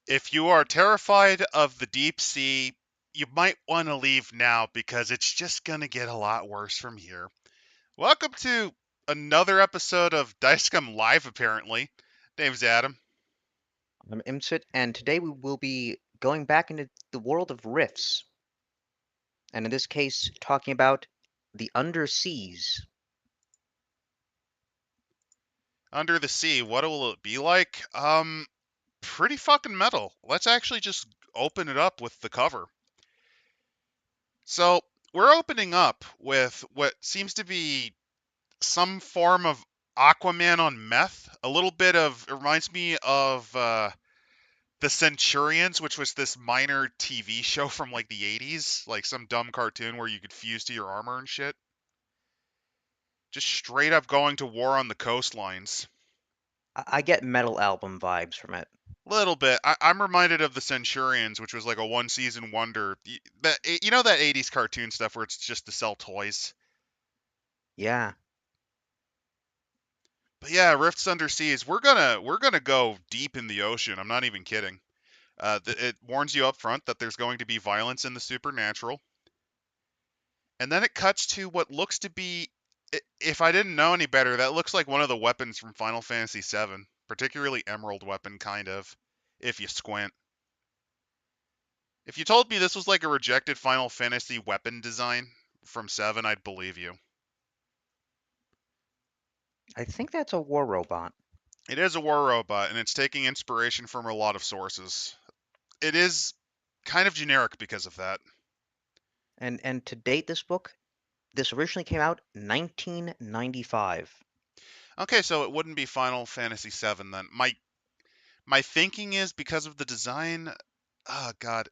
If you are terrified of the deep sea, you might want to leave now because it's just going to get a lot worse from here. Welcome to another episode of Scum Live, apparently. Name's Adam. I'm Imsit, and today we will be going back into the world of rifts, and in this case, talking about the Underseas. Under the sea, what will it be like? Pretty fucking metal. Let's actually just open it up with the cover. So, we're opening up with what seems to be some form of Aquaman on meth. A little bit of, it reminds me of the Centurions, which was this minor TV show from like the 80s, like some dumb cartoon where you could fuse to your armor and shit. Just straight up going to war on the coastlines. I get metal album vibes from it. Little bit. I'm reminded of the Centurions, which was like a one season wonder. You know that 80s cartoon stuff where it's just to sell toys. Yeah, But yeah, Rifts Underseas. We're gonna go deep in the ocean. I'm not even kidding. It warns you up front that there's going to be violence in the supernatural. And then it cuts to what looks to be, if I didn't know any better, that looks like one of the weapons from Final Fantasy VII, particularly Emerald weapon, kind of, if you squint. If you told me this was like a rejected Final Fantasy weapon design from 7, I'd believe you. I think that's a war robot. It is a war robot, and it's taking inspiration from a lot of sources. It is kind of generic because of that. And to date, this originally came out 1995. Okay, so it wouldn't be Final Fantasy VII then. My thinking is because of the design. Oh god,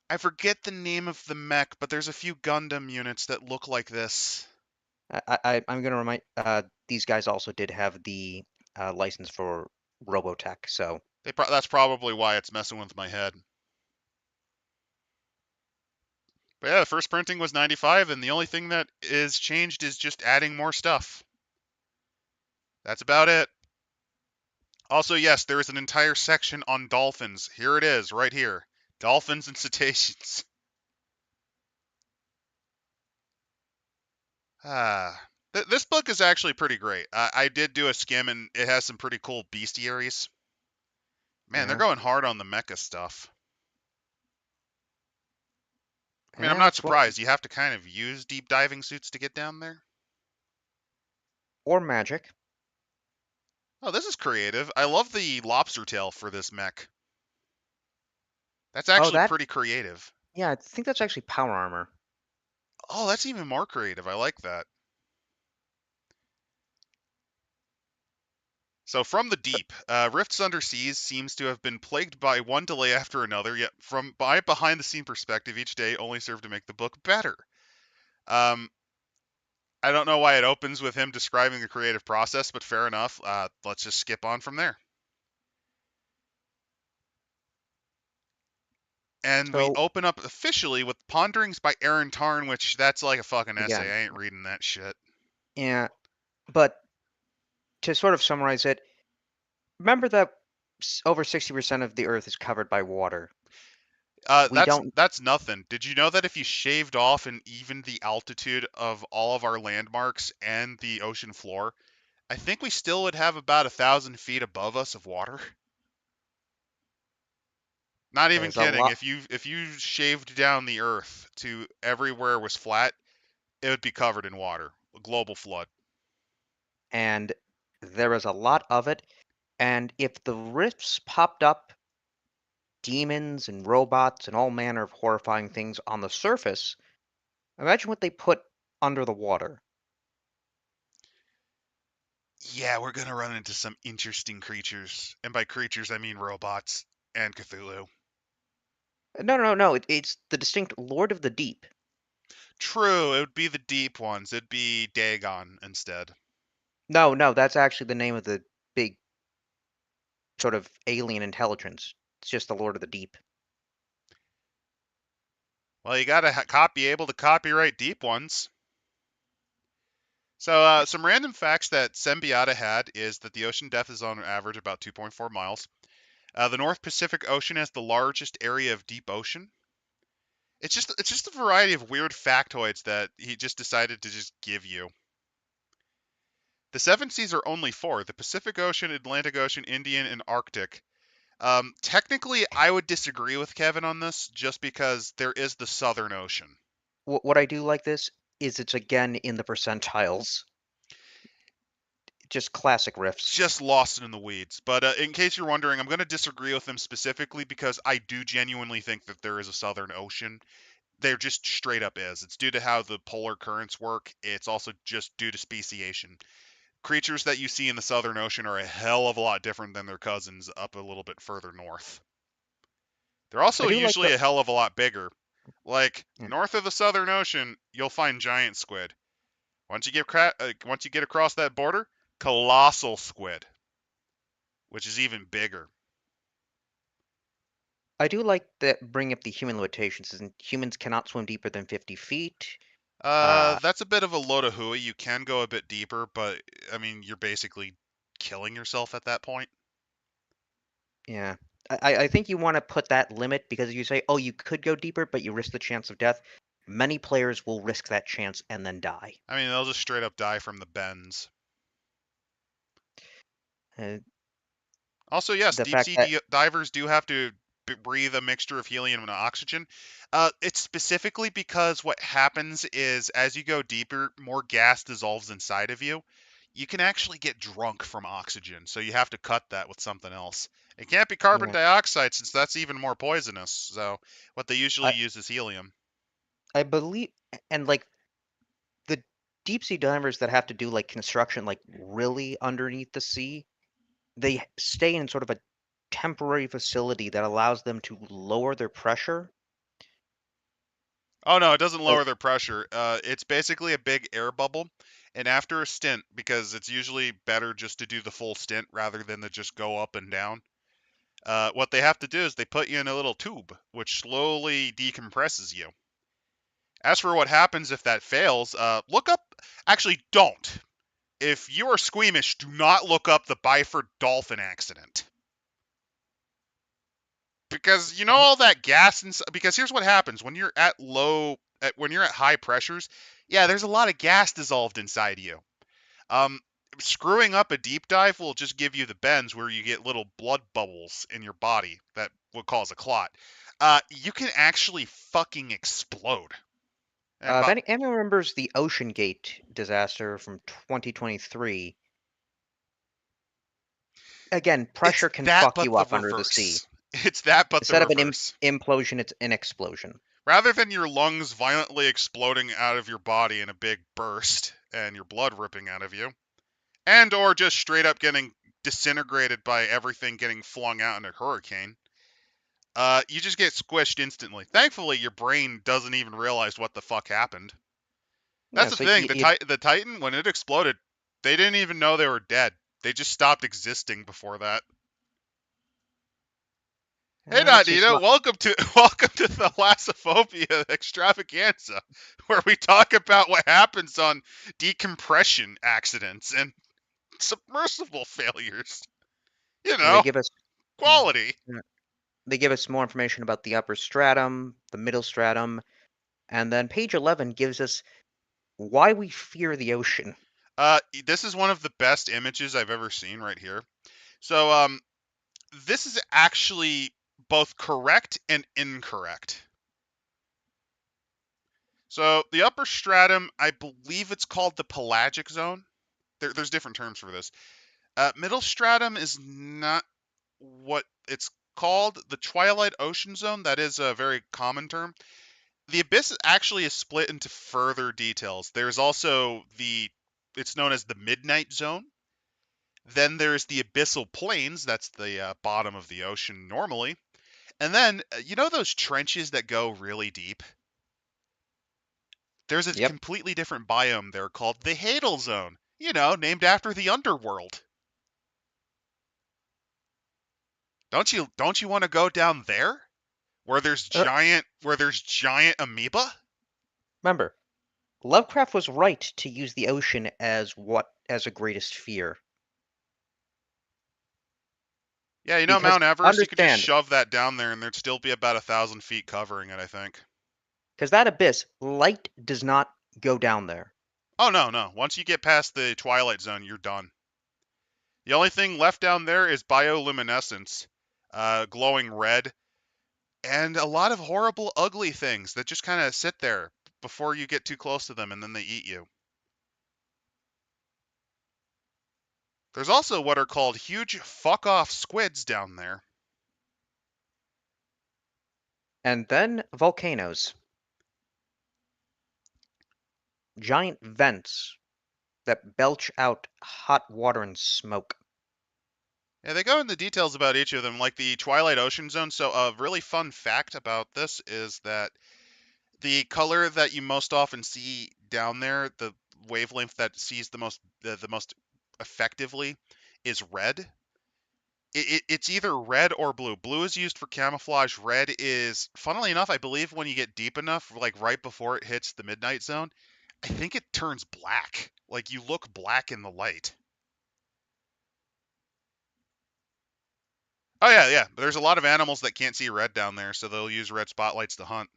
I forget the name of the mech, but there's a few Gundam units that look like this. I'm gonna remind these guys also did have the license for Robotech, so That's probably why it's messing with my head. But yeah, the first printing was 95, and the only thing that is changed is just adding more stuff. That's about it. Also, yes, there is an entire section on dolphins. Here it is, right here. Dolphins and cetaceans. Ah. This book is actually pretty great. I did do a skim, and it has some pretty cool bestiaries. Man, they're yeah, going hard on the mecha stuff. I mean, I'm yeah, not it's what surprised. You have to kind of use deep diving suits to get down there. or magic. Oh, this is creative. I love the lobster tail for this mech. That's Oh, actually that pretty creative. yeah, I think that's actually power armor. Oh, that's even more creative. I like that. So from the deep, Rifts Underseas seems to have been plagued by one delay after another, yet from my behind-the-scene perspective, each day only served to make the book better. Um, I don't know why it opens with him describing the creative process, but fair enough. Let's just skip on from there. And we So open up officially with Ponderings by Aaron Tarn, which that's like a fucking essay. again, I ain't reading that shit. yeah, but to sort of summarize it, remember that over 60% of the Earth is covered by water. We That's don't. that's nothing. Did you know that if you shaved off and evened the altitude of all of our landmarks and the ocean floor, I think we still would have about 1,000 feet above us of water. Not even There's a kidding. lot, If you shaved down the Earth to everywhere was flat, it would be covered in water. A global flood. and there is a lot of it. And if the rifts popped up demons and robots and all manner of horrifying things on the surface, imagine what they put under the water. Yeah, we're gonna run into some interesting creatures, and by creatures I mean robots and Cthulhu. No, no, no. It's the distinct Lord of the Deep. True, it would be the deep ones. It'd be Dagon instead. No, no, that's actually the name of the big sort of alien intelligence. It's just the Lord of the Deep. Well, you gotta be able to copyright deep ones. So, some random facts that Symbiota had is that the ocean depth is on average about 2.4 miles. The North Pacific Ocean has the largest area of deep ocean. It's just a variety of weird factoids that he just decided to just give you. The seven seas are only four: the Pacific Ocean, Atlantic Ocean, Indian, and Arctic. Technically, I would disagree with Kevin on this just because there is the Southern Ocean. What I do like this is it's again in the percentiles. Just classic riffs. Just lost in the weeds. But in case you're wondering, I'm going to disagree with him specifically because I do genuinely think that there is a Southern Ocean. There just straight up is. It's due to how the polar currents work. It's also just due to speciation. Creatures that you see in the Southern Ocean are a hell of a lot different than their cousins up a little bit further north. They're I also do like the usually a hell of a lot bigger. Like yeah. north of the Southern Ocean, you'll find giant squid. Once you get across that border, colossal squid, which is even bigger. I do like that bring up the human limitations. And humans cannot swim deeper than 50 feet. That's a bit of a load of hooey. You can go a bit deeper, but I mean, you're basically killing yourself at that point. Yeah. I think you want to put that limit because you say, oh, you could go deeper, but you risk the chance of death. Many players will risk that chance and then die. I mean, they'll just straight up die from the bends. Uh, Also, yes, the deep fact sea that divers do have to breathe a mixture of helium and oxygen. It's specifically because what happens is as you go deeper, more gas dissolves inside of you. You can actually get drunk from oxygen, so you have to cut that with something else. It can't be carbon yeah, dioxide since that's even more poisonous. So what they usually I use is helium. I believe and like the deep sea divers that have to do like construction like really underneath the sea, they stay in sort of a temporary facility that allows them to lower their pressure. Oh no, it doesn't So lower their pressure. It's basically a big air bubble, and after a stint, because it's usually better just to do the full stint rather than to just go up and down. What they have to do is they put you in a little tube, which slowly decompresses you. As for what happens if that fails, look up. Actually, don't. If you are squeamish, do not look up the Byford dolphin accident. Because you know all that gas and because here's what happens when you're at when you're at high pressures. Yeah, there's a lot of gas dissolved inside you. Um, Screwing up a deep dive will just give you the bends where you get little blood bubbles in your body that would cause a clot. You can actually fucking explode. And if but anyone remembers the Ocean Gate disaster from 2023, again, it's pressure can that, fuck but you the up under the sea. reverse. It's that, but the Instead of an reverse. implosion, it's an explosion. Rather than your lungs violently exploding out of your body in a big burst and your blood ripping out of you, and or just straight up getting disintegrated by everything getting flung out in a hurricane, you just get squished instantly. Thankfully, your brain doesn't even realize what the fuck happened. That's Yeah, the so thing. The Titan, when it exploded, they didn't even know they were dead. They just stopped existing before that. Hey, let's see some. Nadita, welcome to welcome to Thalassophobia Extravaganza, where we talk about what happens on decompression accidents and submersible failures. You They know, give us. Yeah, quality. yeah. They give us more information about the upper stratum, the middle stratum, and then page 11 gives us why we fear the ocean. This is one of the best images I've ever seen right here. So, this is actually both correct and incorrect. So, the upper stratum, I believe it's called the pelagic zone. There's different terms for this. Middle stratum is not what it's called. The twilight ocean zone, that is a very common term. The abyss actually is split into further details. There's also it's known as the midnight zone. Then there's the abyssal plains, that's the bottom of the ocean normally. And then, you know those trenches that go really deep? There's a Yep. completely different biome there called the Hadal Zone, named after the underworld. Don't you want to go down there? Where there's giant amoeba? Remember, Lovecraft was right to use the ocean as a greatest fear. Yeah, you know Because Mount Everest, you could just understand, shove that down there and there'd still be about 1,000 feet covering it, I think. because that abyss, light does not go down there. Oh no, no. Once you get past the twilight zone, you're done. The only thing left down there is bioluminescence, glowing red, and a lot of horrible, ugly things that just kind of sit there before you get too close to them and then they eat you. There's also what are called huge fuck off squids down there. And then volcanoes, giant vents that belch out hot water and smoke. Yeah, they go into details about each of them, like the Twilight Ocean Zone. So, a really fun fact about this is that the color that you most often see down there, the wavelength that sees the most effectively, is red. It's either red or blue. Blue is used for camouflage. Red is, funnily enough, I believe when you get deep enough, like right before it hits the midnight zone, I think it turns black. Like you look black in the light. Oh yeah, yeah. There's a lot of animals that can't see red down there, so they'll use red spotlights to hunt.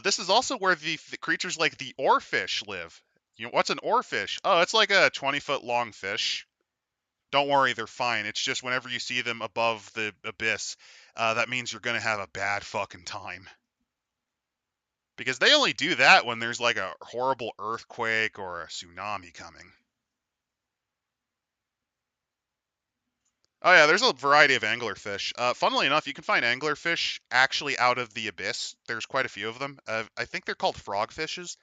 This is also where the creatures like the oarfish live. You know, what's an oarfish? Oh, it's like a 20-foot long fish. Don't worry, they're fine. It's just whenever you see them above the abyss, that means you're gonna have a bad fucking time. Because they only do that when there's like a horrible earthquake or a tsunami coming. Oh yeah, there's a variety of anglerfish. Funnily enough, you can find anglerfish actually out of the abyss. There's quite a few of them. I think they're called frogfishes.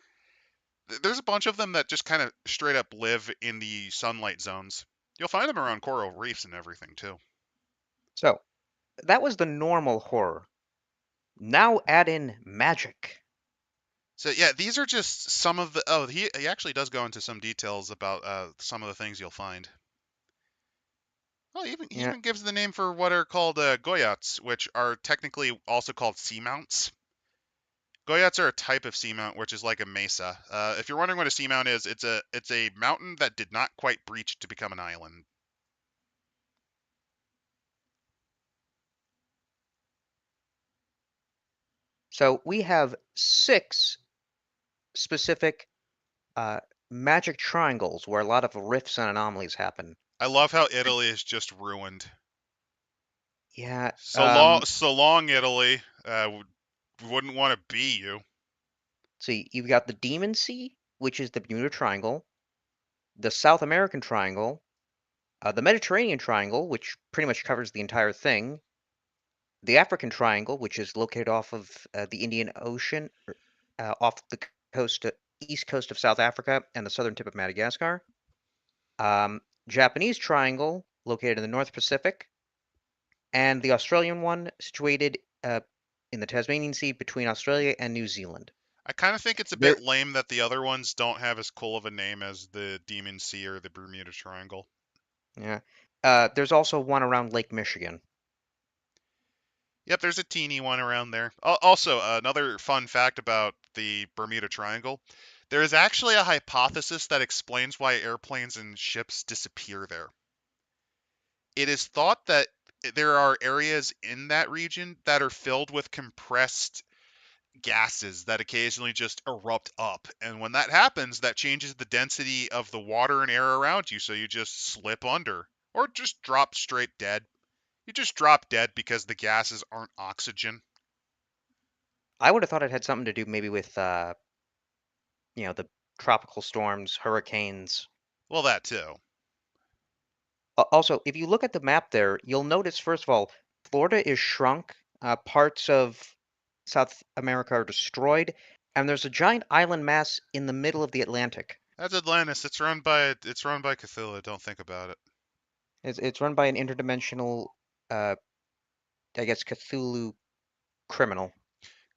There's a bunch of them that just kind of straight up live in the sunlight zones. You'll find them around coral reefs and everything too. So, that was the normal horror. Now add in magic. So yeah, these are just some of the. Oh, he actually does go into some details about some of the things you'll find. Well, he Yeah, even gives the name for what are called goyots, which are technically also called seamounts. Goyots are a type of seamount, which is like a mesa. If you're wondering what a seamount is, it's a mountain that did not quite breach to become an island. so we have six specific uh, magic triangles where a lot of rifts and anomalies happen. I love how Italy is just ruined. Yeah, So long, Italy. Wouldn't want to be you. so you've got the Demon Sea, which is the Bermuda Triangle, the South American Triangle, the Mediterranean Triangle, which pretty much covers the entire thing, the African Triangle, which is located off of the Indian Ocean, off the coast, east coast of South Africa and the southern tip of Madagascar, um, Japanese Triangle, located in the North Pacific, and the Australian one, situated in the Tasmanian Sea between Australia and New Zealand. I kind of think it's a There, bit lame that the other ones don't have as cool of a name as the Demon Sea or the Bermuda Triangle. yeah. There's also one around Lake Michigan. Yep, there's a teeny one around there. Also, another fun fact about the Bermuda Triangle, there is actually a hypothesis that explains why airplanes and ships disappear there. It is thought that there are areas in that region that are filled with compressed gases that occasionally just erupt up. And when that happens, that changes the density of the water and air around you, so you just slip under or just drop straight dead. You just drop dead because the gases aren't oxygen. I would have thought it had something to do maybe with the tropical storms, hurricanes. Well, that too. Also, if you look at the map there, you'll notice first of all, Florida is shrunk. Parts of South America are destroyed, and there's a giant island mass in the middle of the Atlantic. That's Atlantis. It's run by Cthulhu. Don't think about it. It's run by an interdimensional, uh, I guess, Cthulhu criminal.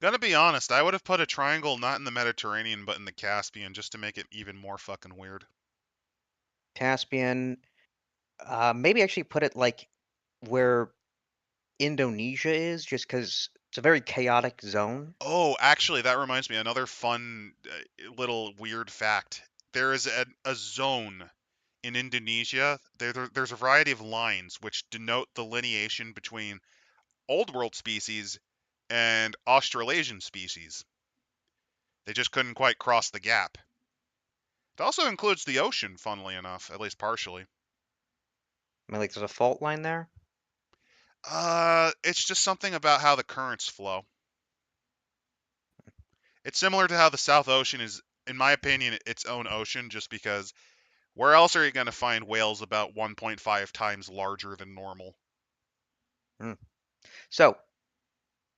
Gonna be honest, I would have put a triangle not in the Mediterranean but in the Caspian just to make it even more fucking weird. Caspian, maybe actually put it like where Indonesia is, just because it's a very chaotic zone. Oh, actually, that reminds me another fun little weird fact. There is a zone in Indonesia, there's a variety of lines which denote the lineation between Old World species and Australasian species. They just couldn't quite cross the gap. It also includes the ocean, funnily enough, at least partially. I mean, like, there's a fault line there. It's just something about how the currents flow. It's similar to how the South Ocean is, in my opinion, its own ocean, just because where else are you going to find whales about 1.5 times larger than normal? Hmm. So,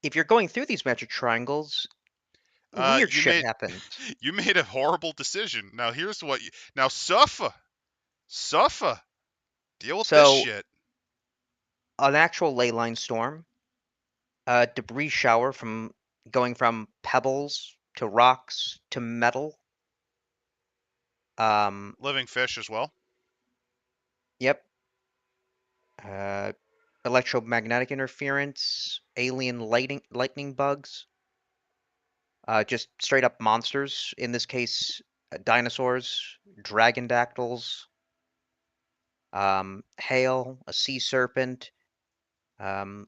if you're going through these metric triangles, weird You shit made happens. you made a horrible decision. Now here's what you now suffer, deal with this So, shit. an actual ley line storm, a debris shower from going from pebbles to rocks to metal. Um, Living fish as well. yep. Uh, Electromagnetic interference, alien lightning bugs, just straight up monsters. In this case, dinosaurs, dragon hail, a sea serpent, um,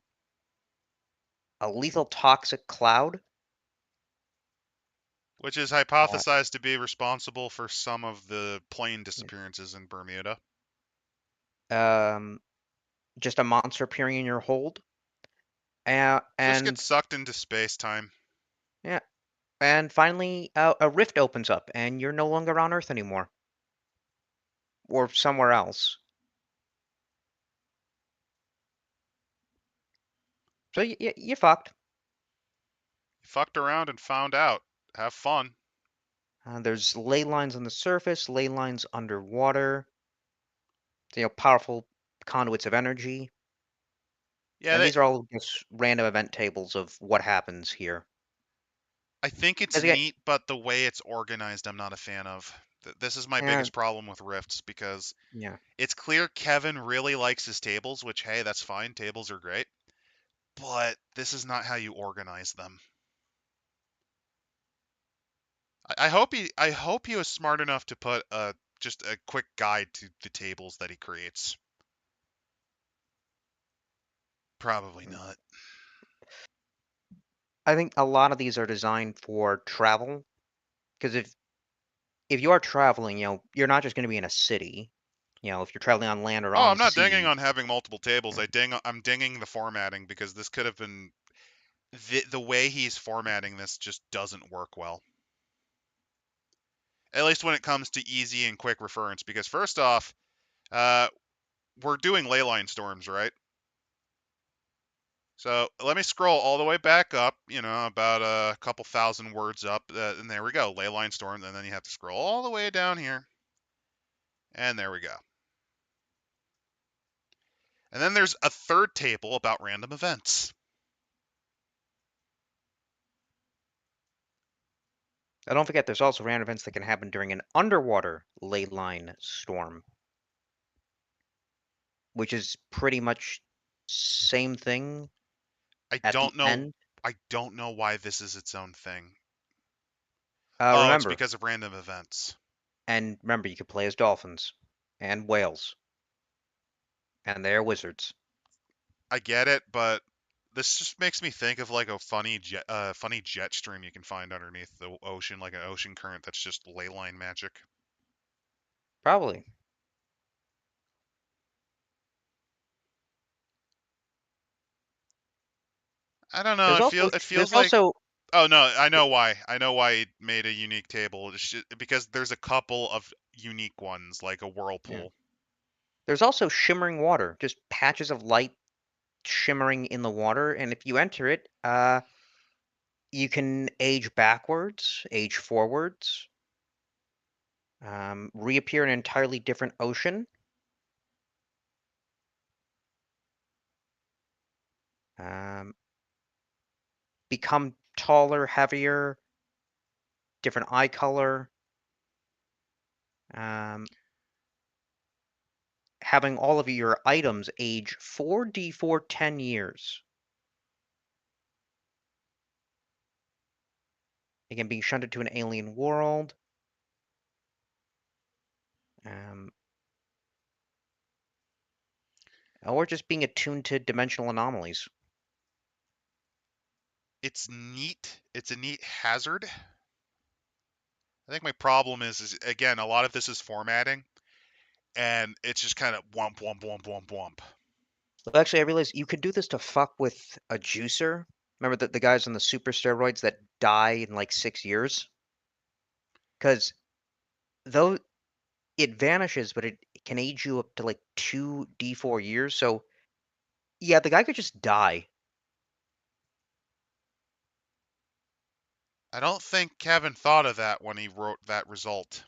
a lethal toxic cloud. Which is Uh, hypothesized to be responsible for some of the plane disappearances in Bermuda. um, just a monster appearing in your hold. Just get And sucked into space time. yeah, and finally, a rift opens up, and you're no longer on Earth anymore, or somewhere else. So you fucked. Fucked around and found out. Have fun. There's ley lines on the surface, ley lines underwater. Powerful conduits of energy, Yeah, and these are all just random event tables of what happens here. I think it's Because again, neat, but the way it's organized, I'm not a fan of. This is my yeah, biggest problem with Rifts because yeah. it's clear Kevin really likes his tables, which, hey, that's fine. Tables are great. But this is not how you organize them. I hope he was smart enough to put just a quick guide to the tables that he creates. Probably not. I think a lot of these are designed for travel. Because if you are traveling, you're not just going to be in a city. If you're traveling on land or Oh, on I'm the not dinging sea. on having multiple tables. Yeah, I'm dinging the formatting because this could have been the way he's formatting this just doesn't work well. At least when it comes to easy and quick reference. Because first off, uh, we're doing leyline storms, right? So let me scroll all the way back up, about a couple thousand words up, and there we go, leyline storm. And then you have to scroll all the way down here, and there we go. And then there's a third table about random events. don't forget, there's also random events that can happen during an underwater ley line storm, which is pretty much same thing I at the don't know. end. I don't know why this is its own thing. Uh, Oh, it's remember, because of random events. and remember, you can play as dolphins and whales, and they're wizards. I get it, but this just makes me think of like a funny jet stream you can find underneath the ocean, like an ocean current that's just ley line magic. Probably. I don't know. There's It also feel it there's feels like. also Oh no, I know why. I know why he made a unique table. Because there's a couple of unique ones, like a yeah. whirlpool. There's also shimmering water, just patches of light shimmering in the water, and if you enter it, you can age backwards, age forwards, reappear in an entirely different ocean, um, become taller, heavier, different eye color, um, having all of your items age 4D for 10 years. Again, being shunted to an alien world. Um, or just being attuned to dimensional anomalies. It's neat. It's a neat hazard. I think my problem is again, a lot of this is formatting, and it's just kind of wump, wump, wump, wump, wump. Well, actually, I realized you could do this to fuck with a juicer. Remember the guys on the super steroids that die in like 6 years? Because though it vanishes, but it can age you up to like 2d4 years. So yeah, the guy could just die. I don't think Kevin thought of that when he wrote that result.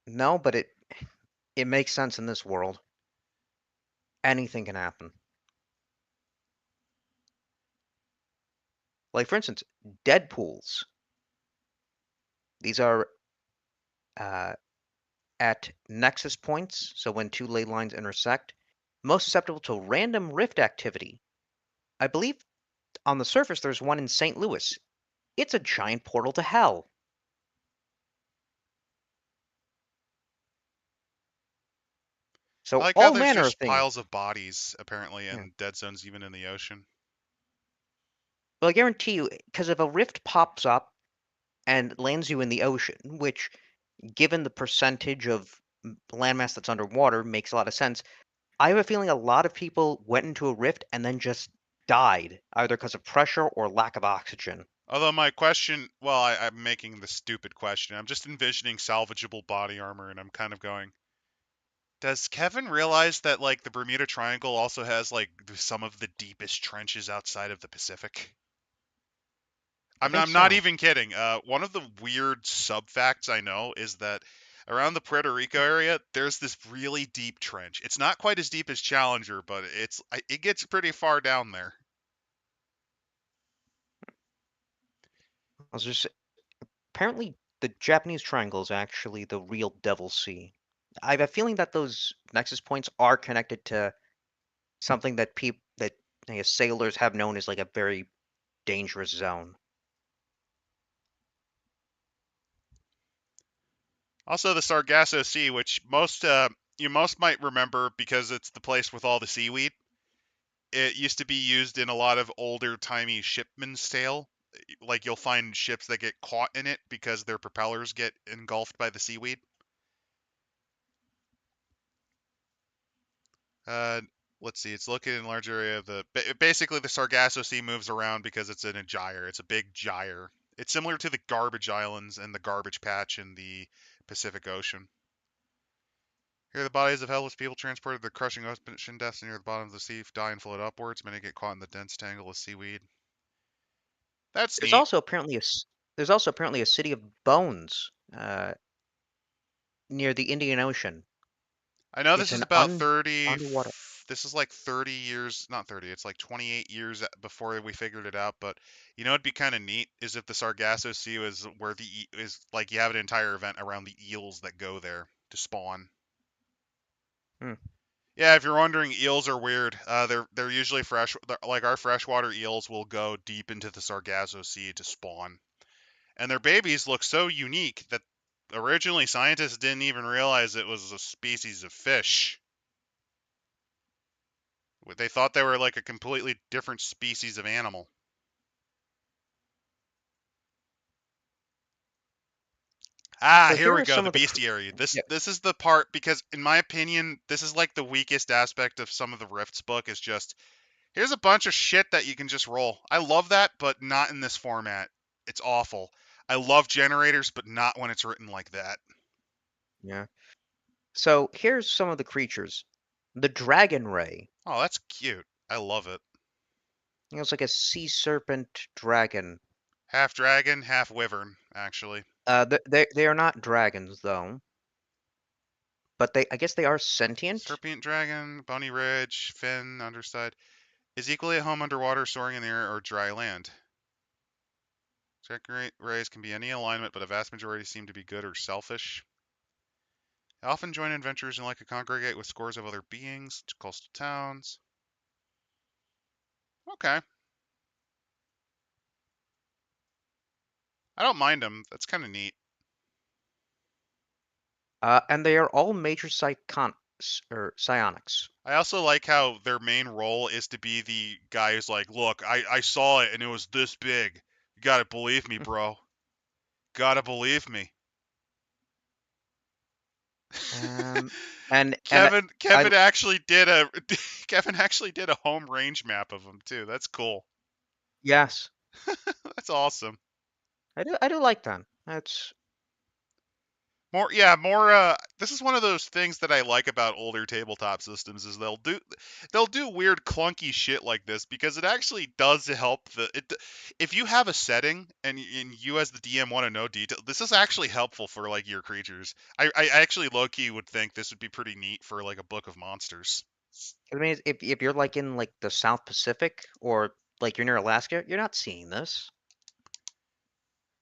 No, but it makes sense in this world. Anything can happen. Like for instance, dead pools. These are uh, at nexus points, so when two ley lines intersect, most susceptible to random rift activity. I believe on the surface there's one in St. Louis. It's a giant portal to hell. I So like how all there's manner of just things. piles of bodies apparently Yeah. and dead zones even in the ocean. But I guarantee you, because if a rift pops up and lands you in the ocean, which, given the percentage of landmass that's underwater, makes a lot of sense, I have a feeling a lot of people went into a rift and then just died, either because of pressure or lack of oxygen. Although my question, well, I'm making the stupid question. I'm just envisioning salvageable body armor, and I'm kind of going, does Kevin realize that like the Bermuda Triangle also has like some of the deepest trenches outside of the Pacific? I think I'm not so. even kidding. One of the weird sub facts I know is that around the Puerto Rico area, there's this really deep trench. It's not quite as deep as Challenger, but it gets pretty far down there. I was just apparently the Japanese Triangle is actually the real Devil's Sea. I have a feeling that those nexus points are connected to something that I guess, sailors have known as like a very dangerous zone. Also, the Sargasso Sea, which most might remember because it's the place with all the seaweed. It used to be used in a lot of older timey shipmen's tale. Like you'll find ships that get caught in it because their propellers get engulfed by the seaweed. Uh, let's see. It's located in a large area of the. Basically, the Sargasso Sea moves around because it's in a gyre. It's a big gyre. It's similar to the Garbage Islands and the Garbage Patch in the Pacific Ocean. Here, the bodies of helpless people transported to the crushing ocean depths near the bottom of the sea die and float upwards. Many get caught in the dense tangle of seaweed. That's There's neat. also apparently there's also apparently a city of bones near the Indian Ocean. I know this It's is an about 30. underwater. This is like 30 years, not 30, it's like 28 years before we figured it out. But you know, it'd be kind of neat is if the Sargasso Sea was where is like you have an entire event around the eels that go there to spawn. Hmm. Yeah, if you're wondering, eels are weird. They're usually fresh. Like our freshwater eels will go deep into the Sargasso Sea to spawn, and their babies look so unique that originally scientists didn't even realize it was a species of fish. They thought they were like a completely different species of animal. Ah, So here here we are go, some the of the bestiary. This yeah. this is the part because in my opinion, this is like the weakest aspect of some of the Rifts book is just here's a bunch of shit that you can just roll. I love that, but not in this format. It's awful. I love generators, but not when it's written like that. Yeah. So here's some of the creatures. The dragon ray. Oh, that's cute. I love it. It's like a sea serpent dragon. Half dragon, half wyvern, actually. They are not dragons though, but I guess they are sentient. Serpent dragon, bony ridge, fin, underside. Is equally at home underwater, soaring in the air, or dry land. Dragon rays can be any alignment, but a vast majority seem to be good or selfish. They often join adventurers and like to congregate with scores of other beings, coastal towns. Okay. I don't mind them. That's kind of neat. And they are all major psionics. I also like how their main role is to be the guy who's like, look, I saw it and it was this big. You gotta believe me, bro. Gotta believe me. Um, and I Kevin actually did a Kevin actually did a home range map of them too. That's cool. yes, That's awesome. I do like them. That's More, yeah, more. This is one of those things that I like about older tabletop systems is they'll do weird clunky shit like this because it actually does help the it. If you have a setting and you as the DM want to know detail, this is actually helpful for like your creatures. I actually low key would think this would be pretty neat for like a book of monsters. I mean, if you're like in like the South Pacific or like you're near Alaska, you're not seeing this.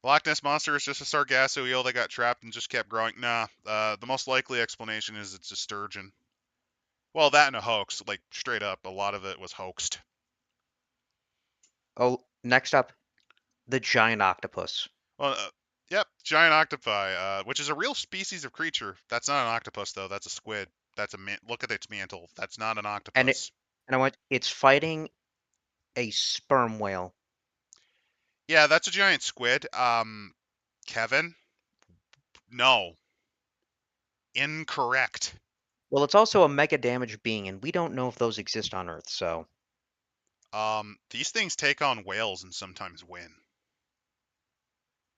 Loch Ness monster is just a sargasso eel that got trapped and just kept growing. Nah, the most likely explanation is it's a sturgeon. Well, that and a hoax, like straight up, a lot of it was hoaxed. Oh, next up, the giant octopus. Well, yep, giant octopi, which is a real species of creature. That's not an octopus though. That's a squid. That's a look at its mantle. That's not an And it octopus. and I went, it's fighting a sperm whale. Yeah, that's a giant squid. Kevin, no, incorrect. Well, it's also a mega damage being, and we don't know if those exist on Earth, so These things take on whales and sometimes win.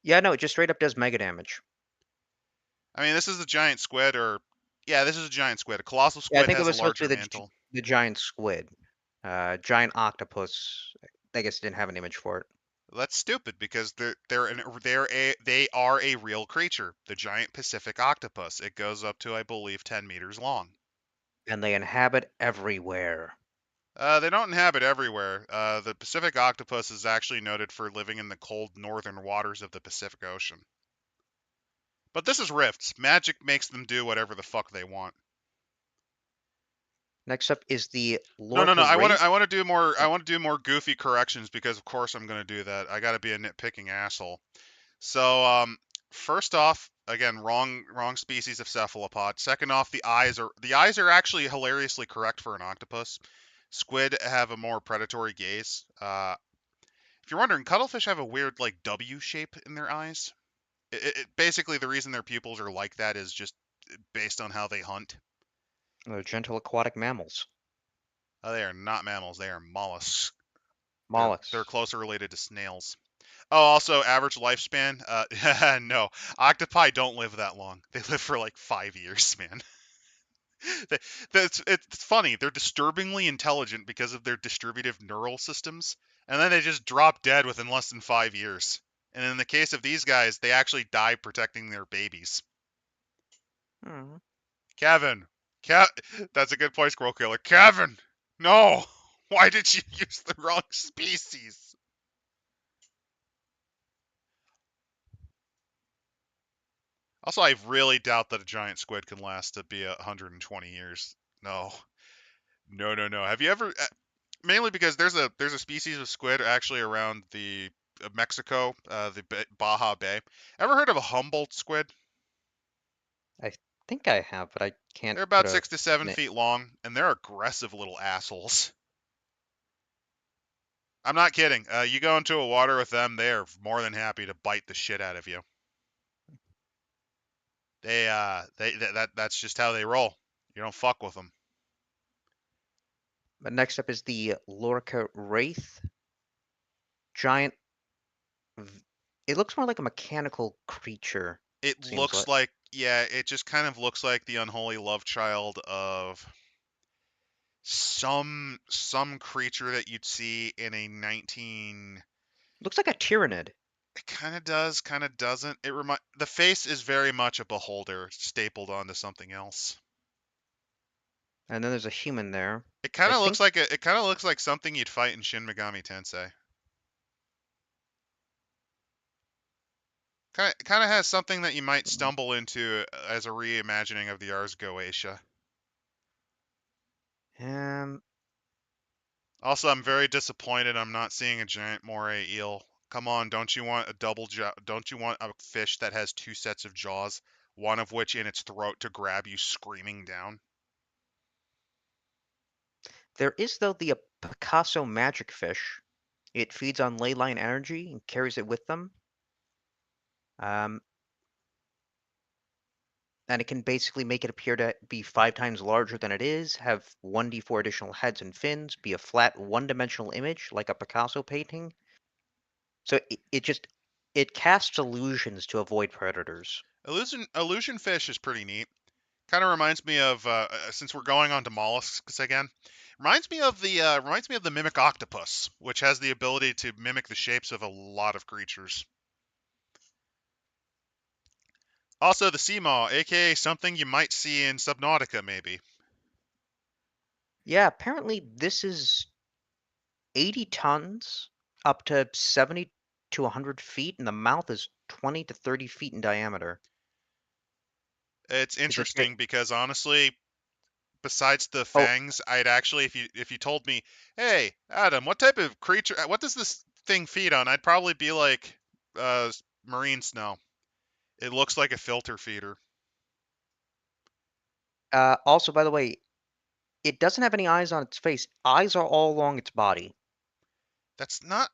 yeah, no, it just straight up does mega damage. I mean, this is a giant squid, or yeah, this is a giant squid. A colossal Yeah, I squid think it has a was supposed to larger be mantle. the giant squid. Giant octopus. I guess it didn't have an image for it. That's stupid because they are a real creature. The giant Pacific octopus. It goes up to I believe 10 meters long. And they inhabit everywhere. They don't inhabit everywhere. The Pacific octopus is actually noted for living in the cold northern waters of the Pacific Ocean. But this is Rifts. Magic makes them do whatever the fuck they want. Next up is the No, no, no. Lorca Wraith. I want to do more. I want to do more goofy corrections because, of course, I'm going to do that. I got to be a nitpicking asshole. So, first off, again, wrong species of cephalopod. Second off, the eyes are actually hilariously correct for an octopus. Squid have a more predatory gaze. If you're wondering, cuttlefish have a weird like W shape in their eyes. Basically, the reason their pupils are like that is just based on how they hunt. They're gentle aquatic mammals. They are not mammals; they are mollusks. They're Mollusks. closer related to snails. Oh, also average lifespan. No, octopi don't live that long. They live for like 5 years, man. They- it's funny. They're disturbingly intelligent because of their distributive neural systems, and then they just drop dead within less than 5 years. And in the case of these guys, they actually die protecting their babies. Hmm. Kevin, that's a good point, Squirrel Killer. Kevin, no, why did you use the wrong species? Also, I really doubt that a giant squid can last to be 120 years. No, no, no, no. Have you ever? Mainly because there's a species of squid actually around the Mexico, Baja Bay. Ever heard of a Humboldt squid? I think I have, but I can't They're put about a 6 to 7 name. feet long, and they're aggressive little assholes. I'm not kidding. You go into a water with them, they are more than happy to bite the shit out of you. That's just how they roll. You don't fuck with them. But next up is the Lorca Wraith. Giant. It looks more like a mechanical creature. It Seems looks like. like, yeah, it just kind of looks like the unholy love child of some creature that you'd see in a 19. Looks like a Tyranid. It kind of does, kind of doesn't. The face is very much a beholder stapled onto something else. And then there's a human there. It kind I of looks think. like it kind of looks like something you'd fight in Shin Megami Tensei. Kind of has something that you might stumble into as a reimagining of the Ars Goetia. Um. Also, I'm very disappointed I'm not seeing a giant moray eel. Come on, don't you want a don't you want a fish that has two sets of jaws? one of which in its throat to grab you screaming down. There is, though, the Picasso magic fish. It feeds on ley line energy and carries it with them. Um, and it can basically make it appear to be 5 times larger than it is, have 1d4 additional heads and fins, be a flat one-dimensional image like a Picasso painting. So it casts illusions to avoid predators. Illusion fish is pretty neat. Kind of reminds me of since we're going on to mollusks again. Reminds me of the mimic octopus, which has the ability to mimic the shapes of a lot of creatures. Also, the sea maw, aka something you might see in Subnautica, maybe. Yeah, apparently this is 80 tons, up to 70 to 100 feet, and the mouth is 20 to 30 feet in diameter. It's Is it? It interesting because honestly, besides the oh, fangs, I'd actually, if you told me, hey Adam, what type of creature, what does this thing feed on? I'd probably be like, uh, marine snow. It looks like a filter feeder. also, by the way, it doesn't have any eyes on its face. Eyes are all along its body. That's not.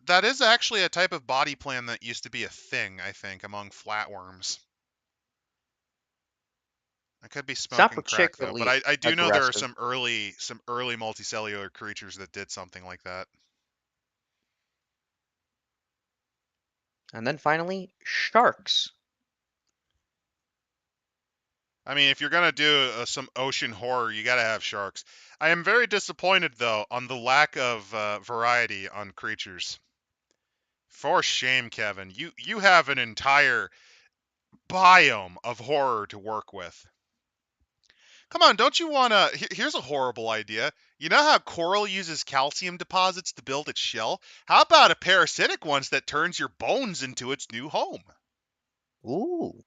That is actually a type of body plan that used to be a thing, I think, among flatworms. I could be It's not smoking crack though, but particularly I do know there are aggressive. some early multicellular creatures that did something like that. And then finally, sharks. I mean, if you're gonna do some ocean horror, you gotta have sharks. I am very disappointed though on the lack of variety on creatures. For shame, Kevin. You have an entire biome of horror to work with. Come on, don't you wanna? Here's a horrible idea. You know how coral uses calcium deposits to build its shell? How about a parasitic one that turns your bones into its new home? Ooh.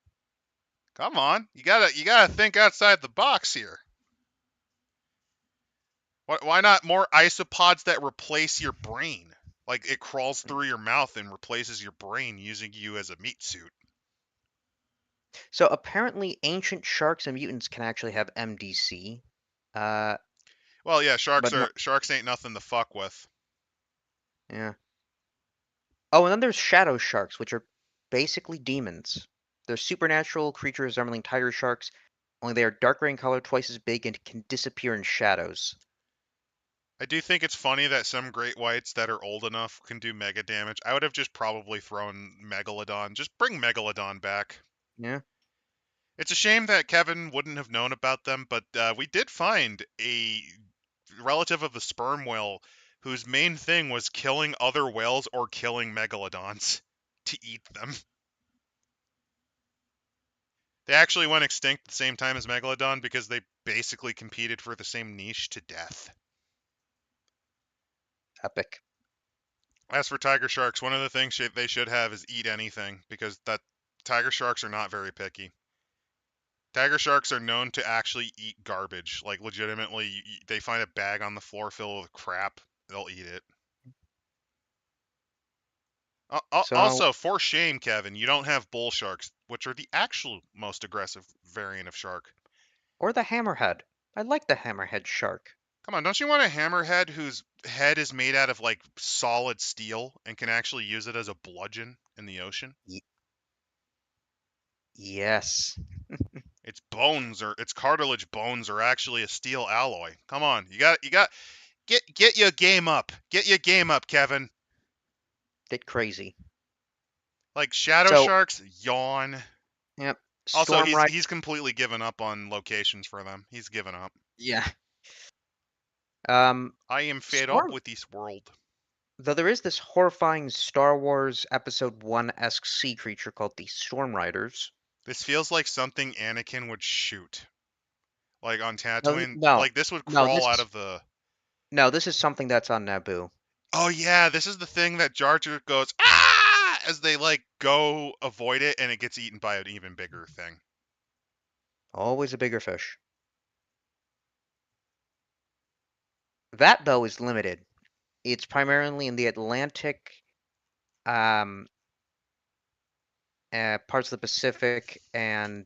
Come on, you gotta think outside the box here. Why not more isopods that replace your brain? Like it crawls through your mouth and replaces your brain using you as a meat suit. So apparently, ancient sharks and mutants can actually have MDC. Uh, Well, yeah, but no, sharks ain't nothing to fuck with. yeah. Oh, and then there's shadow sharks, which are basically demons. They're supernatural creatures resembling tiger sharks, only they are darker in color, twice as big, and can disappear in shadows. I do think it's funny that some great whites that are old enough can do mega damage. I would have just probably thrown Megalodon. Just bring Megalodon back. Yeah. It's a shame that Kevin wouldn't have known about them, but we did find a relative of the sperm whale whose main thing was killing other whales or killing megalodons to eat them. They actually went extinct at the same time as Megalodon because they basically competed for the same niche to death. Epic. As for tiger sharks, one of the things they should have is eat anything because that tiger sharks are not very picky. Tiger sharks are known to actually eat garbage. Like legitimately, they find a bag on the floor filled with crap, they'll eat it. So, Also, for shame, Kevin, you don't have bull sharks, which are the actual most aggressive variant of shark. or the hammerhead. I like the hammerhead shark. Come on, don't you want a hammerhead whose head is made out of like solid steel and can actually use it as a bludgeon in the ocean? Y- yes. Its cartilage bones are actually a steel alloy. Come on, you got get your game up. Get your game up, Kevin. Get crazy. Like shadow So, sharks, yawn. yep. Also, Storm Rider. he's completely given up on locations for them. He's given up. Yeah. Um, I am fed up Storm. with this world. Though there is this horrifying Star Wars Episode 1-esque sea creature called the Storm Riders. This feels like something Anakin would shoot. Like on No, Tatooine, no, like this would no. crawl out of the. No. This is something that's on Naboo. Oh yeah, this is the thing that Jar Jar goes ah as they like go avoid it, and it gets eaten by an even bigger thing. Always a bigger fish. That though is limited. It's primarily in the Atlantic, um, parts of the Pacific, and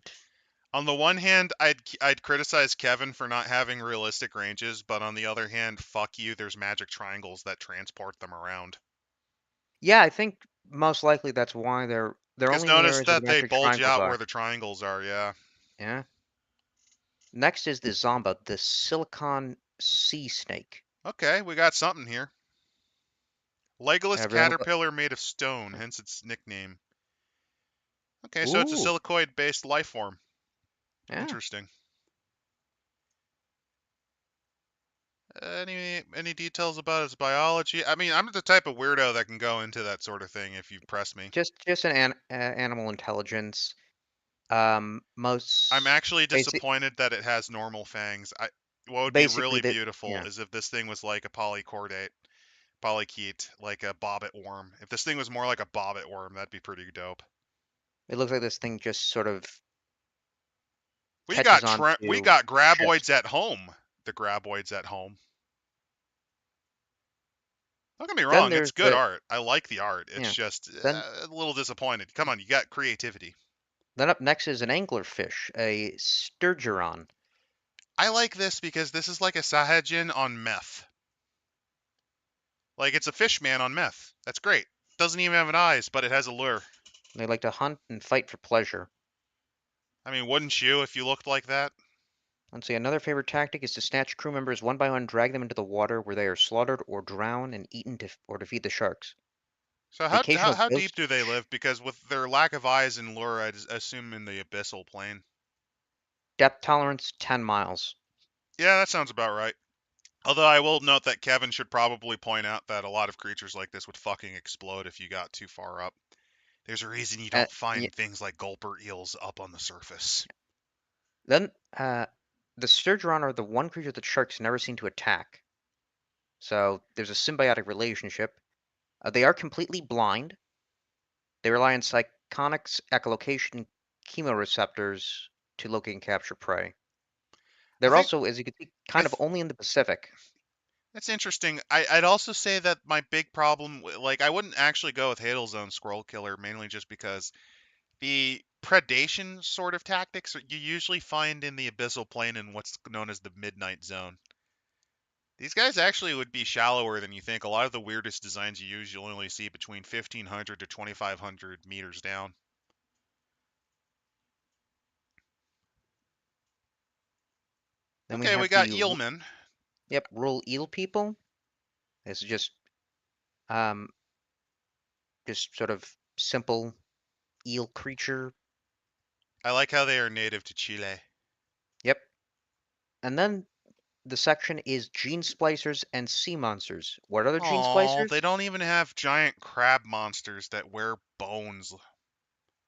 On the one hand, I'd criticize Kevin for not having realistic ranges, but on the other hand, fuck you, there's magic triangles that transport them around. yeah, I think most likely that's why they're Because only in the notice areas where the that they magic bulge triangles out where are. the triangles are, yeah. Yeah. Next is the Zomba, the silicon sea snake. Okay, we got something here. Legless Everyone, caterpillar made of stone, hence its nickname. Okay, so it's a ooh, silicoid-based life form. yeah. Interesting. Any details about its biology? I mean, I'm the type of weirdo that can go into that sort of thing if you press me. Just animal intelligence. I'm Most actually basic, disappointed that it has normal fangs. What would be basically really that, beautiful yeah. is if this thing was like a polychordate, polychaete, like a bobbit worm. If this thing was more like a bobbit worm, that'd be pretty dope. It looks like this thing just sort of We catches got on we to got ships. graboids at home. The graboids at home. Don't get me Then wrong, it's there's good the art. I like the art. It's yeah. just Then a little disappointed. Come on, you got creativity. then up next is an anglerfish, a sturgeon. I like this because this is like a Sahajin on meth. Like it's a fish man on meth. That's great. Doesn't even have an eyes, but it has a lure. They like to hunt and fight for pleasure. I mean, wouldn't you if you looked like that? Let's see, another favorite tactic is to snatch crew members one by one, drag them into the water where they are slaughtered or drowned and eaten to feed the sharks. So The how occasional deep ghost do they live? Because with their lack of eyes and lure, I'd assume in the abyssal plane. depth tolerance 10 miles. Yeah, that sounds about right. Although I will note that Kevin should probably point out that a lot of creatures like this would fucking explode if you got too far up. There's a reason you don't Y- find things like gulper eels up on the surface. then the sturgeon are the one creature that sharks never seem to attack. So there's a symbiotic relationship. They are completely blind. They rely on psychonics, echolocation, chemoreceptors to locate and capture prey. I They're think also, as you can see, I kind of th- only in the Pacific. that's interesting. I'd also say that my big problem, like, I wouldn't actually go with Hadal Zone Scroll Killer, mainly just because the predation sort of tactics you usually find in the abyssal plane in what's known as the midnight zone. These guys actually would be shallower than you think. A lot of the weirdest designs you usually only see between 1,500 to 2,500 meters down. Then we Okay, we have got the Eelman. yep, rural eel people. This is um just sort of simple eel creature. I like how they are native to Chile. Yep. And then the section is gene splicers and sea monsters. What are the gene Oh, they splicers? don't even have giant crab monsters that wear bones.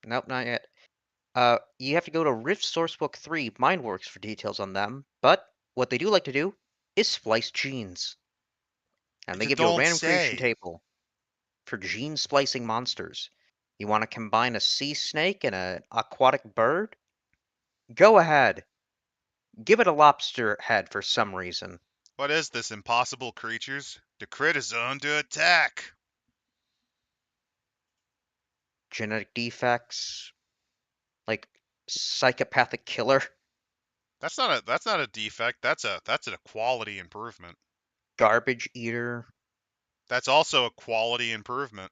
Nope, not yet. You have to go to Rift Sourcebook 3 Mindworks for details on them, but what they do like to do is splice genes. And they You give you a don't random creation say. table for gene splicing monsters. You want to combine a sea snake and an aquatic bird? Go ahead. Give it a lobster head for some reason. What is this, impossible creatures? The crit zone to attack. Genetic defects, like psychopathic killer, That's not a defect. That's a quality improvement. garbage eater, That's also a quality improvement.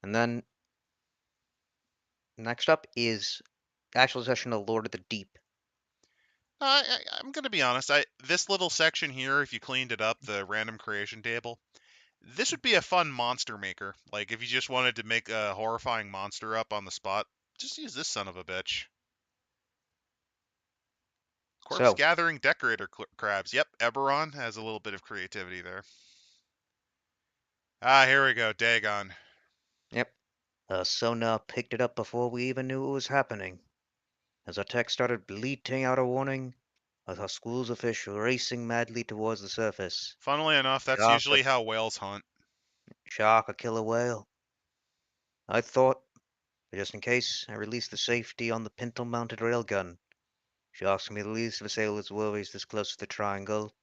and then next up is actual session of Lord of the Deep. I'm gonna be honest. This little section here, if you cleaned it up, the random creation table, this would be a fun monster maker. Like if you just wanted to make a horrifying monster up on the spot, just use this son of a bitch. Corpse So, gathering decorator crabs. Yep, Eberron has a little bit of creativity there. Ah, here we go. Dagon. yep. Sonar picked it up before we even knew it was happening. As our tech started bleating out a warning, I saw schools of fish racing madly towards the surface. Funnily enough, that's Shark, usually how whales hunt. shark, a killer whale. I thought, but just in case, I released the safety on the pintle-mounted railgun. Sharks can be the least of a sailor's worries this close to the triangle.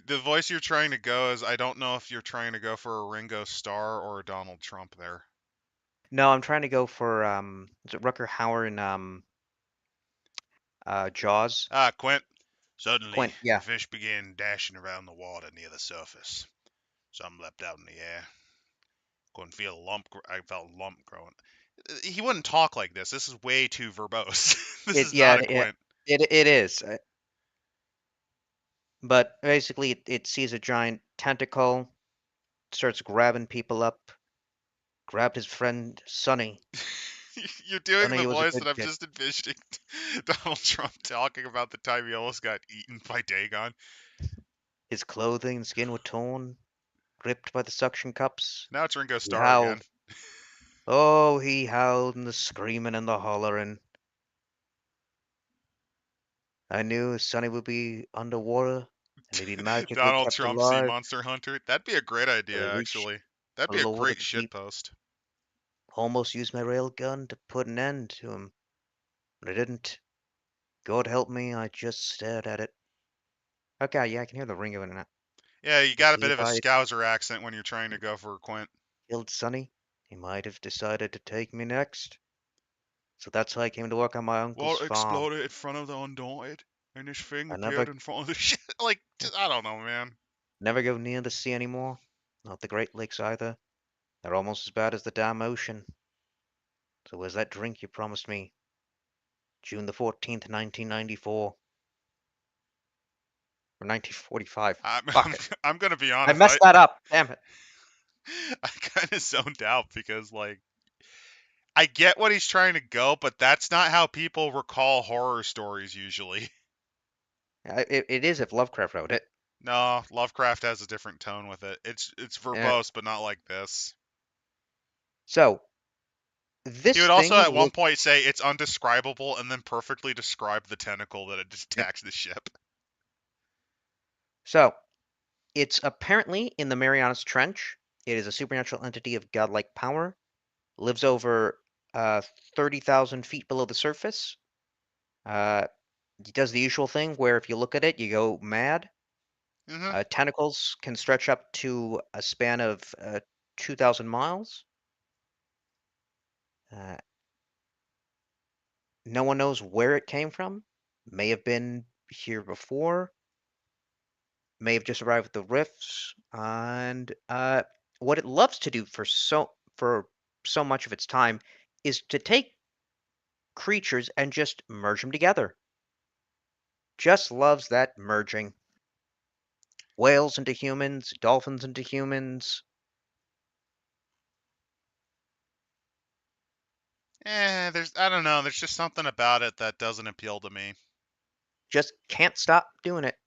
The voice you're trying to go is I don't know if you're trying to go for a Ringo Starr or a Donald Trump there. No, I'm trying to go for is it Rucker Hauer and Jaws? Ah, Quint. Suddenly, Quint, the yeah. fish began dashing around the water near the surface. Some leapt out in the air. Couldn't feel a lump. I felt a lump growing. He wouldn't talk like this. This is way too verbose. This It is yeah, not a it Quint. it is. But basically it sees a giant tentacle, starts grabbing people up, grabbed his friend Sonny. You're doing the Sonny was a voice, good and I'm kid. just envisioning Donald Trump talking about the time he almost got eaten by Dagon. His clothing and skin were torn, gripped by the suction cups. Now it's Ringo He Starr again. howled. Oh, he howled and the screaming and the hollering. I knew Sonny would be underwater and he'd be magically Donald kept Trump Sea alive Monster Hunter. That'd be a great till he idea, reached actually. That'd the be a Lord of great the shit Deep. post. Almost used my rail gun to put an end to him, but I didn't. God help me, I just stared at it. Okay, yeah, I can hear the ring of it now. Yeah, you You got a see, bit if of a I Scouser accent when you're trying to go for Quint. killed Sonny, he might have decided to take me next. So that's how I came to work on my uncle's What farm. exploded in front of the Undaunted, and this thing I appeared never, in front of the shit. Like, I don't know, man. never go near the sea anymore. Not the Great Lakes either. They're almost as bad as the damn ocean. So where's that drink you promised me? June the 14th, 1994. Or 1945. I'm, Fuck I'm, it. I'm gonna be I honest. messed that up. Damn it. I kind of zoned out because, like, I get what he's trying to go, but that's not how people recall horror stories usually. It is if Lovecraft wrote it. No, Lovecraft has a different tone with it. It's Yeah. verbose, but not like this. So He this would also thing at one look point say it's undescribable and then perfectly describe the tentacle that it yep. attacks the ship. So it's apparently in the Marianas Trench. It is a supernatural entity of godlike power. Lives over uh, 30,000 feet below the surface. Uh, he does the usual thing where if you look at it, you go mad. Hmm. Tentacles can stretch up to a span of 2,000 miles. Uh, no one knows where it came from. May have been here before. May have just arrived with the rifts. And what it loves to do for so much of its time is to take creatures and just merge them together. Just loves that merging. Whales into humans, dolphins into humans. There's I don't know. There's just something about it that doesn't appeal to me. Just can't stop doing it.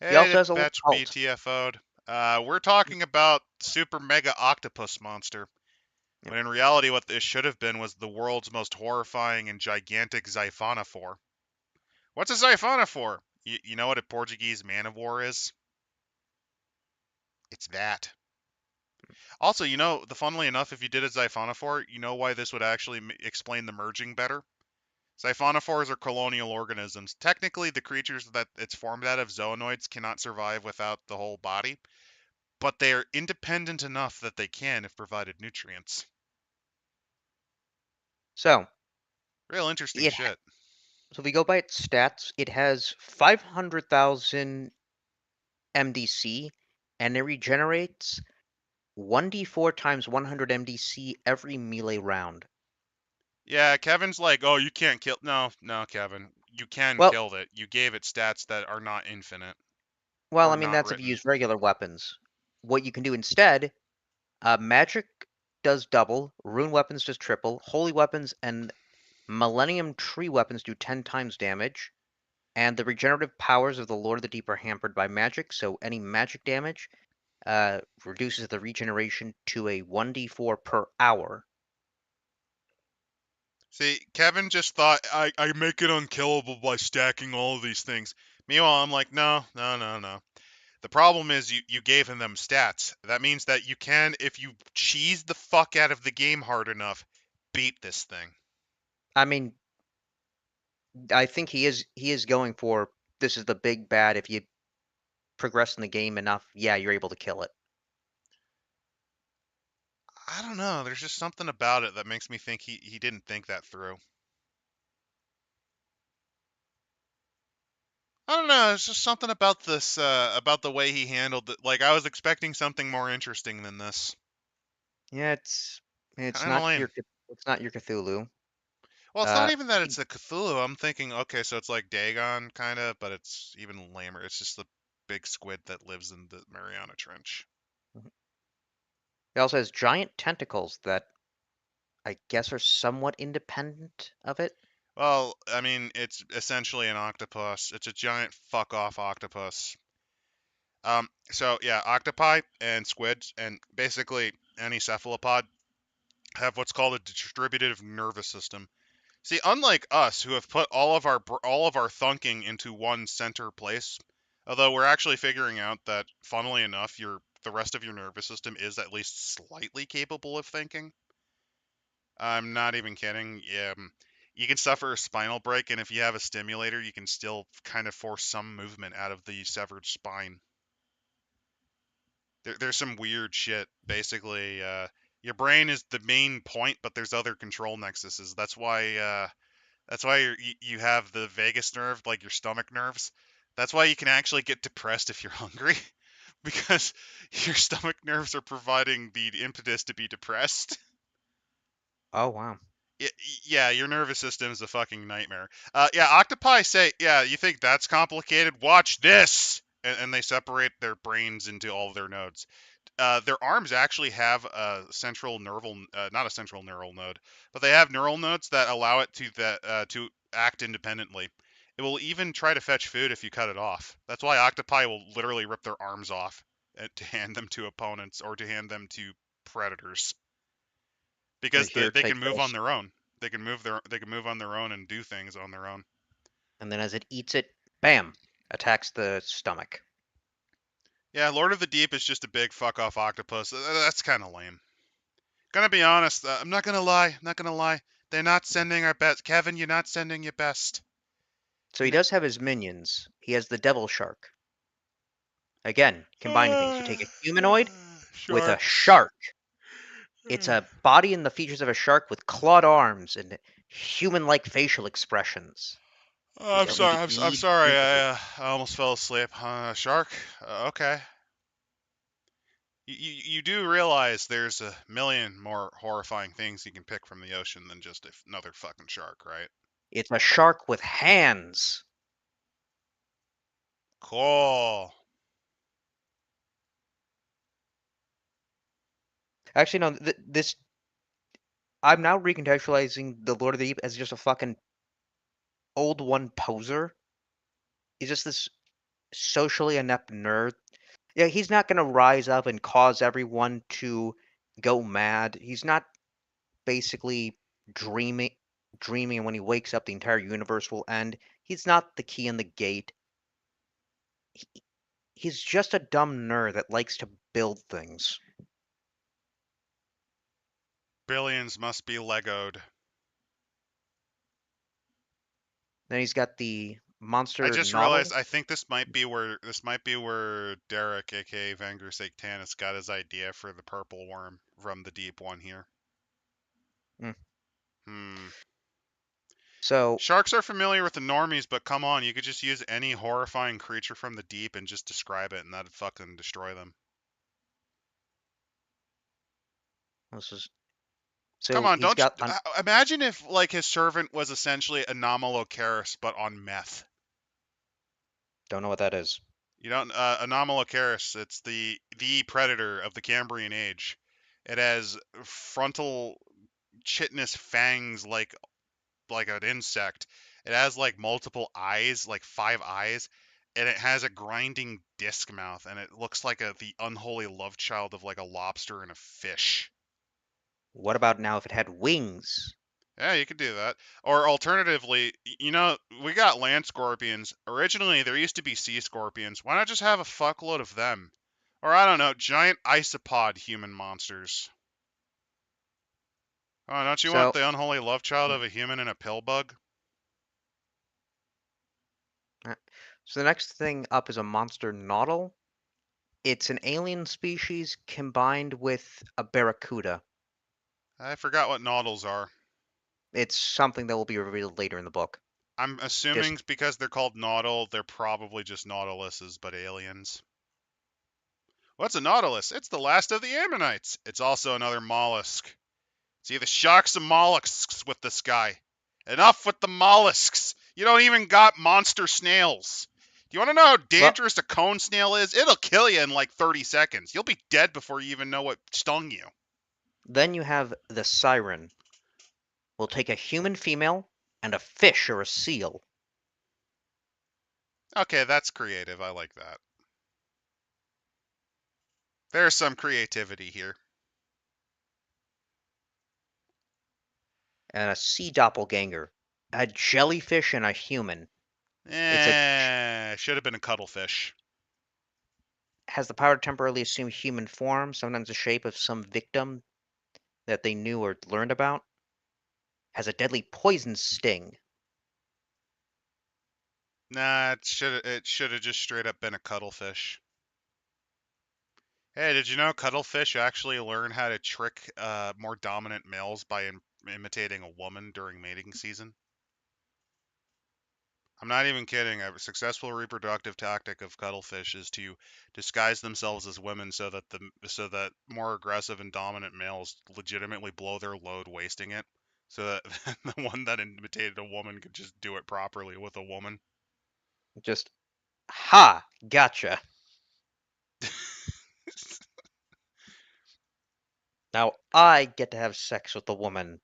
He Hey, also the has a little patch cult. BTFO'd. We're talking about super mega octopus monster. Yep. When in reality, what this should have been was the world's most horrifying and gigantic Xiphonophore. What's a Xiphonophore? You know what a Portuguese man of war is? It's that. Also, funnily enough, if you did a Xiphonophore, you know why this would actually explain the merging better? Xiphonophores are colonial organisms. Technically, the creatures that it's formed out of, zoonoids, cannot survive without the whole body, but they are independent enough that they can if provided nutrients. So Real interesting it shit. so if we go by its stats, it has 500,000 MDC, and it regenerates 1d4 times 100 MDC every melee round. Yeah, Kevin's like, oh, you can't kill. No, no, Kevin. You can Well, kill it. You gave it stats that are not infinite well, or I mean not that's if you written. use regular weapons. What you can do instead, magic does double, rune weapons does triple, holy weapons and millennium tree weapons do 10 times damage, and the regenerative powers of the Lord of the Deep are hampered by magic, so any magic damage reduces the regeneration to a 1d4 per hour. See, Kevin just thought I make it unkillable by stacking all of these things. Meanwhile, I'm like, no, no, no, no. The problem is you gave him them stats. That means that you can, if you cheese the fuck out of the game hard enough, beat this thing. I mean, I think he is going for this is the big bad. If you progress in the game enough, yeah, you're able to kill it. I don't know. There's just something about it that makes me think he didn't think that through. I don't know. It's just something about this, about the way he handled it. Like I was expecting something more interesting than this. Yeah, it's Kind of not lame. your it's not your Cthulhu. Well, it's not Uh, even that he, it's a Cthulhu. I'm thinking, okay, so it's like Dagon, kind of, but it's even lamer. It's just the big squid that lives in the Mariana Trench. he also has giant tentacles that I guess are somewhat independent of it. Well, I mean, it's essentially an octopus. It's a giant fuck off octopus. So yeah, octopi and squids and basically any cephalopod have what's called a distributive nervous system. See, unlike us, who have put all of our thunking into one center place, although we're actually figuring out that, funnily enough, the rest of your nervous system is at least slightly capable of thinking. I'm not even kidding. Yeah, you can suffer a spinal break, and if you have a stimulator, you can still kind of force some movement out of the severed spine. There's some weird shit. Basically, your brain is the main point, but there's other control nexuses. That's why you have the vagus nerve, like your stomach nerves. That's why you can actually get depressed if you're hungry, because your stomach nerves are providing the impetus to be depressed. Oh wow. Y- Yeah, your nervous system is a fucking nightmare. Yeah, octopi say, yeah, you think that's complicated? Watch this! And they separate their brains into all of their nodes. Their arms actually have a central neural, not a central neural node, but they have neural nodes that allow it to act independently. It will even try to fetch food if you cut it off. That's why octopi will literally rip their arms off to hand them to opponents or to hand them to predators Right because here, they can take move on this. their own. They can move on their own and do things on their own. And then as it eats it, bam, attacks the stomach. Yeah, Lord of the Deep is just a big fuck off octopus. That's kind of lame. Gonna be honest, I'm not gonna lie. I'm not gonna lie. They're not sending our best. Kevin, you're not sending your best. So he You know. does have his minions. He has the devil shark. Again, combining things. You take a humanoid with a Sharks. shark. It's a body and the features of a shark with clawed arms and human-like facial expressions. Oh, You I'm don't need sorry. to I'm eat, sorry. drink, or do. I almost fell asleep. Shark. Okay. You do realize there's a million more horrifying things you can pick from the ocean than just another fucking shark, right? It's a shark with hands. Cool. Actually, no. This I'm now recontextualizing the Lord of the Deep as just a fucking old one poser. He's just this socially inept nerd. Yeah, he's not gonna rise up and cause everyone to go mad. He's not basically dreaming dreaming when he wakes up the entire universe will end. He's not the key in the gate. He, he's just a dumb nerd that likes to build things. Billions must be Legoed. Then he's got the I monster just realized noddle. I think this might be where Derek, aka Vanger Satanis, got his idea for the purple worm from the deep one here. Mm. Hmm. So Sharks are familiar with the normies, but come on, you could just use any horrifying creature from the deep and just describe it, and that'd fucking destroy them. this is Come so on, he's don't got an imagine if like his servant was essentially Anomalocaris, but on meth. don't know what that is. You don't Anomalocaris. It's the predator of the Cambrian age. It has frontal chitinous fangs like an insect. It has like multiple eyes, like 5 eyes, and it has a grinding disc mouth, and it looks like the unholy love child of like a lobster and a fish. What about now if it had wings? Yeah, you could do that. Or alternatively, we got land scorpions. Originally, there used to be sea scorpions. Why not just have a fuckload of them? Or I don't know, giant isopod human monsters. Oh, don't you want So the unholy love child mm, of a human and a pill bug? uh, so the next thing up is a monster noddle. It's an alien species combined with a barracuda. I forgot what noddles are. It's something that will be revealed later in the book. I'm Just assuming because they're called Naudil, they're probably just Nautiluses, but aliens. What's a Nautilus? It's the last of the Ammonites. It's also another mollusk. See the sharks and mollusks with this guy. Enough with the mollusks. You don't even got monster snails. Do you want to know how well, dangerous a cone snail is? It'll kill you in like 30 seconds. You'll be dead before you even know what stung you. then you have the siren. Will take a human female and a fish or a seal. Okay, that's creative. I like that. There's some creativity here. And a sea doppelganger. A jellyfish and a human. It's a Should have been a cuttlefish. has the power to temporarily assume human form, sometimes the shape of some victim that they knew or learned about. Has a deadly poison sting. Nah, it should have just straight up been a cuttlefish. Hey, did you know cuttlefish actually learn how to trick more dominant males by imitating a woman during mating season? I'm not even kidding. A successful reproductive tactic of cuttlefish is to disguise themselves as women so that more aggressive and dominant males legitimately blow their load wasting it, so that the one that imitated a woman could just do it properly with a woman. Just ha, gotcha. Now I get to have sex with a woman.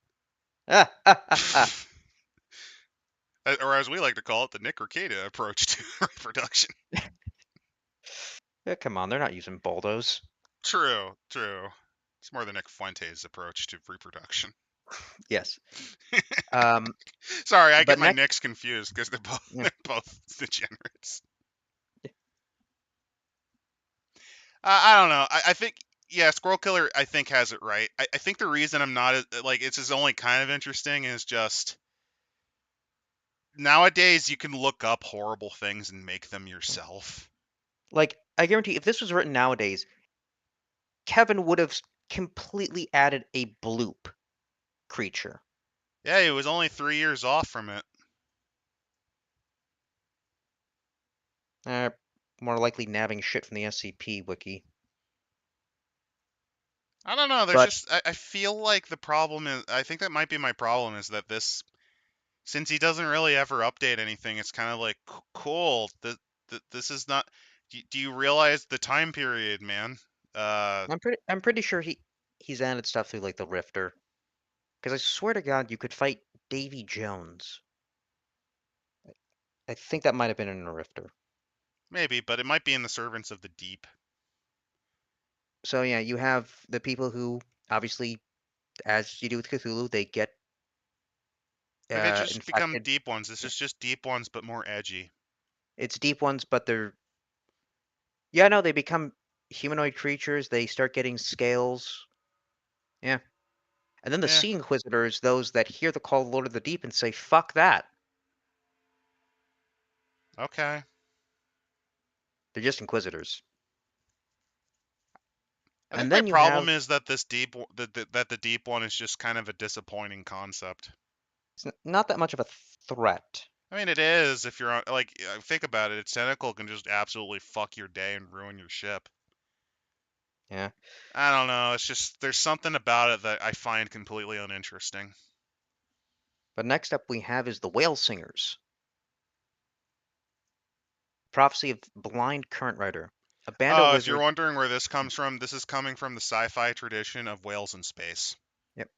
Ah, ah, ah, ah. Or as we like to call it, the Nick Ricada approach to reproduction. Yeah, come on, they're not using bulldos. True, true. It's more the Nick Fuentes approach to reproduction. Yes. Um, Sorry, I get but my next, Nicks confused because they're both yeah, they're both degenerates. yeah, I don't know. I think yeah, Squirrel Killer I think has it right. I think the reason I'm not like it's just only kind of interesting is just nowadays you can look up horrible things and make them yourself. like I guarantee, if this was written nowadays, Kevin would have completely added a bloop creature. Yeah, he was only 3 years off from it. Uh, More likely nabbing shit from the SCP wiki. I don't know. There's But just I feel like the problem is I think that might be my problem is that this since he doesn't really ever update anything, it's kind of like cool. This is not. Do you realize the time period, man? Uh, I'm pretty sure he's added stuff through like the Rifter. Because I swear to God, you could fight Davy Jones. I think that might have been in a Rifter. maybe, but it might be in the Servants of the Deep. So yeah, you have the people who obviously, as you do with Cthulhu, they get Or they just become infected. deep ones. This is just deep ones, but more edgy. It's deep ones, but they're yeah, no, they become humanoid creatures. They start getting scales. Yeah, and then the Yeah. Sea Inquisitors, those that hear the call of the Lord of the Deep and say "fuck that." Okay. They're just Inquisitors. I think And my then you problem have is that that the deep one is just kind of a disappointing concept. not that much of a threat. I mean, it is if you're on like think about it. Its tentacle can just absolutely fuck your day and ruin your ship. Yeah. I don't know. It's just there's something about it that I find completely uninteresting. But next up we have is the Whale Singers. Prophecy of Blind Current Writer. A band of Oh, if you're wizards. wondering where this comes from, this is coming from the sci-fi tradition of whales in space. Yep.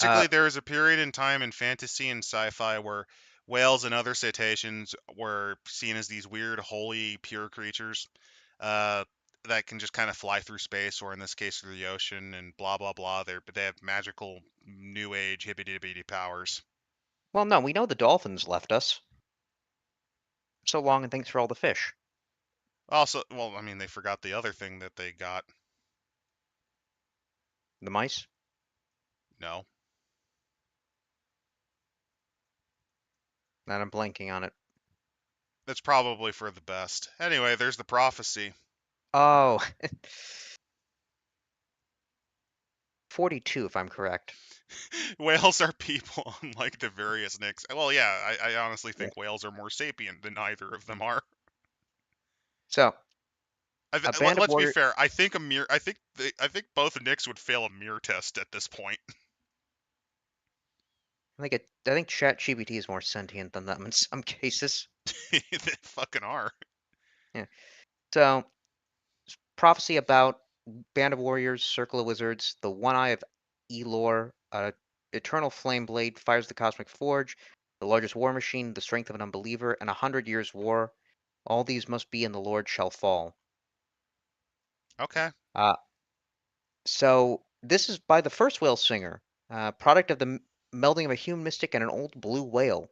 Uh, Basically, there is a period in time in fantasy and sci-fi where whales and other cetaceans were seen as these weird, holy, pure creatures uh, that can just kind of fly through space, or in this case, through the ocean, and blah blah blah. They have magical, new age, hippity dippity powers. well, no, we know the dolphins left us. So long and thanks for all the fish. Also, well, I mean, they forgot the other thing that they got. The mice. No, Not I'm blanking on it. that's probably for the best. Anyway, there's the prophecy. Oh, 42, if I'm correct. Whales are people, unlike the various Nicks. Well, yeah, I honestly Yeah. think whales are more sapient than either of them are. So, a band of Let's be warriors. fair. I think both Nicks would fail a mirror test at this point. I think ChatGPT is more sentient than them in some cases. They fucking are. Yeah. So, prophecy about band of warriors, circle of wizards, the one eye of Elor, eternal flame blade fires the cosmic forge, the largest war machine, the strength of an unbeliever, and 100 years war. All these must be, and the Lord shall fall. Okay. Uh, so this is by the first whale singer, product of the melding of a human mystic and an old blue whale.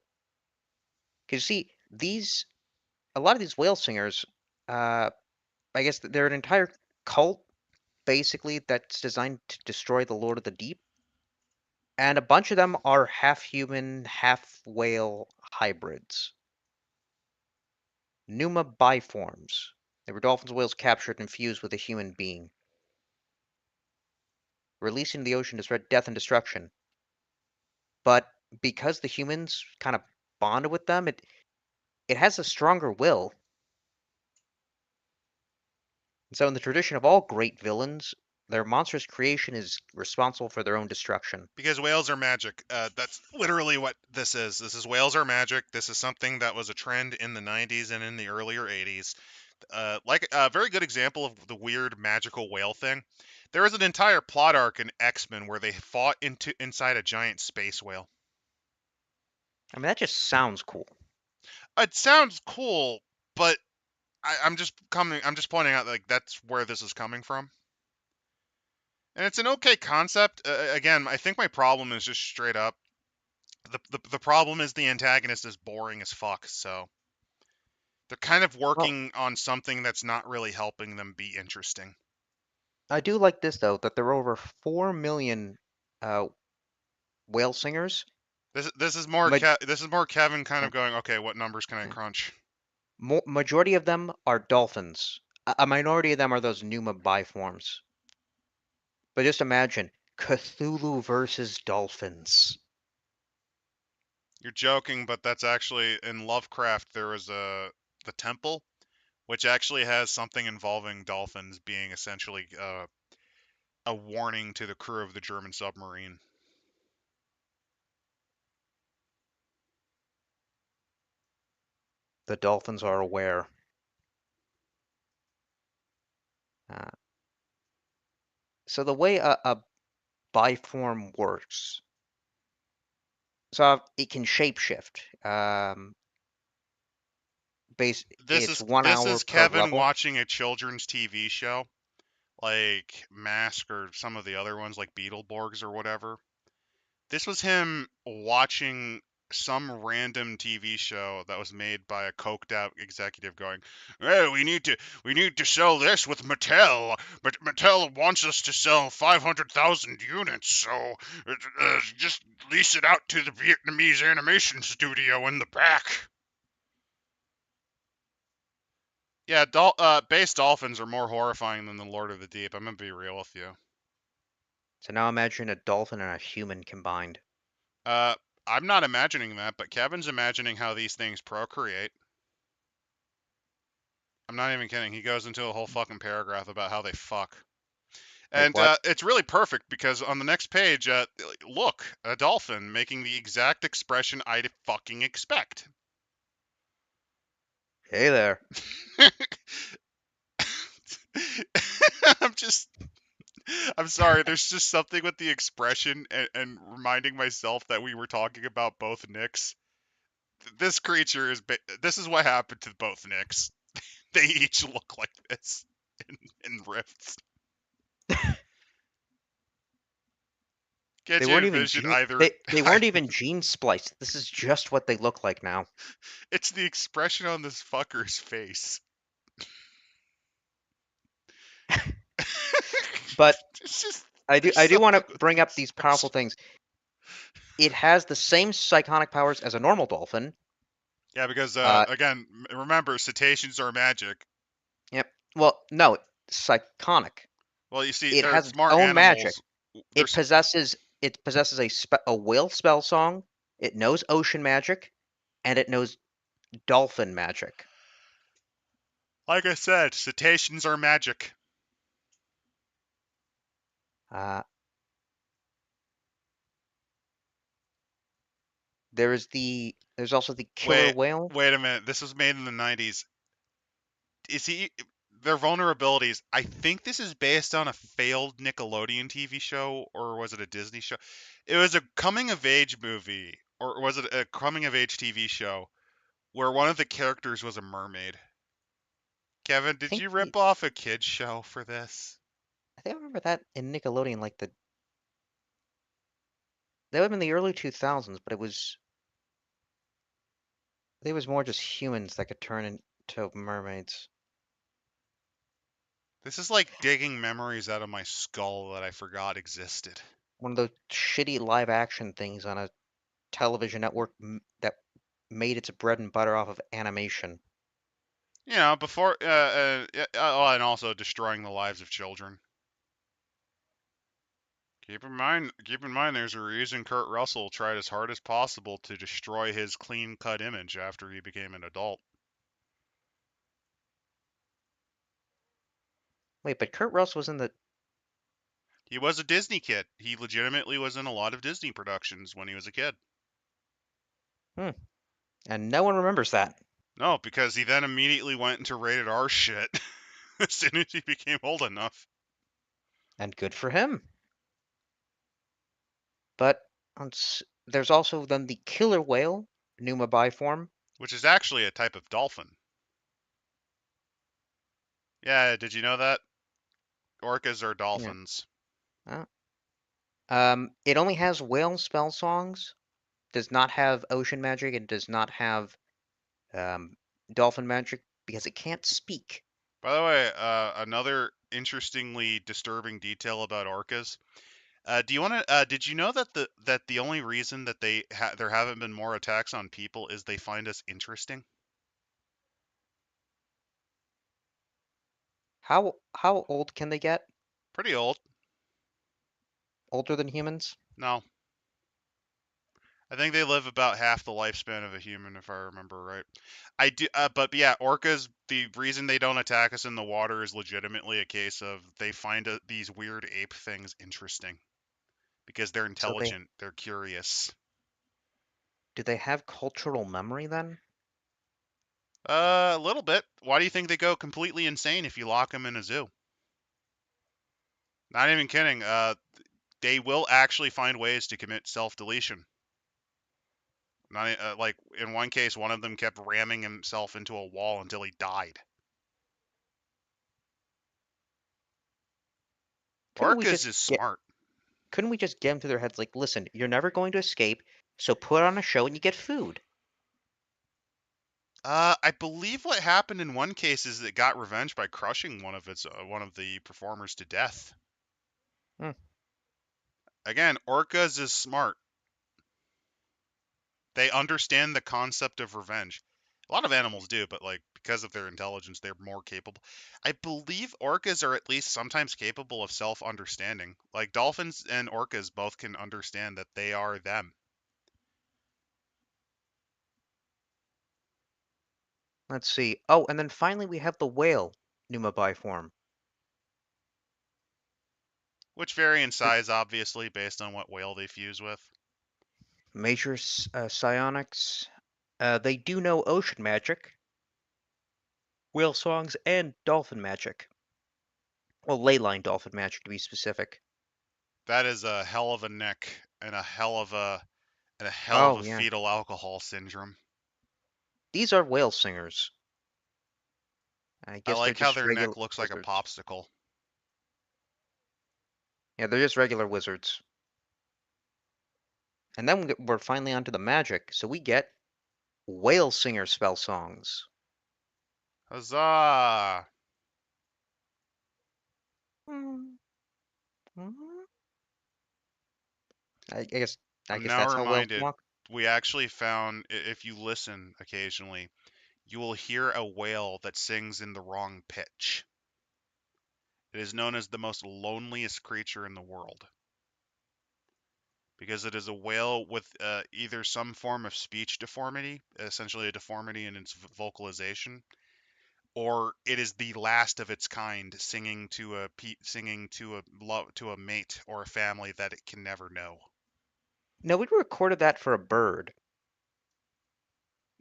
Because you see, a lot of these whale singers, uh, I guess they're an entire cult basically that's designed to destroy the Lord of the Deep, and a bunch of them are half human, half whale hybrids. Pneuma biforms. They were dolphins and whales captured and fused with a human being. Releasing the ocean to spread death and destruction. But because the humans kind of bonded with them, it has a stronger will. So in the tradition of all great villains, their monstrous creation is responsible for their own destruction. Because whales are magic. That's literally what this is. This is whales are magic. This is something that was a trend in the 90s and in the earlier 80s. Like a very good example of the weird magical whale thing. There was an entire plot arc in X-Men where they fought inside a giant space whale. I mean, that just sounds cool. It sounds cool, but I'm just pointing out like that's where this is coming from. And it's an okay concept. Again, I think my problem is just straight up the problem is the antagonist is boring as fuck. So they're kind of Well, working on something that's not really helping them be interesting. I do like this though, that there are over 4 million uh, whale singers. Ma- This is more Kevin kind uh, of going, okay, what numbers can I uh, crunch? Majority of them are dolphins. A minority of them are those Numa biforms. But just imagine Cthulhu versus dolphins. You're joking, but that's actually in Lovecraft. There was the temple, which actually has something involving dolphins being essentially a warning to the crew of the German submarine. The dolphins are aware. Uh, so the way a biform works, so it can shapeshift. It's one This hour is per Kevin level. watching a children's TV show like Mask or some of the other ones like Beetleborgs or whatever. This was him watching some random TV show that was made by a coked out executive going, "Hey, we need to sell this with Mattel, but Mattel wants us to sell 500,000 units, so just lease it out to the Vietnamese animation studio in the back." Yeah, base dolphins are more horrifying than the Lord of the Deep. I'm gonna be real with you. So now imagine a dolphin and a human combined. Uh, I'm not imagining that, but Kevin's imagining how these things procreate. I'm not even kidding. He goes into a whole fucking paragraph about how they fuck. Like And what? it's really perfect because on the next page, look, a dolphin making the exact expression I'd fucking expect. Hey there. I'm just, I'm sorry. There's just something with the expression and reminding myself that we were talking about both Nicks. This creature this is what happened to both Nicks. They each look like this in rifts. They Can't you weren't even envision gene. either? They weren't even gene spliced. This is just what they look like now. It's the expression on this fucker's face. But It's just there's I do want something to with the bring up these powerful expression. things. It has the same psychonic powers as a normal dolphin. Yeah, because Uh, again, remember cetaceans are magic. yep. Well, no, psychonic. Well, you see, It they're has its smart own magic. animals. It There's, possesses a whale spell song. It knows ocean magic, and it knows dolphin magic. like I said, cetaceans are magic. Uh, there's also the killer Wait, whale. wait a minute. This was made in the 90s. Is he their vulnerabilities? I think this is based on a failed Nickelodeon TV show, or was it a Disney show? It was a coming of age movie, or was it a coming of age TV show where one of the characters was a mermaid? Kevin, I did think you the rip off a kids show for this? I think I remember that in Nickelodeon, like that would have been the early 2000s, but it was more just humans that could turn into mermaids. This is like digging memories out of my skull that I forgot existed. One of those shitty live action things on a television network that made its bread and butter off of animation. You know, before oh, and also destroying the lives of children. Keep in mind, there's a reason Kurt Russell tried as hard as possible to destroy his clean-cut image after he became an adult. Wait, but Kurt Russell was in the He was a Disney kid. He legitimately was in a lot of Disney productions when he was a kid. hmm, and no one remembers that. No, because he then immediately went into rated R shit as soon as he became old enough. And good for him. But there's also then the killer whale, Numa biform. Which is actually a type of dolphin. Yeah, did you know that? Orcas are Yeah. dolphins. Uh, it only has whale spell songs, does not have ocean magic, and does not have um, dolphin magic because it can't speak. By the way, another interestingly disturbing detail about orcas. Do you want to? Did you know that the only reason that there haven't been more attacks on people is they find us interesting? How old can they get? Pretty old. Older than humans? No, I think they live about half the lifespan of a human, if I remember right. I do, but yeah, orcas. The reason they don't attack us in the water is legitimately a case of they find these weird ape things interesting because they're So they intelligent, they're curious. do they have cultural memory then? A little bit. Why do you think they go completely insane if you lock them in a zoo? Not even kidding. They will actually find ways to commit self-deletion. Not like in one case, one of them kept ramming himself into a wall until he died. Couldn't we Orcas just is get smart. couldn't we just get them through their heads like, listen, you're never going to escape, so put on a show and you get food. I believe what happened in one case is it got revenge by crushing one of the performers to death. Hmm. Again, orcas is smart. They understand the concept of revenge. A lot of animals do, but like because of their intelligence, they're more capable. I believe orcas are at least sometimes capable of self-understanding. Like dolphins and orcas both can understand that they are them. Let's see. Oh, and then finally we have the whale, Numa biform. Which vary in Th- size, obviously, based on what whale they fuse with. Major psionics. They do know ocean magic, whale songs, and dolphin magic. Well, ley line dolphin magic to be specific. That is a hell of a neck and a hell of Oh a yeah, fetal alcohol syndrome. these are whale singers. I I guess they're like how just their regular neck looks like a wizards. popsicle. Yeah, they're just regular wizards. And then we're finally onto the magic, so we get whale singer spell songs. Huzzah! Mm, mm. I guess I I'm guess now that's how whales reminded walk. we actually found if you listen occasionally, you will hear a whale that sings in the wrong pitch. It is known as the most loneliest creature in the world. because it is a whale with either some form of speech deformity, essentially a deformity in its vocalization, or it is the last of its kind, singing to a mate or a family that it can never know. No, we recorded that for a bird.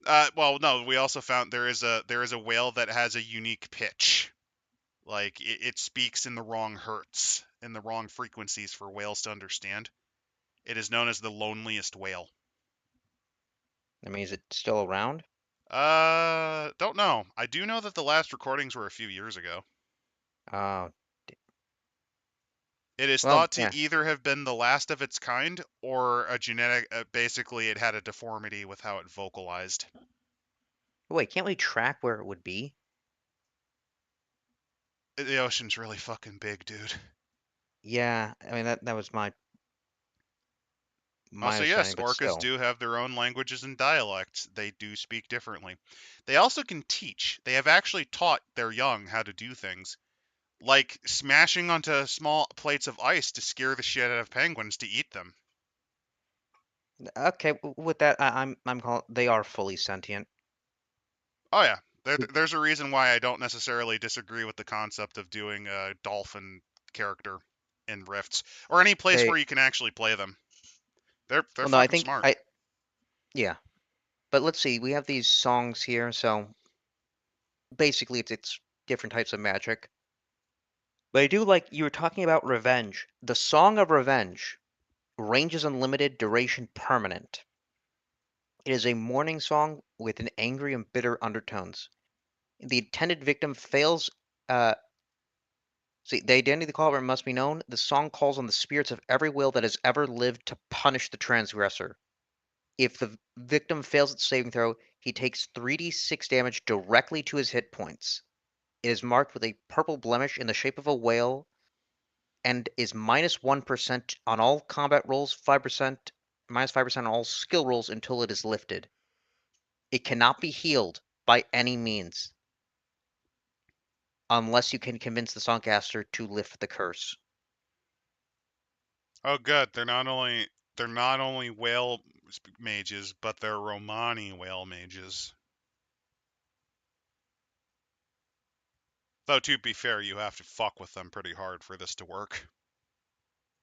Well, no, we also found there is a whale that has a unique pitch. Like it speaks in the wrong hertz, in the wrong frequencies for whales to understand. It is known as the loneliest whale. I mean, is it still around? Don't know. I do know that the last recordings were a few years ago. Uh, It is well, thought to yeah. either have been the last of its kind or a genetic. Basically, it had a deformity with how it vocalized. Wait, can't we track where it would be? The ocean's really fucking big, dude. Yeah, I mean that was my Also, yes, understanding, but orcas still. do have their own languages and dialects. They do speak differently. They also can teach. They have actually taught their young how to do things, like smashing onto small plates of ice to scare the shit out of penguins to eat them. Okay, with that, I'm calling they are fully sentient. Oh yeah, We- there's a reason why I don't necessarily disagree with the concept of doing a dolphin character in Rifts or any place They where you can actually play them. They're well, no, I fucking think smart. I yeah. But let's see, we have these songs here, so basically it's different types of magic. But I do like you were talking about revenge. The Song of Revenge, range is unlimited, duration permanent. It is a mourning song with an angry and bitter undertones. The intended victim fails. Uh, the identity of the caller must be known. The song calls on the spirits of every will that has ever lived to punish the transgressor. If the victim fails its saving throw, he takes 3d6 damage directly to his hit points. It is marked with a purple blemish in the shape of a whale and is -1% on all combat rolls, 5% -5% on all skill rolls until it is lifted. It cannot be healed by any means unless you can convince the songcaster to lift the curse. Oh, good. They're not only whale mages, but they're Romani whale mages. Though to be fair, you have to fuck with them pretty hard for this to work.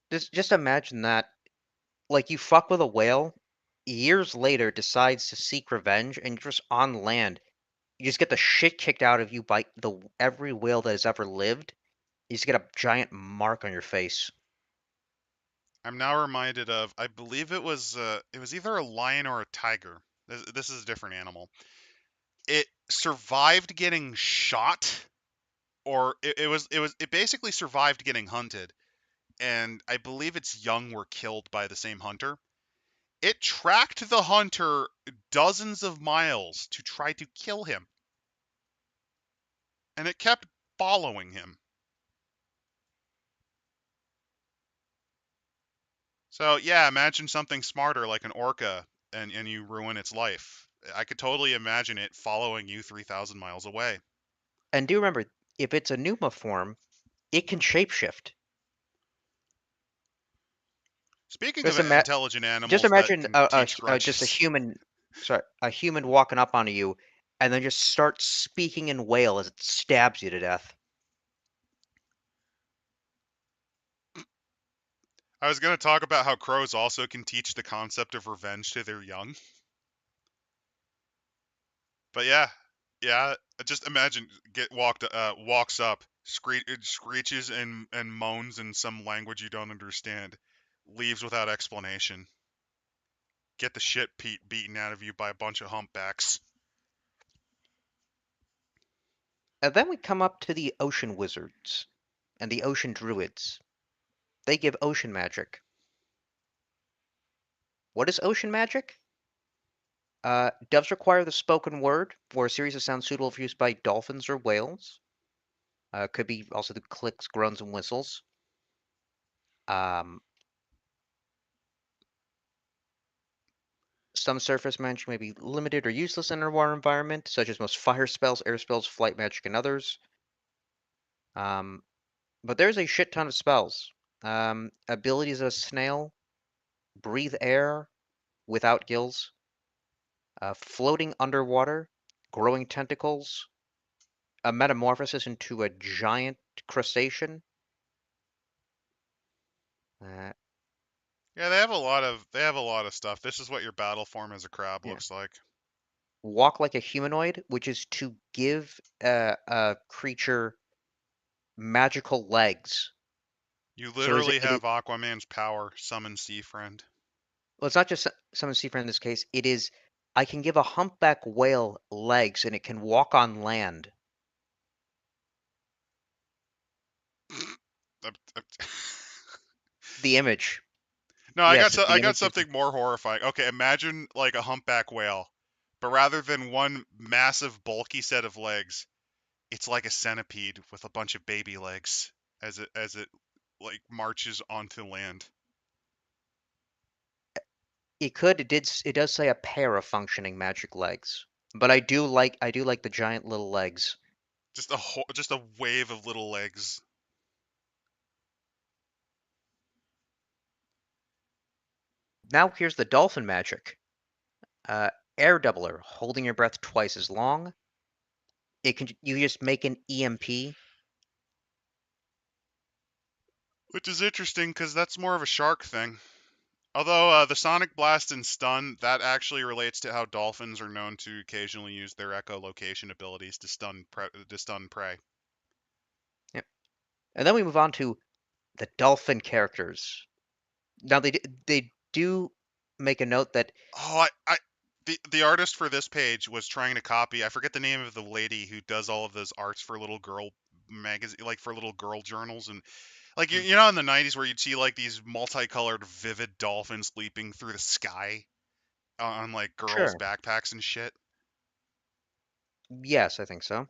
Just imagine that, like you fuck with a whale, years later decides to seek revenge, and you're just on land. You just get the shit kicked out of you by the every whale that has ever lived. You just get a giant mark on your face. I'm now reminded of, I believe it was either a lion or a tiger. This is a different animal. It survived getting shot, or it basically survived getting hunted, and I believe its young were killed by the same hunter. It tracked the hunter dozens of miles to try to kill him, and it kept following him. So yeah, imagine something smarter like an orca, and you ruin its life. I could totally imagine it following you 3,000 miles away. And do remember, if it's a pneuma form, it can shapeshift. Speaking of Just ima- intelligent just animals that imagine can teach just a grudges, human, sorry, a human walking up onto you, and then just start speaking in whale as it stabs you to death. I was going to talk about how crows also can teach the concept of revenge to their young. But yeah, yeah. Just imagine walks up, screeches and moans in some language you don't understand, leaves without explanation. Get the shit beaten out of you by a bunch of humpbacks. And then we come up to the ocean wizards and the ocean druids. They give ocean magic. What is ocean magic? Doves require the spoken word for a series of sounds suitable for use by dolphins or whales. Could be also the clicks, groans, and whistles. Um, some surface magic may be limited or useless in an underwater environment, such as most fire spells, air spells, flight magic, and others. Um, but there's a shit ton of spells. Abilities of a snail. breathe air without gills, floating underwater, growing tentacles, a metamorphosis into a giant crustacean. Uh, Yeah, they have a lot of stuff. This is what your battle form as a crab yeah. looks like. Walk like a humanoid, which is to give a creature magical legs. You So literally have Aquaman's power, summon Sea Friend. well, it's not just summon sea friend in this case. It is I can give a humpback whale legs and it can walk on land. The image, No, yes, I the got image is something more horrifying. Okay, imagine like a humpback whale, but rather than one massive bulky set of legs, it's like a centipede with a bunch of baby legs as it like marches onto land. it does say a pair of functioning magic legs, but I do like the giant little legs. Just a wave of little legs. Now here's the dolphin magic. Uh, Air doubler, holding your breath twice as long. It can you just make an EMP. Which is interesting because that's more of a shark thing. Although the Sonic Blast and Stun, that actually relates to how dolphins are known to occasionally use their echolocation abilities to stun prey. Yep. And then we move on to the dolphin characters. Now they do make a note that Oh, the artist for this page was trying to copy. I forget the name of the lady who does all of those arts for little girl magazine, like for little girl journals, and like mm, you know in the '90s where you'd see like these multicolored, vivid dolphins leaping through the sky on like girls' sure, backpacks and shit. yes, I think so.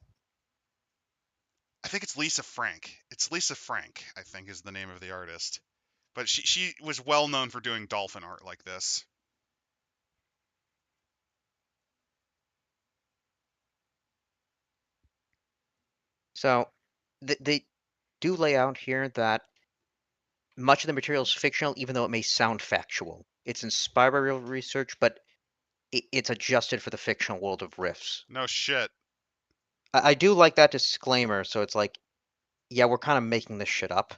I think it's Lisa Frank. It's Lisa Frank, I think, is the name of the artist. But she was well known for doing dolphin art like this. So they do lay out here that much of the material is fictional, even though it may sound factual. It's inspired by real research, but it's adjusted for the fictional world of Rifts. No shit. I do like that disclaimer, so it's like, yeah, we're kind of making this shit up.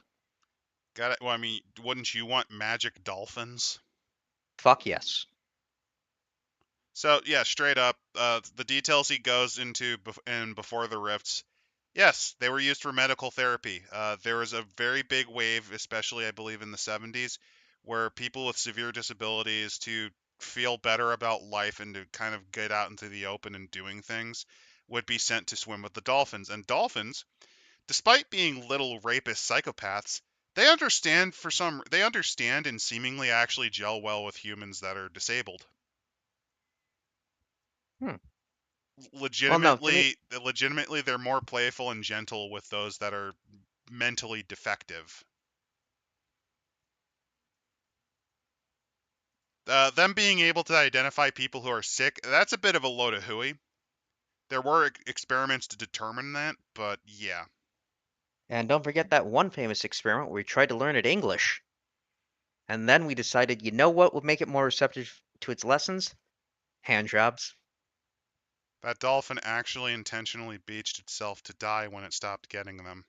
Got it. Well, I mean, wouldn't you want magic dolphins? Fuck yes. So yeah, straight up, the details he goes into in Before the Rifts. Yes, they were used for medical therapy. There was a very big wave, especially I believe in the 70s, where people with severe disabilities to feel better about life and to kind of get out into the open and doing things would be sent to swim with the dolphins. And dolphins, despite being little rapist psychopaths, they understand and seemingly actually gel well with humans that are disabled. Hmm. Well, no, to me, Legitimately they're more playful and gentle with those that are mentally defective. Them being able to identify people who are sick, that's a bit of a load of hooey. There were experiments to determine that, but yeah. and don't forget that one famous experiment where we tried to learn it English, and then we decided, you know what would make it more receptive to its lessons? Hand jobs. That dolphin actually intentionally beached itself to die when it stopped getting them.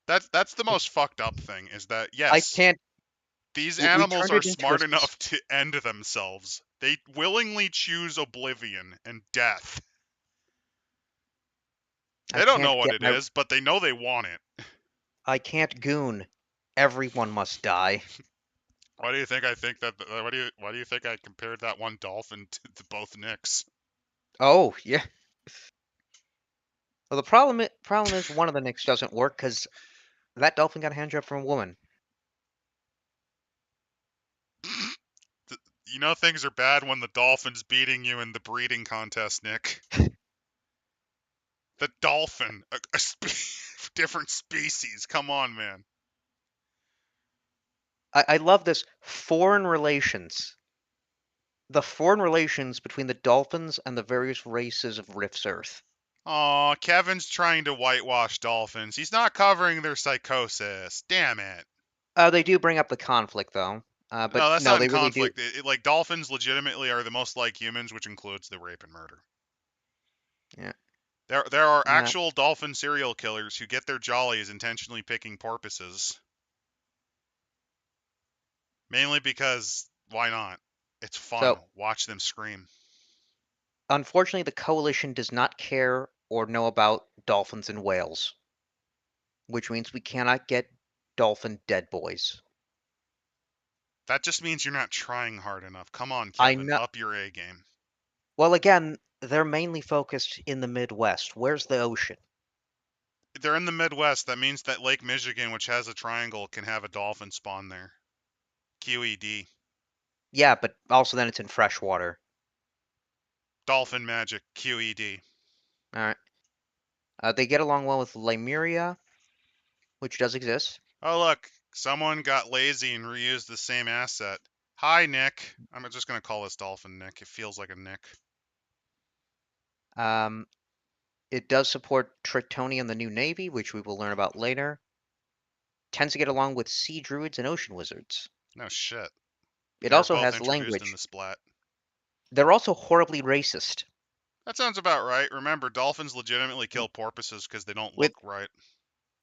That's the most fucked up thing is that I yes, can't. these We animals turned are it into a. smart enough to end themselves. They willingly choose oblivion and death. I They don't know can't what get it my. is, but they know they want it. I can't goon. Everyone must die. Why do you think that? Why do you think I compared that one dolphin to both Nicks? Oh yeah. Well, the problem is one of the Knicks doesn't work because that dolphin got a hand job from a woman. You know things are bad when the dolphin's beating you in the breeding contest, Nick. The dolphin, different species. Come on, man. I love this foreign relations. The foreign relations between the dolphins and the various races of Rift's Earth. Aw, Kevin's trying to whitewash dolphins. He's not covering their psychosis. Damn it. They do bring up the conflict, though. But No, that's no, not in they really do. conflict. Like dolphins legitimately are the most like humans, which includes the rape and murder. Yeah. There are Uh, actual dolphin serial killers who get their jollies intentionally picking porpoises. Mainly because why not? It's fun. so, Watch them scream. unfortunately, the coalition does not care or know about dolphins and whales, which means we cannot get dolphin dead boys. That just means you're not trying hard enough. Come on, I Kevin, know. up your A game. Well, again, they're mainly focused in the Midwest. Where's the ocean? They're in the Midwest. That means that Lake Michigan, which has a triangle, can have a dolphin spawn there. QED. Yeah, but also then it's in freshwater. Dolphin magic. QED. All right. They get along well with Lemuria, which does exist. Oh, look. Someone got lazy and reused the same asset. Hi, Nick. I'm just going to call this dolphin Nick. It feels like a Nick. Um, it does support Tritonia and the New Navy, which we will learn about later. Tends to get along with sea druids and ocean wizards. No shit. It They were also both has introduced in language. the splat. They're also horribly racist. That sounds about right. Remember, dolphins legitimately Mm, kill porpoises because they don't With look right.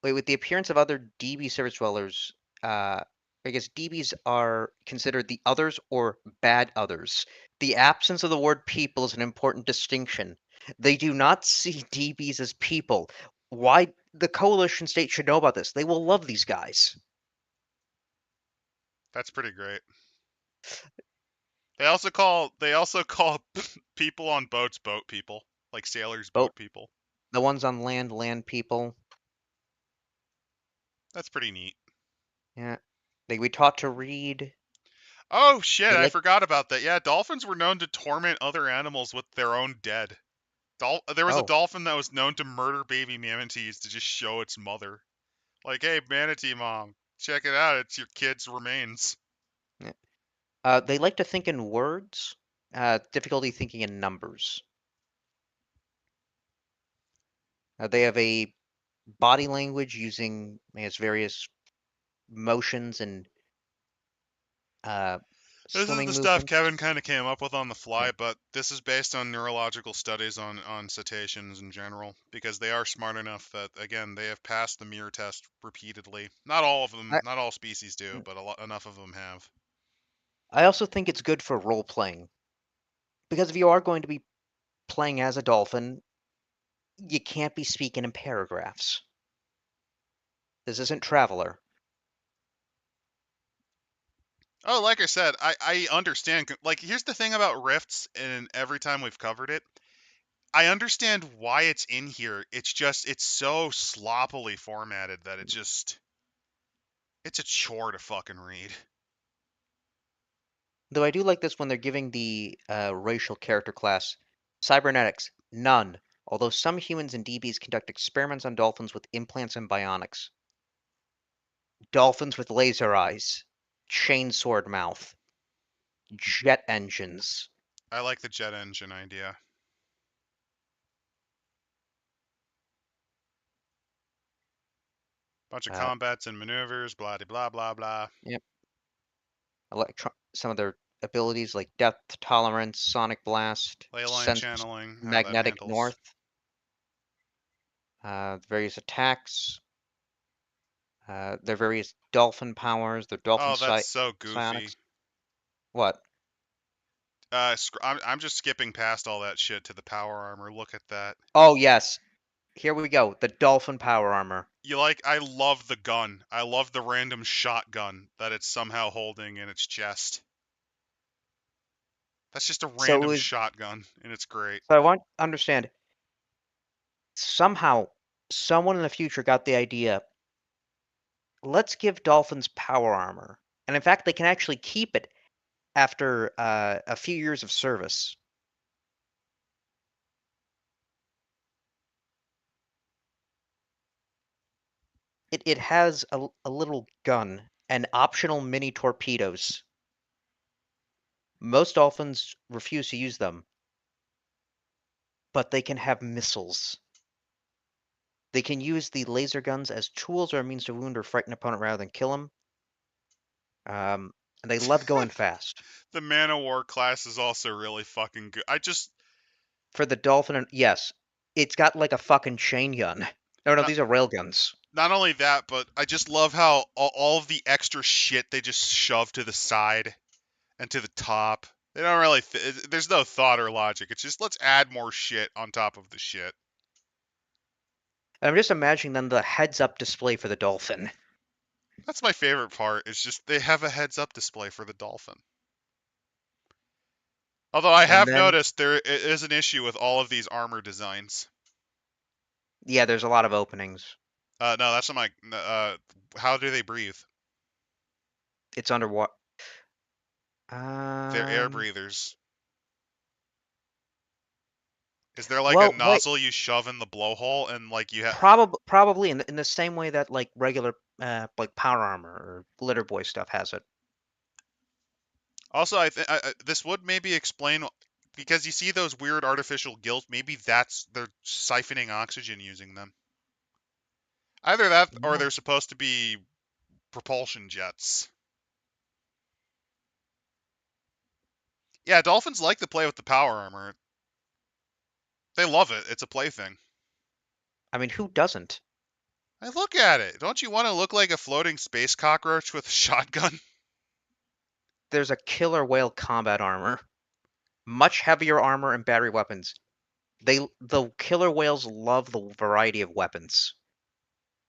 with the appearance of other DB surface dwellers, I guess DBs are considered the others or bad others. The absence of the word people is an important distinction. They do not see DBs as people. Why the coalition state should know about this? They will love these guys. That's pretty great. They also call people on boats boat people, like sailors Both boat people. the ones on land, land people. That's pretty neat. Yeah, they we taught to read. Oh shit, They I like forgot about that. Yeah, dolphins were known to torment other animals with their own dead. There was a oh dolphin that was known to murder baby manatees to just show its mother. Like, hey, manatee mom, check it out. It's your kid's remains. yeah. They like to think in words. Difficulty thinking in numbers. They have a body language using its various motions and uh, This is swimming the stuff movements. Kevin kind of came up with on the Yeah. fly, but this is based on neurological studies on cetaceans in general, because they are smart enough that, again, they have passed the mirror test repeatedly. Not all of them, I, not all species do, but enough of them have. I also think it's good for role playing because if you are going to be playing as a dolphin, you can't be speaking in paragraphs. This isn't Traveler. Oh, like I said, I understand. Like, here's the thing about rifts, and every time we've covered it, I understand why it's in here. It's just, it's so sloppily formatted that it's a chore to fucking read. Though I do like this when they're giving the racial character class cybernetics, none. Although some humans and DBs conduct experiments on dolphins with implants and bionics. Dolphins with laser eyes, chainsword mouth, jet engines. I like the jet engine idea. Bunch of Uh, combats and maneuvers, blah blah blah blah. yep. Some of their abilities like depth tolerance, sonic blast, Ley line sense channeling, how that magnetic handles. north, various attacks, their various dolphin powers, their dolphin Oh, that's so goofy. psionics. What? I'm just skipping past all that shit to the power armor. Look at that. Oh yes, here we go. The dolphin power armor. I love the gun. I love the random shotgun that it's somehow holding in its chest. That's just a So it random was. shotgun, and it's great. So I want to understand. Somehow, someone in the future got the idea. Let's give dolphins power armor, and in fact, they can actually keep it after a few years of service. It has a little gun and optional mini torpedoes. Most dolphins refuse to use them, but they can have missiles. They can use the laser guns as tools or a means to wound or frighten an opponent rather than kill them. And they love going fast. The Man of War class is also really fucking good. For the dolphin, yes, it's got like a fucking chain gun. No, not, these are rail guns. not only that, but I just love how all of the extra shit they just shove to the side and to the top. They don't really. There's no thought or logic. It's just let's add more shit on top of the shit. And I'm just imagining then the heads-up display for the dolphin. That's my favorite part. It's just they have a heads-up display for the dolphin. Although I And have then, noticed there is an issue with all of these armor designs. yeah, there's a lot of openings. No, that's not my. How do they breathe? It's underwater. They're air breathers. Is there like a Well, wait, nozzle you shove in the blowhole and like you have? probably in the same way that like regular like power armor or glitter boy stuff has it. Also, I think this would maybe explain because you see those weird artificial gills. Maybe that's they're siphoning oxygen using them. Either that or No. they're supposed to be propulsion jets. Yeah, dolphins like to play with the power armor. They love it. It's a plaything. I mean, who doesn't? I look at it. Don't you want to look like a floating space cockroach with a shotgun? There's a killer whale combat armor, much heavier armor and battery weapons. The killer whales love the variety of weapons.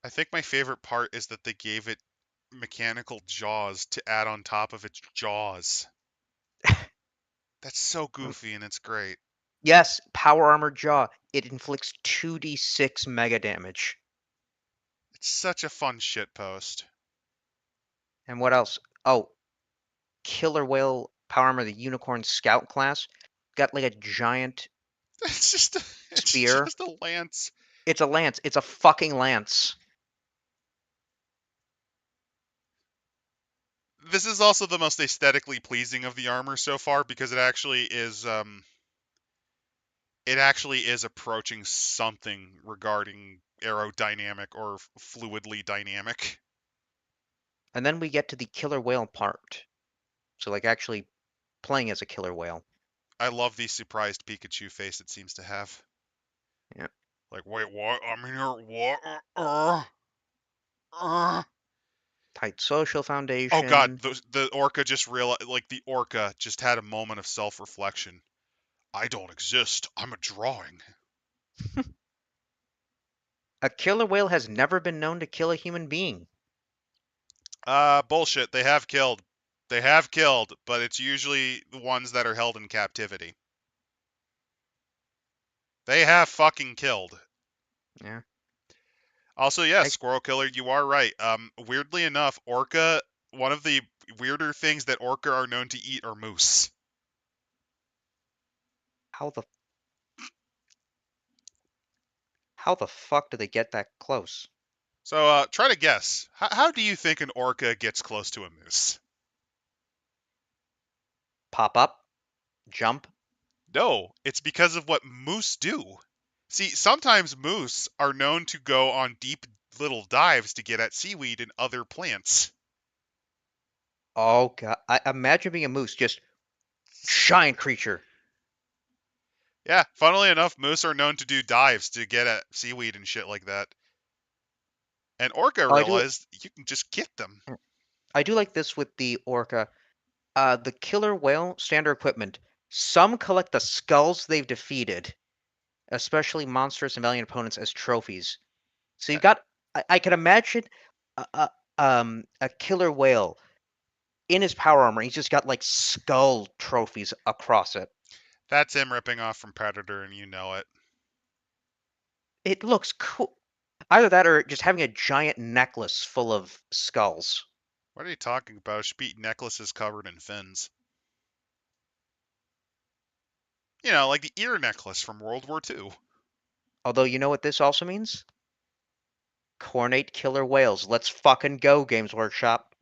I think my favorite part is that they gave it mechanical jaws to add on top of its jaws. That's so goofy and it's great. Yes, power armor jaw. It inflicts 2d6 mega damage. It's such a fun shit post. And what else? Oh, killer whale power armor, the unicorn scout class, got like a giant It's spear. just a lance. It's a lance. It's a fucking lance. This is also the most aesthetically pleasing of the armor so far because it actually is approaching something regarding aerodynamic or fluidly dynamic. And then we get to the killer whale part. So like actually playing as a killer whale. I love the surprised Pikachu face it seems to have. Yeah. Like, wait, what? I'm in here. What? Tight social Oh God, foundation. the orca just realized. Like the orca just had a moment of self-reflection. I don't exist. I'm a drawing. A killer whale has never been known to kill a human being. Bullshit. They have killed. They have killed, but it's usually the ones that are held in captivity. They have fucking killed. Yeah. Also, yes, I, Squirrel Killer, you are right. Weirdly enough, orca. One of the weirder things that orca are known to eat are moose. how the how the fuck do they get that close? So, try to guess. How do you think an orca gets close to a moose? Pop up, jump. No, it's because of what moose do. See, sometimes moose are known to go on deep little dives to get at seaweed and other plants. Oh god! I imagine being a moose, just giant creature. Yeah, funnily enough, moose are known to do dives to get at seaweed and shit like that. And orca Oh, realized you can just get them. I do like this with the orca. The killer whale standard equipment. Some collect the skulls they've defeated, especially monstrous and valiant opponents, as trophies. So Uh, you've got. I can imagine a killer whale in his power armor. He's just got like skull trophies across it. That's him ripping off from Predator, and you know it. It looks cool. Either that or just having a giant necklace full of skulls. What are you talking about? Speed necklaces covered in fins. You know, like the ear necklace from World War II. Although you know what this also means? Cornate killer whales. Let's fucking go, Games Workshop.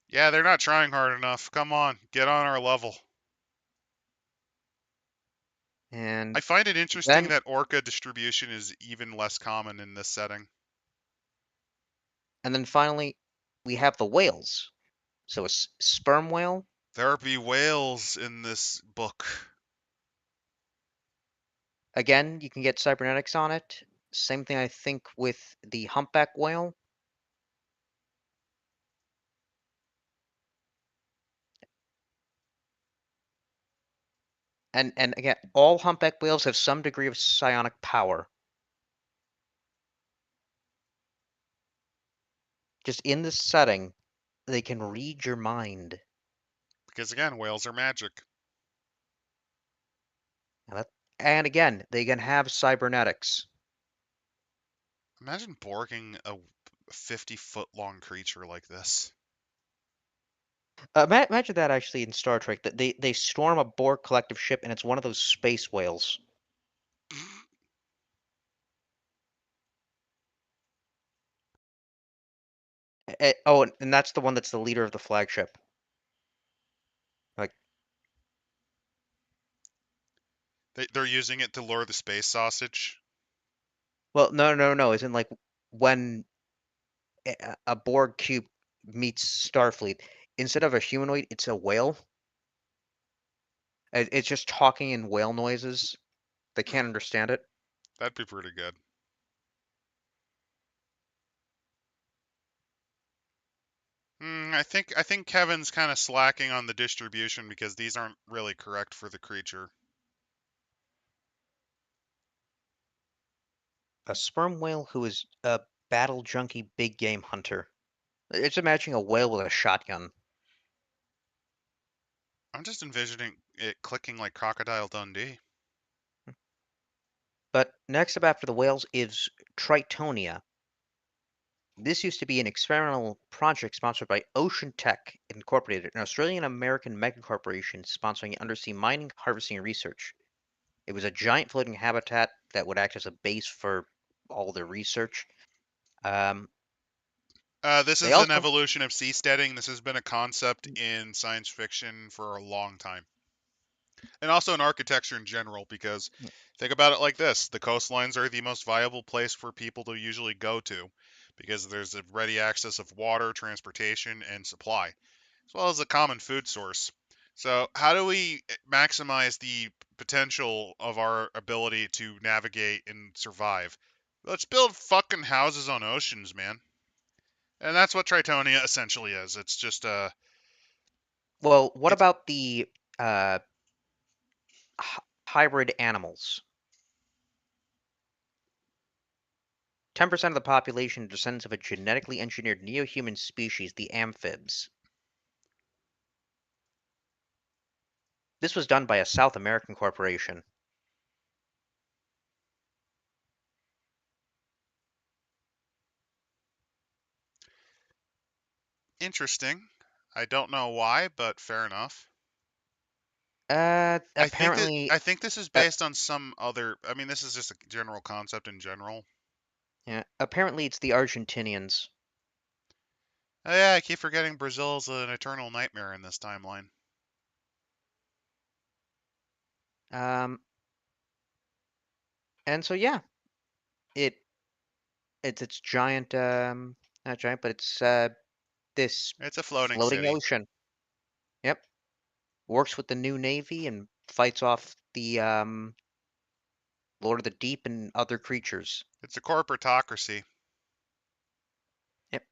Yeah, they're not trying hard enough. Come on, get on our level. I And find it interesting then that orca distribution is even less common in this setting. and then finally we have the whales. So a sperm whale. There be whales in this book. Again, you can get cybernetics on it. Same thing, I think, with the humpback whale. And again, all humpback whales have some degree of psionic power. Just in this setting, they can read your mind. Because again, whales are magic. And again, they can have cybernetics. Imagine borging a 50-foot long creature like this. Imagine that actually in Star Trek. That they storm a Borg collective ship, and it's one of those space whales. Oh, and that's the one that's the leader of the flagship. Like, They're using it to lure the space sausage. well, no. Isn't like when a Borg cube meets Starfleet, instead of a humanoid, it's a whale. It's just talking in whale noises. They Hmm, can't understand it. that'd be pretty good. I think Kevin's kind of slacking on the distribution because these aren't really correct for the creature. A sperm whale who is a battle junkie big game hunter. It's imagining a whale with a shotgun. I'm just envisioning it clicking like Crocodile Dundee. But next up after the whales is Tritonia. This used to be an experimental project sponsored by Ocean Tech Incorporated, an Australian-American megacorporation sponsoring undersea mining, harvesting, and research. It was a giant floating habitat that would act as a base for all the research. Um, This they is an also, evolution of seasteading. This has been a concept in science fiction for a long time. And also in architecture in general, because think about it like this: the coastlines are the most viable place for people to usually go to because there's a ready access of water, transportation, and supply, as well as a common food source. So, how do we maximize the potential of our ability to navigate and survive? Let's build fucking houses on oceans, man. And that's what Tritonia essentially is. It's just well, what it's about the uh, hybrid animals? 10% of the population are descendants of a genetically engineered neo-human species, the amphibs. This was done by a South American corporation. interesting. I don't know why, but fair enough. I think that Apparently, I think this is uh, based on some other. I mean, this is just a general concept in general. yeah, apparently it's the Argentinians. Oh, yeah, I keep forgetting Brazil's an eternal nightmare in this timeline. Um, and so yeah, it it's giant, not giant, but it's this It's a floating floating city. ocean. Yep, works with the new navy and fights off the Lord of the Deep and other creatures. It's a corporatocracy. Yep.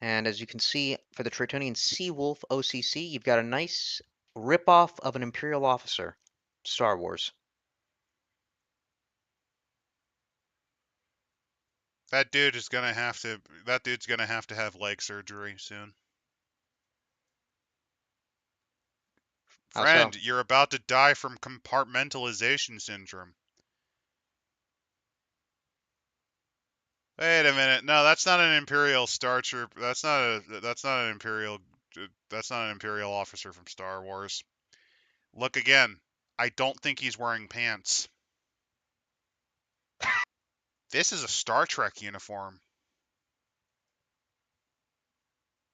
And as you can see, for the Tritonian Sea Wolf OCC, you've got a nice ripoff of an Imperial officer. Star Wars. That dude is gonna have to. That dude's gonna have leg surgery soon. How so? Friend, you're about to die from compartmentalization syndrome. Wait a minute. No, that's not an Imperial Star Troop. That's not an Imperial. That's not an Imperial officer from Star Wars. Look again. I don't think he's wearing pants. This is a Star Trek uniform,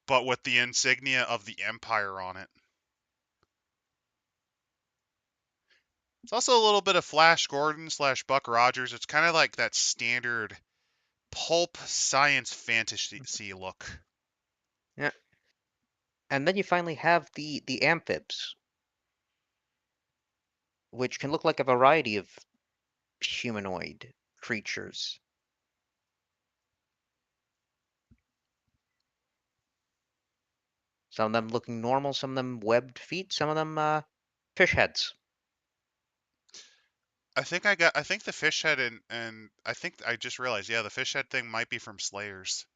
but with the insignia of the Empire on it. It's also a little bit of Flash Gordon slash Buck Rogers. It's kind of like that standard pulp science fantasy look. Yeah. And then you finally have the amphibs, which can look like a variety of humanoid creatures. Some of them looking normal, some of them webbed feet, some of them fish heads. I think the fish head and I think I just realized, yeah, the fish head thing might be from Slayers.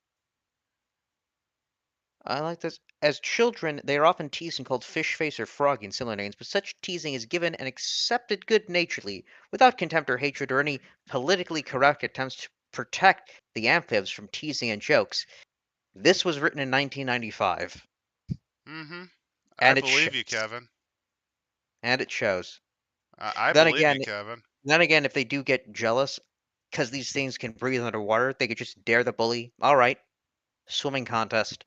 I like this. As children, they are often teased and called fish face or froggy and similar names, but such teasing is given and accepted good naturedly, without contempt or hatred or any politically correct attempts to protect the amphibs from teasing and jokes. This was written in 1995, Mm-hmm. I and it believe you, shows. Kevin. And it shows. I Then believe you, again, Kevin. then again, if they do get jealous, because these things can breathe underwater, they could just dare the bully. All right, swimming contest.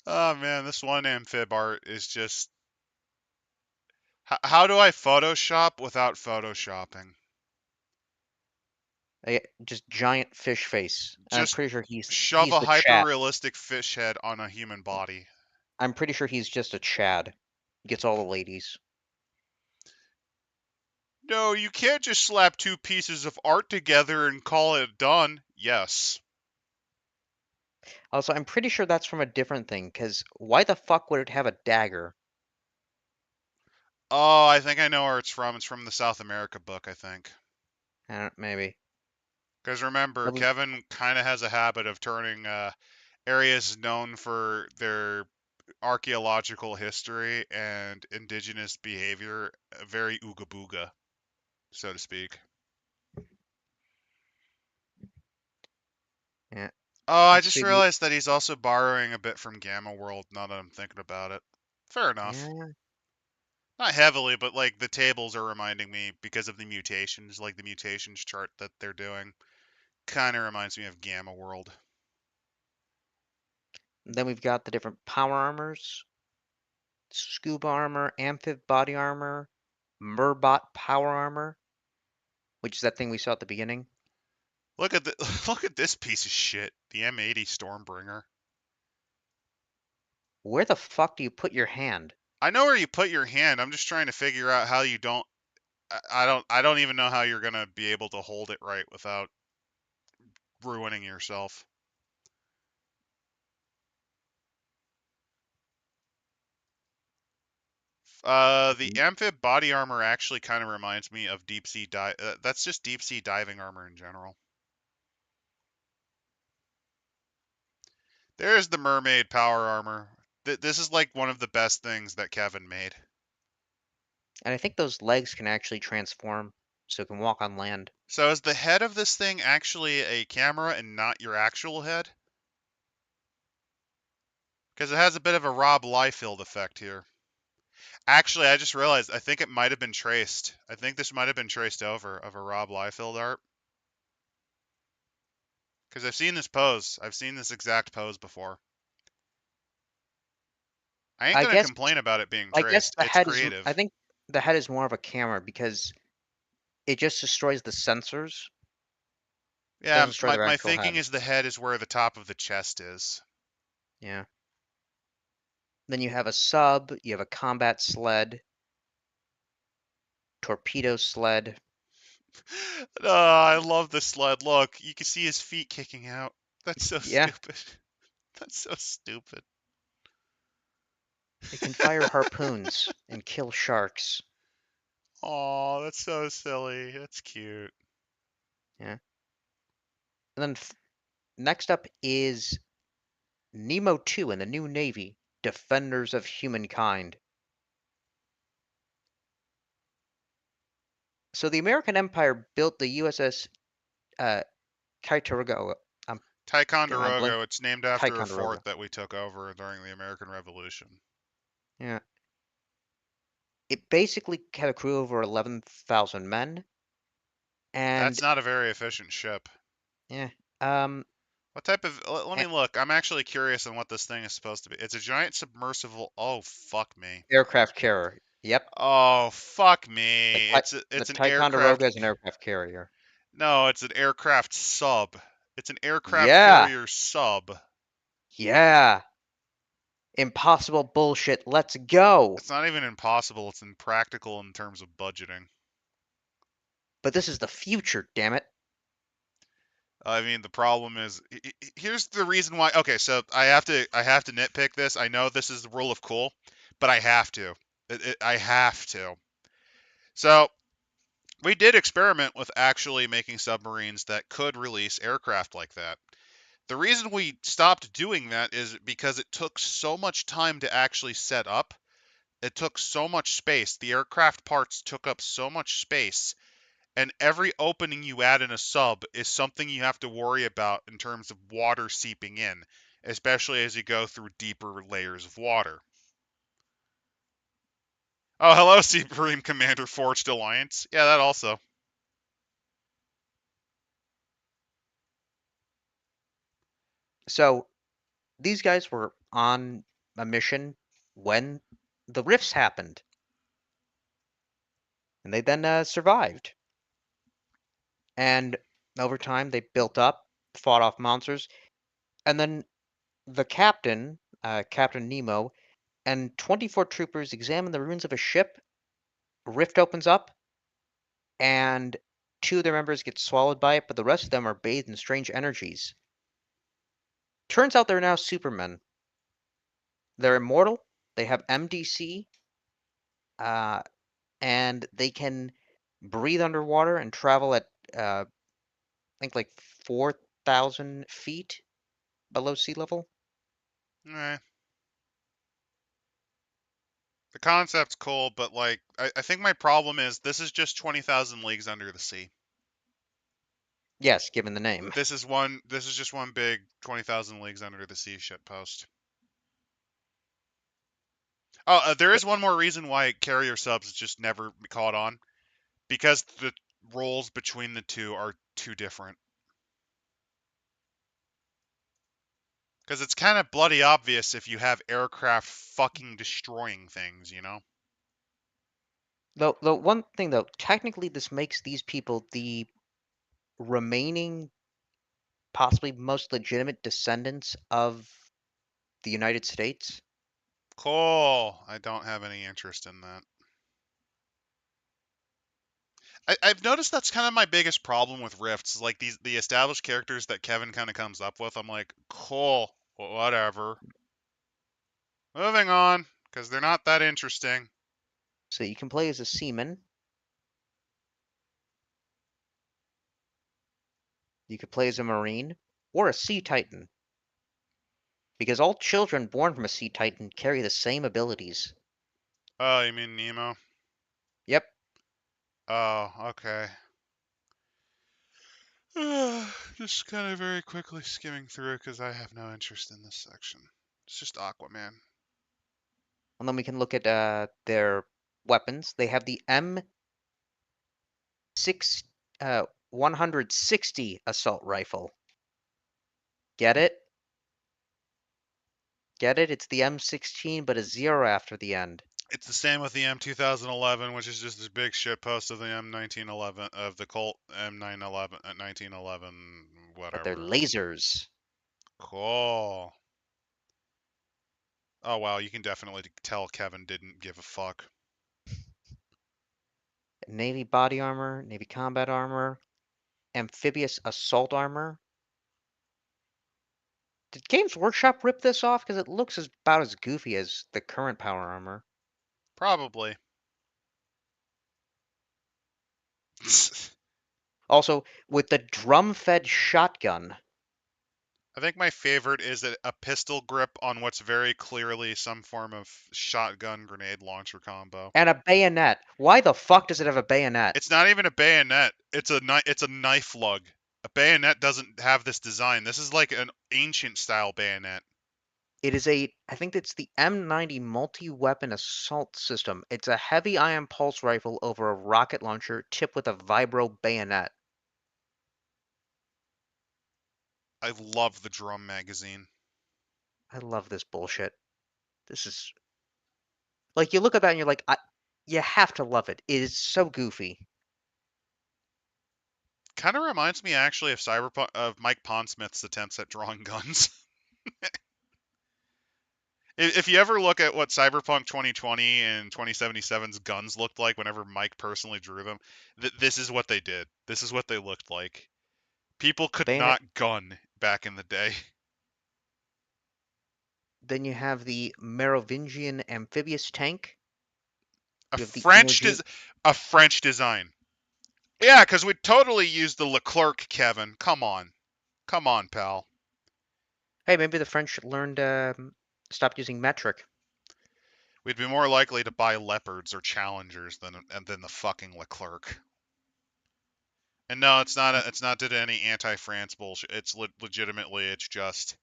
Oh man, this one amphib art is just. How do I Photoshop without Photoshopping? Just giant fish face, and I'm Just pretty sure he's shove he's a the Chad. hyper-realistic fish head on a human body. I'm pretty sure he's just a Chad. Gets all the ladies. No, you can't just slap two pieces of art together and call it done. Yes. Also, I'm pretty sure that's from a different thing, because why the fuck would it have a dagger? Oh, I think I know where it's from. It's from the South America book, I think. Maybe. Because remember, Then we Kevin kind of has a habit of turning areas known for their archaeological history and indigenous behavior very ooga booga, so to speak. yeah, Oh, I let's just see the realized that he's also borrowing a bit from Gamma World now that I'm thinking about it. Fair enough. yeah. Not heavily, but like the tables are reminding me because of the mutations, like the mutations chart that they're doing. Kind of reminds me of Gamma World. Then we've got the different power armors, scuba armor, amphib body armor, merbot power armor, which is that thing we saw at the beginning. Look at the look at this piece of shit. The M80 Stormbringer. Where the fuck do you put your hand? I know where you put your hand. I'm just trying to figure out how you don't. I don't even know how you're gonna be able to hold it right without ruining yourself. The amphib body armor actually kind of reminds me of deep sea dive. That's just deep sea diving armor in general. There's the mermaid power armor. This is like one of the best things that Kevin made. And I think those legs can actually transform, so it can walk on land. So is the head of this thing actually a camera and not your actual head? Because it has a bit of a Rob Liefeld effect here. Actually, I just realized I think it might have been traced. I think this might have been traced over of a Rob Liefeld art. Because I've seen this pose. I've seen this exact pose before. I ain't I gonna guess complain about it being I guess traced. the It's head is. I creative. think the head is more of a camera because it just destroys the sensors. Yeah, Doesn't destroy their my actual thinking head. is the head is where the top of the chest is. Yeah. Then you have a sub. You have a combat sled, torpedo sled. Oh, I love the sled. Look, you can see his feet kicking out. That's so Yeah, stupid. That's so stupid. it can fire harpoons and kill sharks. Oh, that's so silly. That's cute. Yeah. And then next up is Nemo 2 in the New Navy, Defenders of Humankind. So the American Empire built the USS uh, Kaitaraga. I'm I'm blank. Ticonderoga, it's named after a Ticonderoga. fort that we took over during the American Revolution. Yeah. It basically had a crew of over 11,000 men, That's and not a very efficient ship. yeah, um, What type of. Let me a- look. I'm actually curious on what this thing is supposed to be. It's a giant submersible. Oh, fuck me. aircraft carrier. Yep, Oh, fuck me. the It's the an Ticonderoga aircraft. is an aircraft carrier. No, it's an aircraft sub. It's an aircraft Yeah, carrier sub. yeah. Impossible bullshit. Let's go. It's not even impossible, it's impractical in terms of budgeting. But this is the future, damn it. I mean, the problem is here's the reason why. Okay, so I have to nitpick this. I know this is the rule of cool, but I have to. I have to. So we did experiment with actually making submarines that could release aircraft like that. The reason we stopped doing that is because it took so much time to actually set up. It took so much space. The aircraft parts took up so much space, and every opening you add in a sub is something you have to worry about in terms of water seeping in, especially as you go through deeper layers of water. Oh, hello, Supreme Commander Forged Alliance. Yeah, that also. So these guys were on a mission when the rifts happened, and they then survived. And over time, they built up, fought off monsters, and then the captain, Captain Nemo, and 24 troopers examine the ruins of a ship. A rift opens up, and two of their members get swallowed by it, but the rest of them are bathed in strange energies. Turns out they're now supermen. They're immortal. They have MDC, uh, and they can breathe underwater and travel at, I think, like 4,000 feet below sea level. Eh, the concept's cool, but like, I think my problem is this is just 20,000 leagues under the sea. Yes, given the name. This is just one big 20,000 leagues under the sea shitpost. Oh, there is one more reason why carrier subs just never caught on, because the roles between the two are too different. Because it's kind of bloody obvious if you have aircraft fucking destroying things, you know? Though, one thing though, technically this makes these people the remaining, possibly most legitimate descendants of the United States. Cool. I don't have any interest in that. I've noticed that's kind of my biggest problem with Rifts. Like the established characters that Kevin kind of comes up with, I'm like, cool, whatever. Moving on, because they're not that interesting. So you can play as a seaman. You could play as a marine or a sea titan, because all children born from a sea titan carry the same abilities. Oh, you mean Nemo? Yep. Oh, okay. Just kind of very quickly skimming through because I have no interest in this section. It's just Aquaman. And then we can look at their weapons. They have the M6 160 assault rifle. Get it? Get it? It's the M16, but a zero after the end. It's the same with the M2011, which is just this big shitpost of the M1911 of the Colt M911 1911 But they're whatever. lasers. Cool. Oh wow, you can definitely tell Kevin didn't give a fuck. Navy body armor, Navy combat armor, amphibious assault armor. Did Games Workshop rip this off? Because it looks about as goofy as the current power armor. Probably. Also, with the drum-fed shotgun I think my favorite is a pistol grip on what's very clearly some form of shotgun grenade launcher combo. and a bayonet. Why the fuck does it have a bayonet? It's not even a bayonet. It's a knife lug. A bayonet doesn't have this design. This is like an ancient style bayonet. It is I think it's the M90 multi-weapon assault system. It's a heavy ion pulse rifle over a rocket launcher tipped with a vibro bayonet. I love the drum magazine. I love this bullshit. This is like you look at that and you're like, you have to love it. It is so goofy. kind of reminds me actually of Cyberpunk of Mike Pondsmith's attempts at drawing guns. If you ever look at what Cyberpunk 2020 and 2077's guns looked like whenever Mike personally drew them, this is what they did. This is what they looked like. People could Bayonet. not gun back in the day. Then you have the Merovingian amphibious tank. A You have the French emoji. a French design. Yeah, because we'd totally use the Leclerc, Kevin. Come on, pal. Hey, maybe the French learned stopped using metric. We'd be more likely to buy Leopards or Challengers than the fucking Leclerc. And no, it's not due to any anti-France bullshit. It's legitimately, it's just.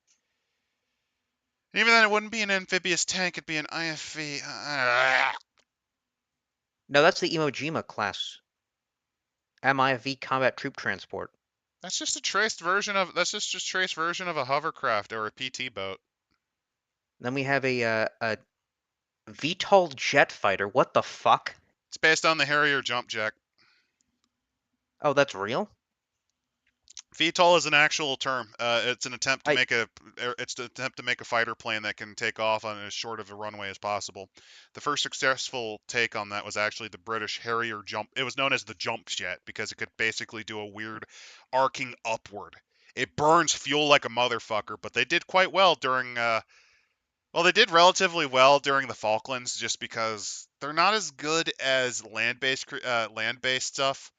Even then, it wouldn't be an amphibious tank. It'd be an IFV. No, that's the Emojima class. MIV combat troop transport. That's just a traced version of. That's just traced version of a hovercraft or a PT boat. Then we have a VTOL jet fighter. What the fuck? It's based on the Harrier jump jet. Oh, that's real? VTOL is an actual term. It's an attempt to I make a it's an attempt to make a fighter plane that can take off on as short of a runway as possible. The first successful take on that was actually the British Harrier jump. It was known as the jump jet because it could basically do a weird arcing upward. It burns fuel like a motherfucker, but they did quite well during well, they did relatively well during the Falklands just because they're not as good as land-based stuff,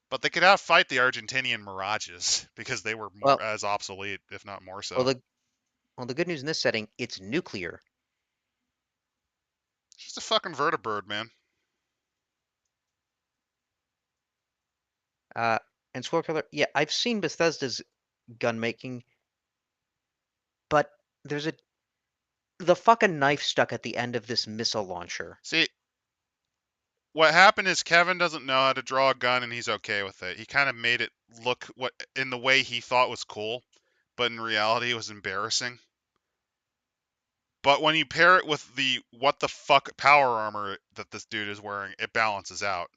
but they could outfight the Argentinian Mirages because they were more well, as obsolete, if not more well so. the well the good news in this setting, it's nuclear. It's just a fucking vertibird, man. Uh, and Squirrel Killer. Yeah, I've seen Bethesda's gun making, but there's the fucking knife stuck at the end of this missile launcher. See, what happened is Kevin doesn't know how to draw a gun and he's okay with it. He kind of made it look what in the way he thought was cool, but in reality it was embarrassing. But when you pair it with the what the fuck power armor that this dude is wearing, it balances out.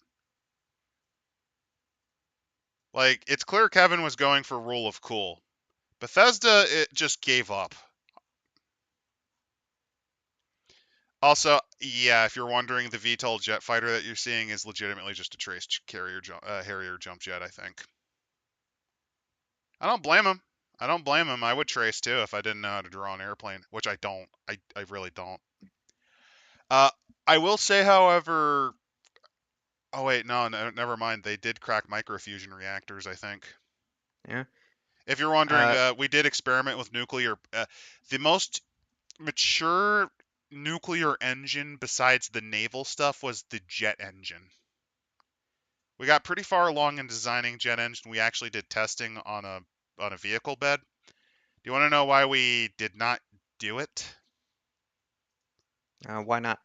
Like, it's clear Kevin was going for rule of cool. Bethesda, it just gave up. Also, yeah, if you're wondering, the VTOL jet fighter that you're seeing is legitimately just a traced Harrier jump jet, I think. I don't blame him. I don't blame him. I would trace too if I didn't know how to draw an airplane, which I don't. I really don't. Uh, I will say, however. Oh wait, no, never mind. They did crack microfusion reactors, I think. Yeah. If you're wondering, Uh, we did experiment with nuclear. The most mature nuclear engine besides the naval stuff was the jet engine. We got pretty far along in designing jet engine. We actually did testing on a vehicle bed. Do you want to know why we did not do it? why not?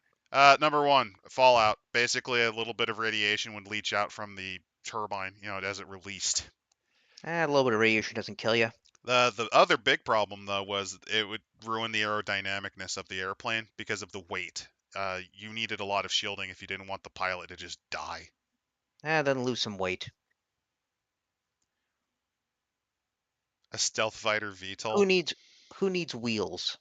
Number one, fallout. Basically, a little bit of radiation would leach out from the turbine, as it released. A little bit of radiation doesn't kill you. The other big problem though was it would ruin the aerodynamicness of the airplane because of the weight. You needed a lot of shielding if you didn't want the pilot to just die. Then lose some weight. A stealth fighter VTOL. Who needs who needs wheels?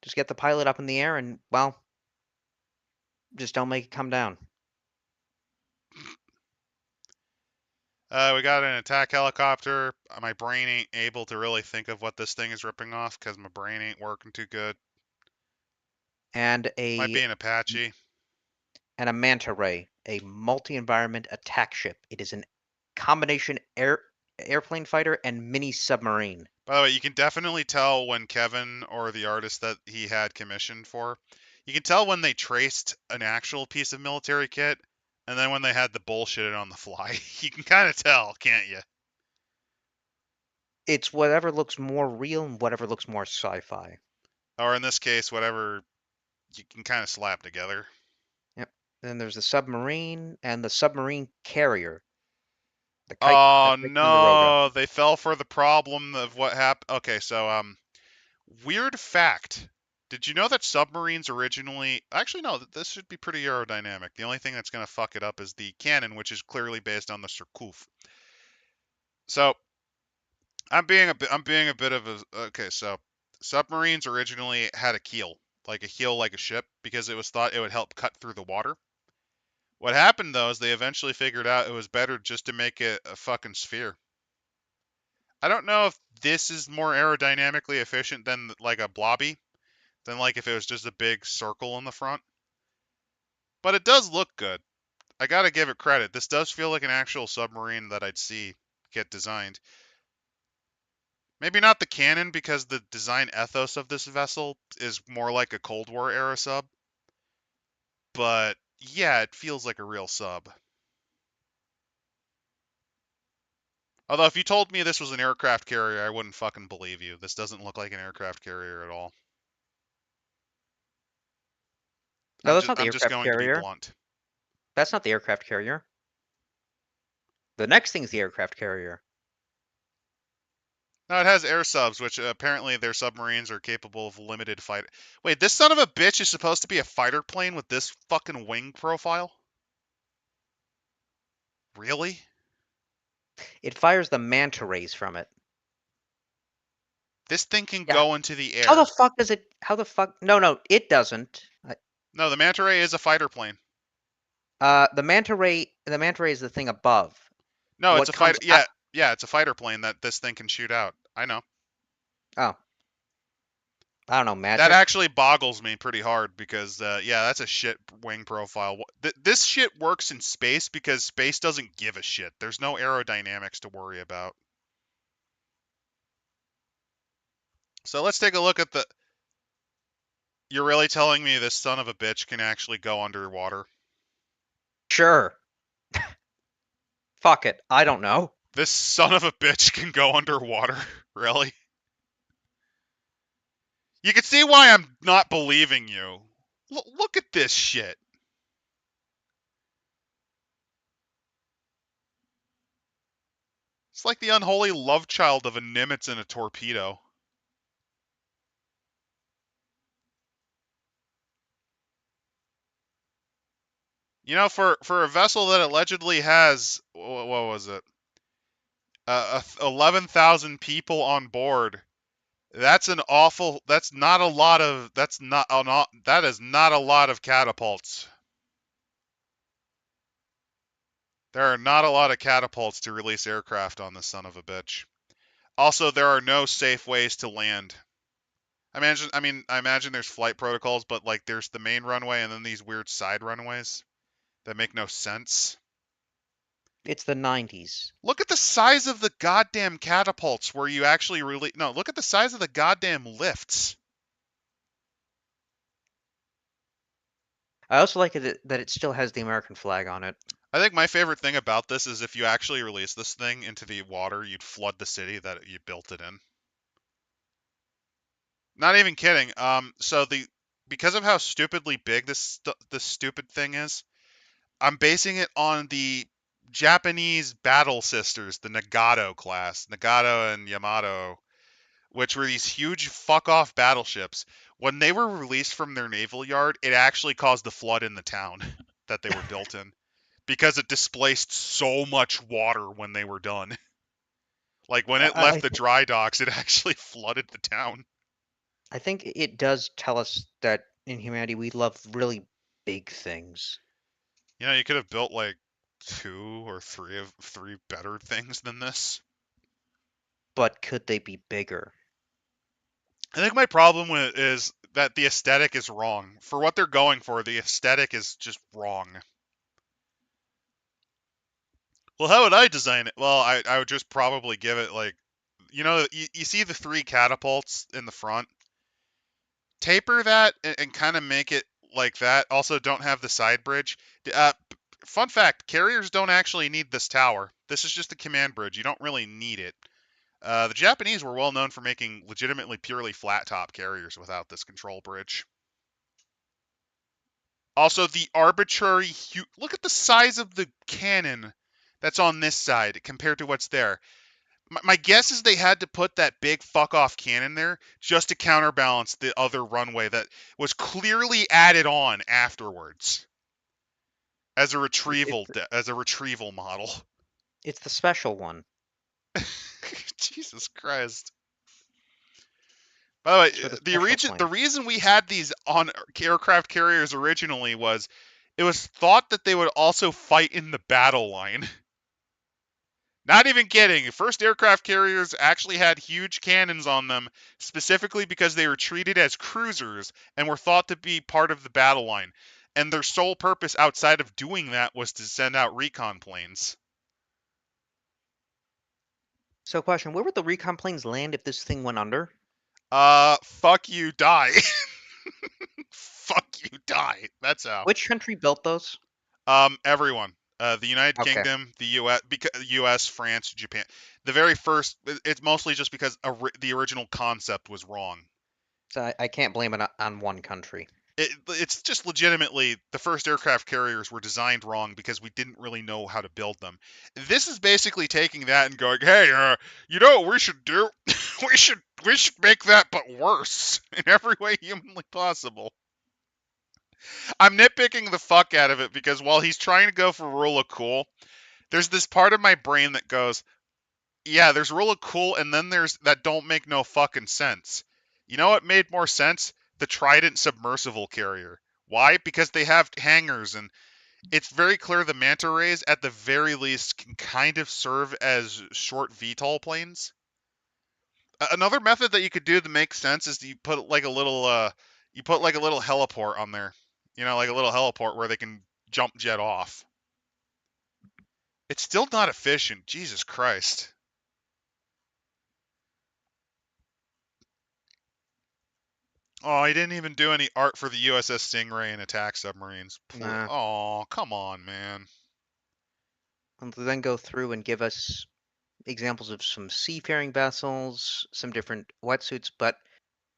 Just get the pilot up in the air and well, just don't make it come down. We got an attack helicopter. My brain ain't able to really think of what this thing is ripping off because my brain ain't working too good. And Might a be an Apache. and a manta ray, a multi-environment attack ship. It is an combination airplane fighter and mini submarine. By the way, you can definitely tell when Kevin or the artist that he had commissioned for, you can tell when they traced an actual piece of military kit and then when they had the bullshit on the fly. You can kind of tell, can't you? It's whatever looks more real and whatever looks more sci-fi. Or in this case, whatever you can kind of slap together. Yep. Then there's the submarine and the submarine carrier, the kite, Oh Ticonderoga. no, they fell for the problem of what happened. Okay, so weird fact. Did you know that submarines originally? Actually, no. This should be pretty aerodynamic. The only thing that's going to fuck it up is the cannon, which is clearly based on the Surcouf. So I'm being a bit of a okay. So submarines originally had a keel, like a ship, because it was thought it would help cut through the water. What happened though is they eventually figured out it was better just to make it a fucking sphere. I don't know if this is more aerodynamically efficient than like a blobby, than like if it was just a big circle in the front. But it does look good. I gotta give it credit. This does feel like an actual submarine that I'd see get designed. Maybe not the cannon because the design ethos of this vessel is more like a Cold War era sub. But yeah, it feels like a real sub. Although if you told me this was an aircraft carrier, I wouldn't fucking believe you. This doesn't look like an aircraft carrier at all. No, that's not the I'm just aircraft going to be carrier. blunt. That's not the aircraft carrier. The next thing's the aircraft carrier. No, it has air subs, which apparently their submarines are capable of limited fight. Wait, this son of a bitch is supposed to be a fighter plane with this fucking wing profile? Really? It fires the manta rays from it. This thing can Yeah. go into the How the air. fuck does it? How the fuck? No, it doesn't. No, the manta ray is a fighter plane. The manta ray is the thing above. No, it's What a comes fighter. out? Yeah, it's a fighter plane that this thing can shoot out. I know. Oh, I don't know, That magic. actually boggles me pretty hard because, yeah, that's a shit wing profile. This shit works in space because space doesn't give a shit. There's no aerodynamics to worry about. So let's take a look at the. You're really telling me this son of a bitch can actually go underwater? Sure. Fuck it. I don't know. This son of a bitch can go underwater? Really? You can see why I'm not believing you. Look at this shit. It's like the unholy love child of a Nimitz and a torpedo. You know, for a vessel that allegedly has what was it, 11,000 people on board, that's an awful. That's not a lot of. That is not a lot of catapults. There are not a lot of catapults to release aircraft on this son of a bitch. Also, there are no safe ways to land. I imagine there's flight protocols, but like there's the main runway and then these weird side runways that make no sense. It's the 90s. Look at the size of the goddamn catapults where you actually really no, look at the size of the goddamn lifts. I also like that it still has the American flag on it. I think my favorite thing about this is if you actually release this thing into the water, you'd flood the city that you built it in. Not even kidding. So the because of how stupidly big this stupid thing is, I'm basing it on the Japanese battle sisters, the Nagato class, Nagato and Yamato, which were these huge fuck off battleships. When they were released from their naval yard, it actually caused a flood in the town that they were built in because it displaced so much water when they were done. Like when it I left the dry docks, it actually flooded the town. I think it does tell us that in humanity we love really big things. You know, you could have built like two or three better things than this. But could they be bigger? I think my problem with it is that the aesthetic is wrong. For what they're going for, the aesthetic is just wrong. Well, how would I design it? Well, I would just probably give it like, you see the three catapults in the front? Taper that and kind of make it like that. Also, don't have the side bridge. Uh, Fun fact, carriers don't actually need this tower. This is just a command bridge. You don't really need it. The Japanese were well known for making legitimately purely flat top carriers without this control bridge. Also, the arbitrary look at the size of the cannon that's on this side compared to what's there. My guess is they had to put that big fuck off cannon there just to counterbalance the other runway that was clearly added on afterwards as a retrieval model. it's the special one. Jesus Christ. By the way, It's for the special the plane. reason we had these on aircraft carriers originally was it was thought that they would also fight in the battle line. Not even kidding. First aircraft carriers actually had huge cannons on them, specifically because they were treated as cruisers and were thought to be part of the battle line. And their sole purpose outside of doing that was to send out recon planes. So, question: where would the recon planes land if this thing went under? Fuck you, die. Fuck you, die. That's how. Which country built those? Everyone. The United Okay, Kingdom, the U.S., France, Japan. The very first, it's mostly just because the original concept was wrong. so I can't blame it on one country. It's just legitimately the first aircraft carriers were designed wrong because we didn't really know how to build them. This is basically taking that and going, hey, you know what we should do? we should make that but worse in every way humanly possible. I'm nitpicking the fuck out of it because while he's trying to go for rule of cool, there's this part of my brain that goes, yeah, there's rule of cool, and then there's that don't make no fucking sense. You know what made more sense? The Trident submersible carrier. Why? Because they have hangars, and it's very clear the manta rays, at the very least, can kind of serve as short VTOL planes. Another method that you could do to make sense is you put like a little heliport on there. You know, like a little heliport where they can jump jet off. It's still not efficient. Jesus Christ. Oh, he didn't even do any art for the USS Stingray and attack submarines. Nah. Oh, come on, man. And then go through and give us examples of some seafaring vessels, some different wetsuits, but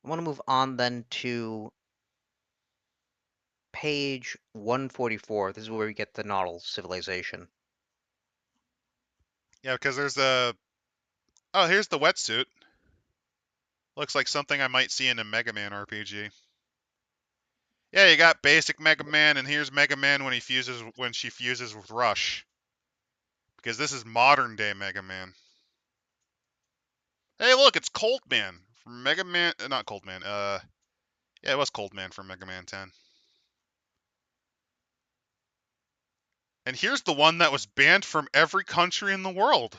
I want to move on then to page 144. This is where we get the Nautil civilization. Yeah, because there's a. Oh, here's the wetsuit. Looks like something I might see in a Mega Man RPG. Yeah, you got basic Mega Man, and here's Mega Man when she fuses with Rush. Because this is modern day Mega Man. Hey, look, it's Cold Man from Mega Man. Not Cold Man. Yeah, it was Cold Man from Mega Man 10. And here's the one that was banned from every country in the world.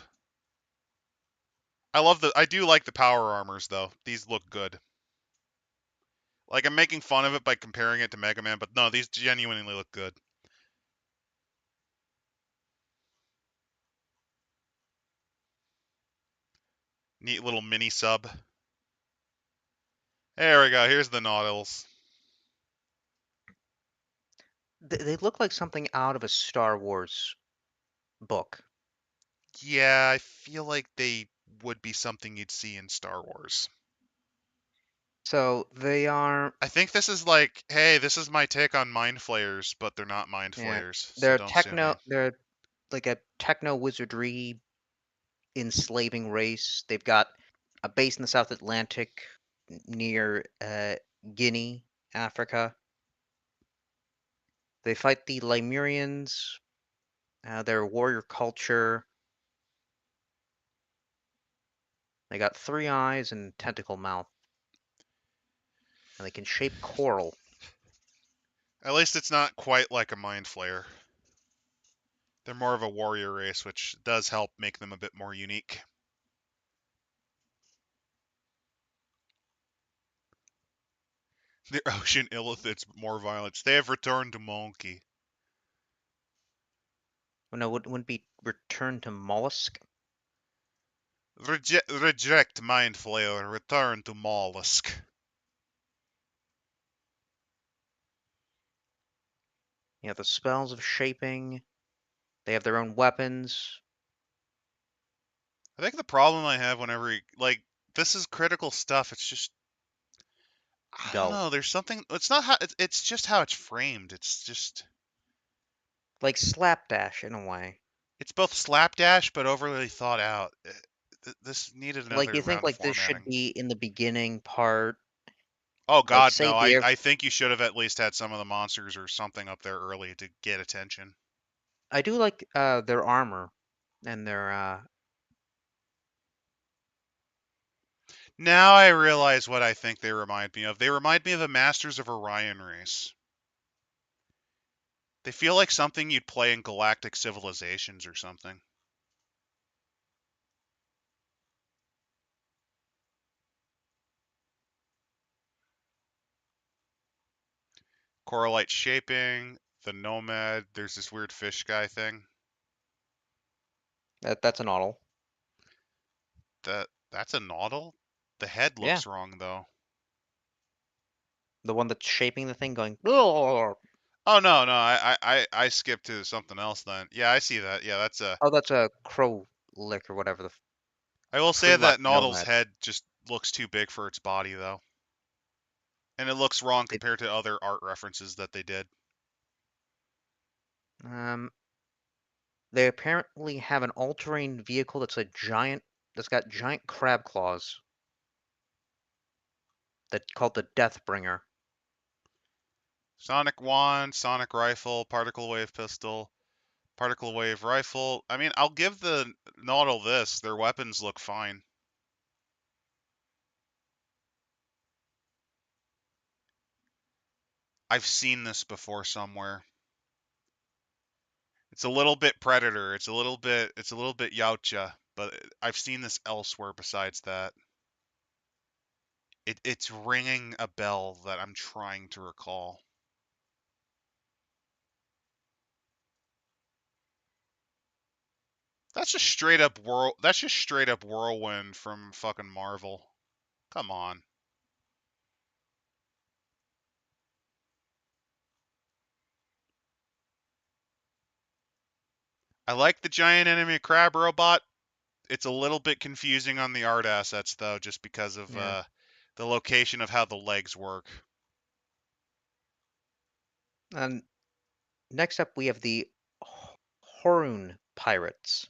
I do like the power armors though. These look good. Like I'm making fun of it by comparing it to Mega Man, but no, these genuinely look good. Neat little mini sub. There we go. Here's the Nautilus. They look like something out of a Star Wars book. Yeah, I feel like they would be something you'd see in Star Wars. So they are, I think this is like, hey, this is my take on mind flayers, but they're not mind yeah, flayers, so don't sue me. they're like a techno wizardry enslaving race. They've got a base in the South Atlantic near Guinea, Africa. They fight the Lemurians. Their warrior culture. They got 3 eyes and tentacle mouth, and they can shape coral. At least it's not quite like a mind flayer. They're more of a warrior race, which does help make them a bit more unique. The ocean illithid's more violent. They have returned to Monkey. Oh, no, wouldn't be return to mollusk. Reject mind flayer. Return to mollusk. You have the spells of shaping. They have their own weapons. I think the problem I have whenever this is critical stuff. It's just I don't Dull. know. There's something. It's not how. It's just how it's framed. It's just. Like slapdash in a way. It's both slapdash but overly thought out. This needed Like, another you think round of like this should formatting. be in the beginning part, Oh like God, say no! the I think you should have at least had some of the monsters or something up there early to get attention. I do like their armor and their Now I realize what I think they remind me of. They remind me of the Masters of Orion race. They feel like something you'd play in Galactic Civilizations or something. Coralite shaping, the Nomad. There's this weird fish guy thing. that's an auto. That's a Naudil. The head Yeah, looks wrong though. the one that's shaping the thing going. Oh, Oh no, no, I skipped to something else then. Yeah, I see that. Yeah, that's a. that's a crow lick or whatever the I will say tree-lock that Naudil's nomad. head just looks too big for its body though, and it looks wrong It, compared to other art references that they did. um, they apparently have an all-terrain vehicle that's got giant crab claws that called the Deathbringer. Sonic wand, sonic rifle, particle wave pistol, particle wave rifle. I mean, I'll give the Naudil this. Their weapons look fine. I've seen this before somewhere. It's a little bit Predator. It's a little bit Yautja, but I've seen this elsewhere besides that. It's ringing a bell that I'm trying to recall. That's just straight up Whirlwind from fucking Marvel. Come on. I like the giant enemy crab robot. It's a little bit confusing on the art assets though, just because of Yeah. the location of how the legs work. And next up, we have the Horun pirates.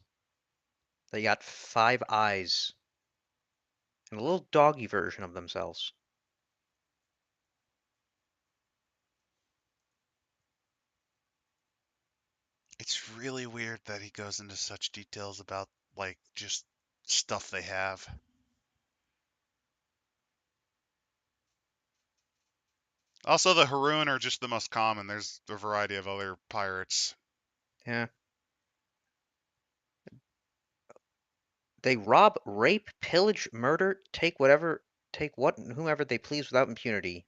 They got 5 eyes and a little doggy version of themselves. It's really weird that he goes into such details about like just stuff they have. Also, the Haroon are just the most common. There's a variety of other pirates. Yeah. They rob, rape, pillage, murder, take what and whomever they please without impunity.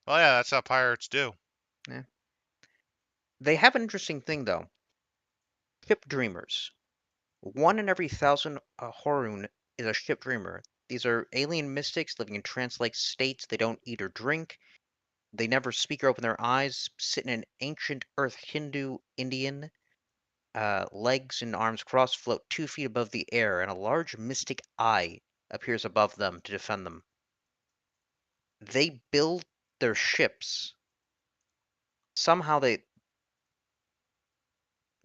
Well, yeah, that's how pirates do. Yeah. They have an interesting thing though. Ship dreamers. One in every 1,000 Horun is a ship dreamer. These are alien mystics living in trance-like states. They don't eat or drink. They never speak or open their eyes. Sit in an ancient Earth Hindu Indian. Legs and arms crossed, float 2 feet above the air, and a large mystic eye appears above them to defend them. They build their ships. Somehow they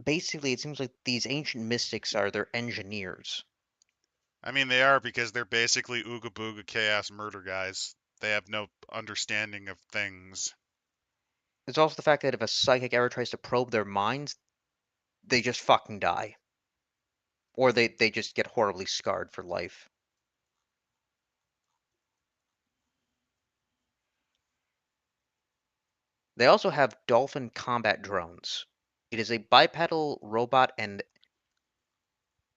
basically it seems like these ancient mystics are their engineers. I mean, they are because they're basically ooga booga chaos murder guys. They have no understanding of things. There's also the fact that if a psychic ever tries to probe their minds, they just fucking die. Or they just get horribly scarred for life. They also have dolphin combat drones. It is a bipedal robot and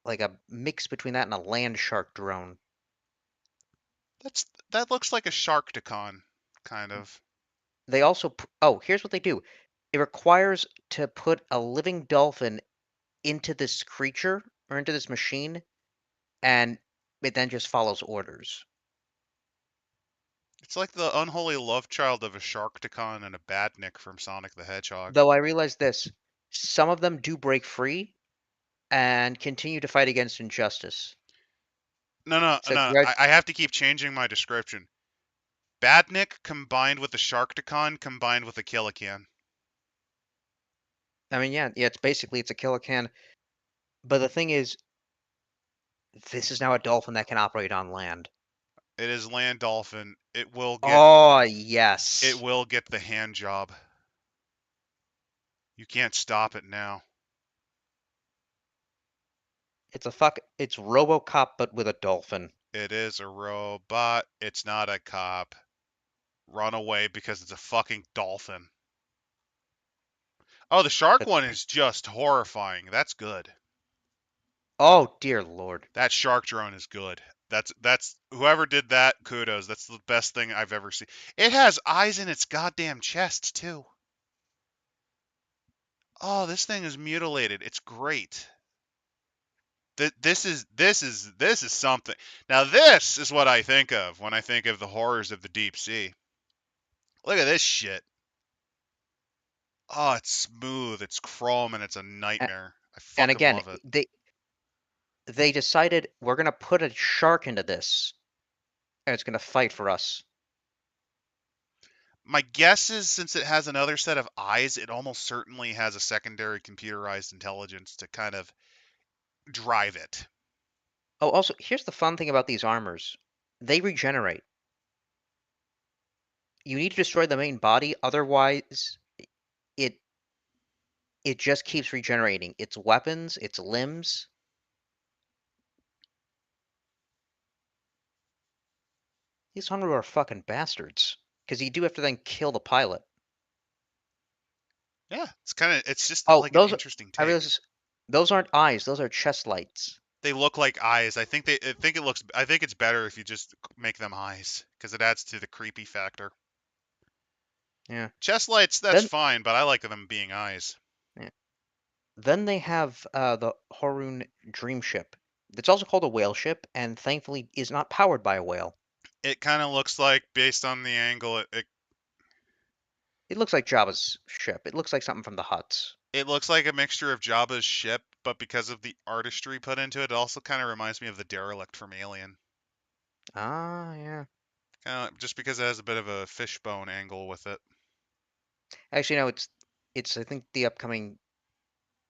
like a mix between that and a land shark drone. That looks like a Sharktacon, kind of. They also oh, here's what they do. It requires to put a living dolphin into this creature or into this machine, and it then just follows orders. It's like the unholy love child of a Sharktacon and a Badnik from Sonic the Hedgehog. Though I realize this, some of them do break free and continue to fight against injustice. No, no, So no. I have to keep changing my description. Badnik combined with a Sharktacon combined with a Killican. I mean, yeah, it's basically it's a kill a can. But the thing is, This is now a dolphin that can operate on land. It is land dolphin. Oh, It yes. will get the hand job. You can't stop it now. It's RoboCop but with a dolphin. It is a robot. It's not a cop. Run away because it's a fucking dolphin. Oh, the shark That's one is just horrifying. That's good. Oh, dear Lord. That shark drone is good. That's whoever did that, kudos. That's the best thing I've ever seen. It has eyes in its goddamn chest too. Oh, this thing is mutilated. It's great. This is something. Now this is what I think of when I think of the horrors of the deep sea. Look at this shit. Oh, it's smooth, it's chrome, and it's a nightmare. I And fucking again, love it. they decided we're gonna put a shark into this, and it's gonna fight for us. My guess is since it has another set of eyes, it almost certainly has a secondary computerized intelligence to kind of drive it. Oh, also, here's the fun thing about these armors. They regenerate. You need to destroy the main body, otherwise it it just keeps regenerating. Its weapons, its limbs. These armor are fucking bastards. Because you do have to then kill the pilot. Yeah, it's just Oh, like an interesting I take. realize those aren't eyes, those are chest lights. They look like eyes. I think it's better if you just make them eyes because it adds to the creepy factor. Yeah. Chest lights, that's Then fine, but I like them being eyes. yeah. Then they have the Horun Dream Ship. It's also called a whale ship, and thankfully is not powered by a whale. It kind of looks like, based on the angle, It looks like Jabba's ship. It looks like something from the Hutts. it looks like a mixture of Jabba's ship, but because of the artistry put into it, it also kind of reminds me of the derelict from Alien. Ah, yeah. Kind of just because it has a bit of a fishbone angle with it. Actually, no, it's I think the upcoming.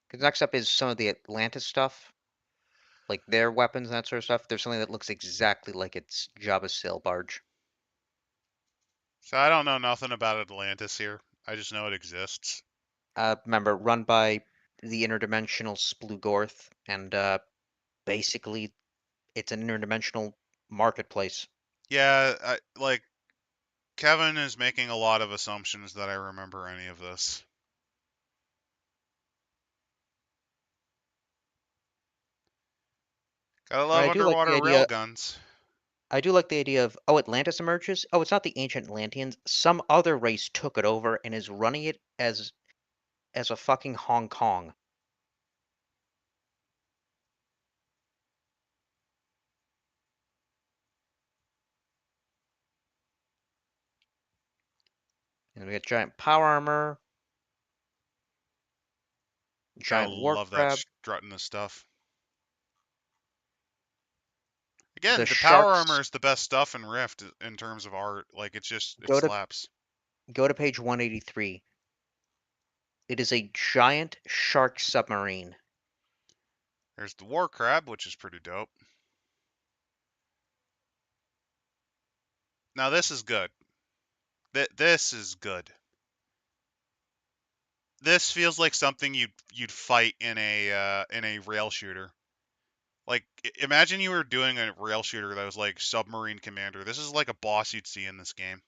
Because next up is some of the Atlantis stuff, like their weapons and that sort of stuff. There's something that looks exactly like it's Jabba's sail barge. So I don't know nothing about Atlantis here. I just know it exists. Remember, run by the interdimensional Splugorth, and basically it's an interdimensional marketplace. Yeah, like Kevin is making a lot of assumptions that I remember any of this. Gotta But love I do like the underwater idea. railguns. I do like the idea of Atlantis emerges. Oh, it's not the ancient Atlanteans. Some other race took it over and is running it as a fucking Hong Kong. And we got giant power armor, Gotta giant war love that crab, strutting the stuff. the Again, the power armor sharks. is the best stuff in Rift in terms of art. Like it Go to slaps. go to page 183. It is a giant shark submarine. There's the war crab, which is pretty dope. Now this is good. This is good. This feels like something you'd fight in a rail shooter. Like imagine you were doing a rail shooter that was like Submarine Commander. This is like a boss you'd see in this game.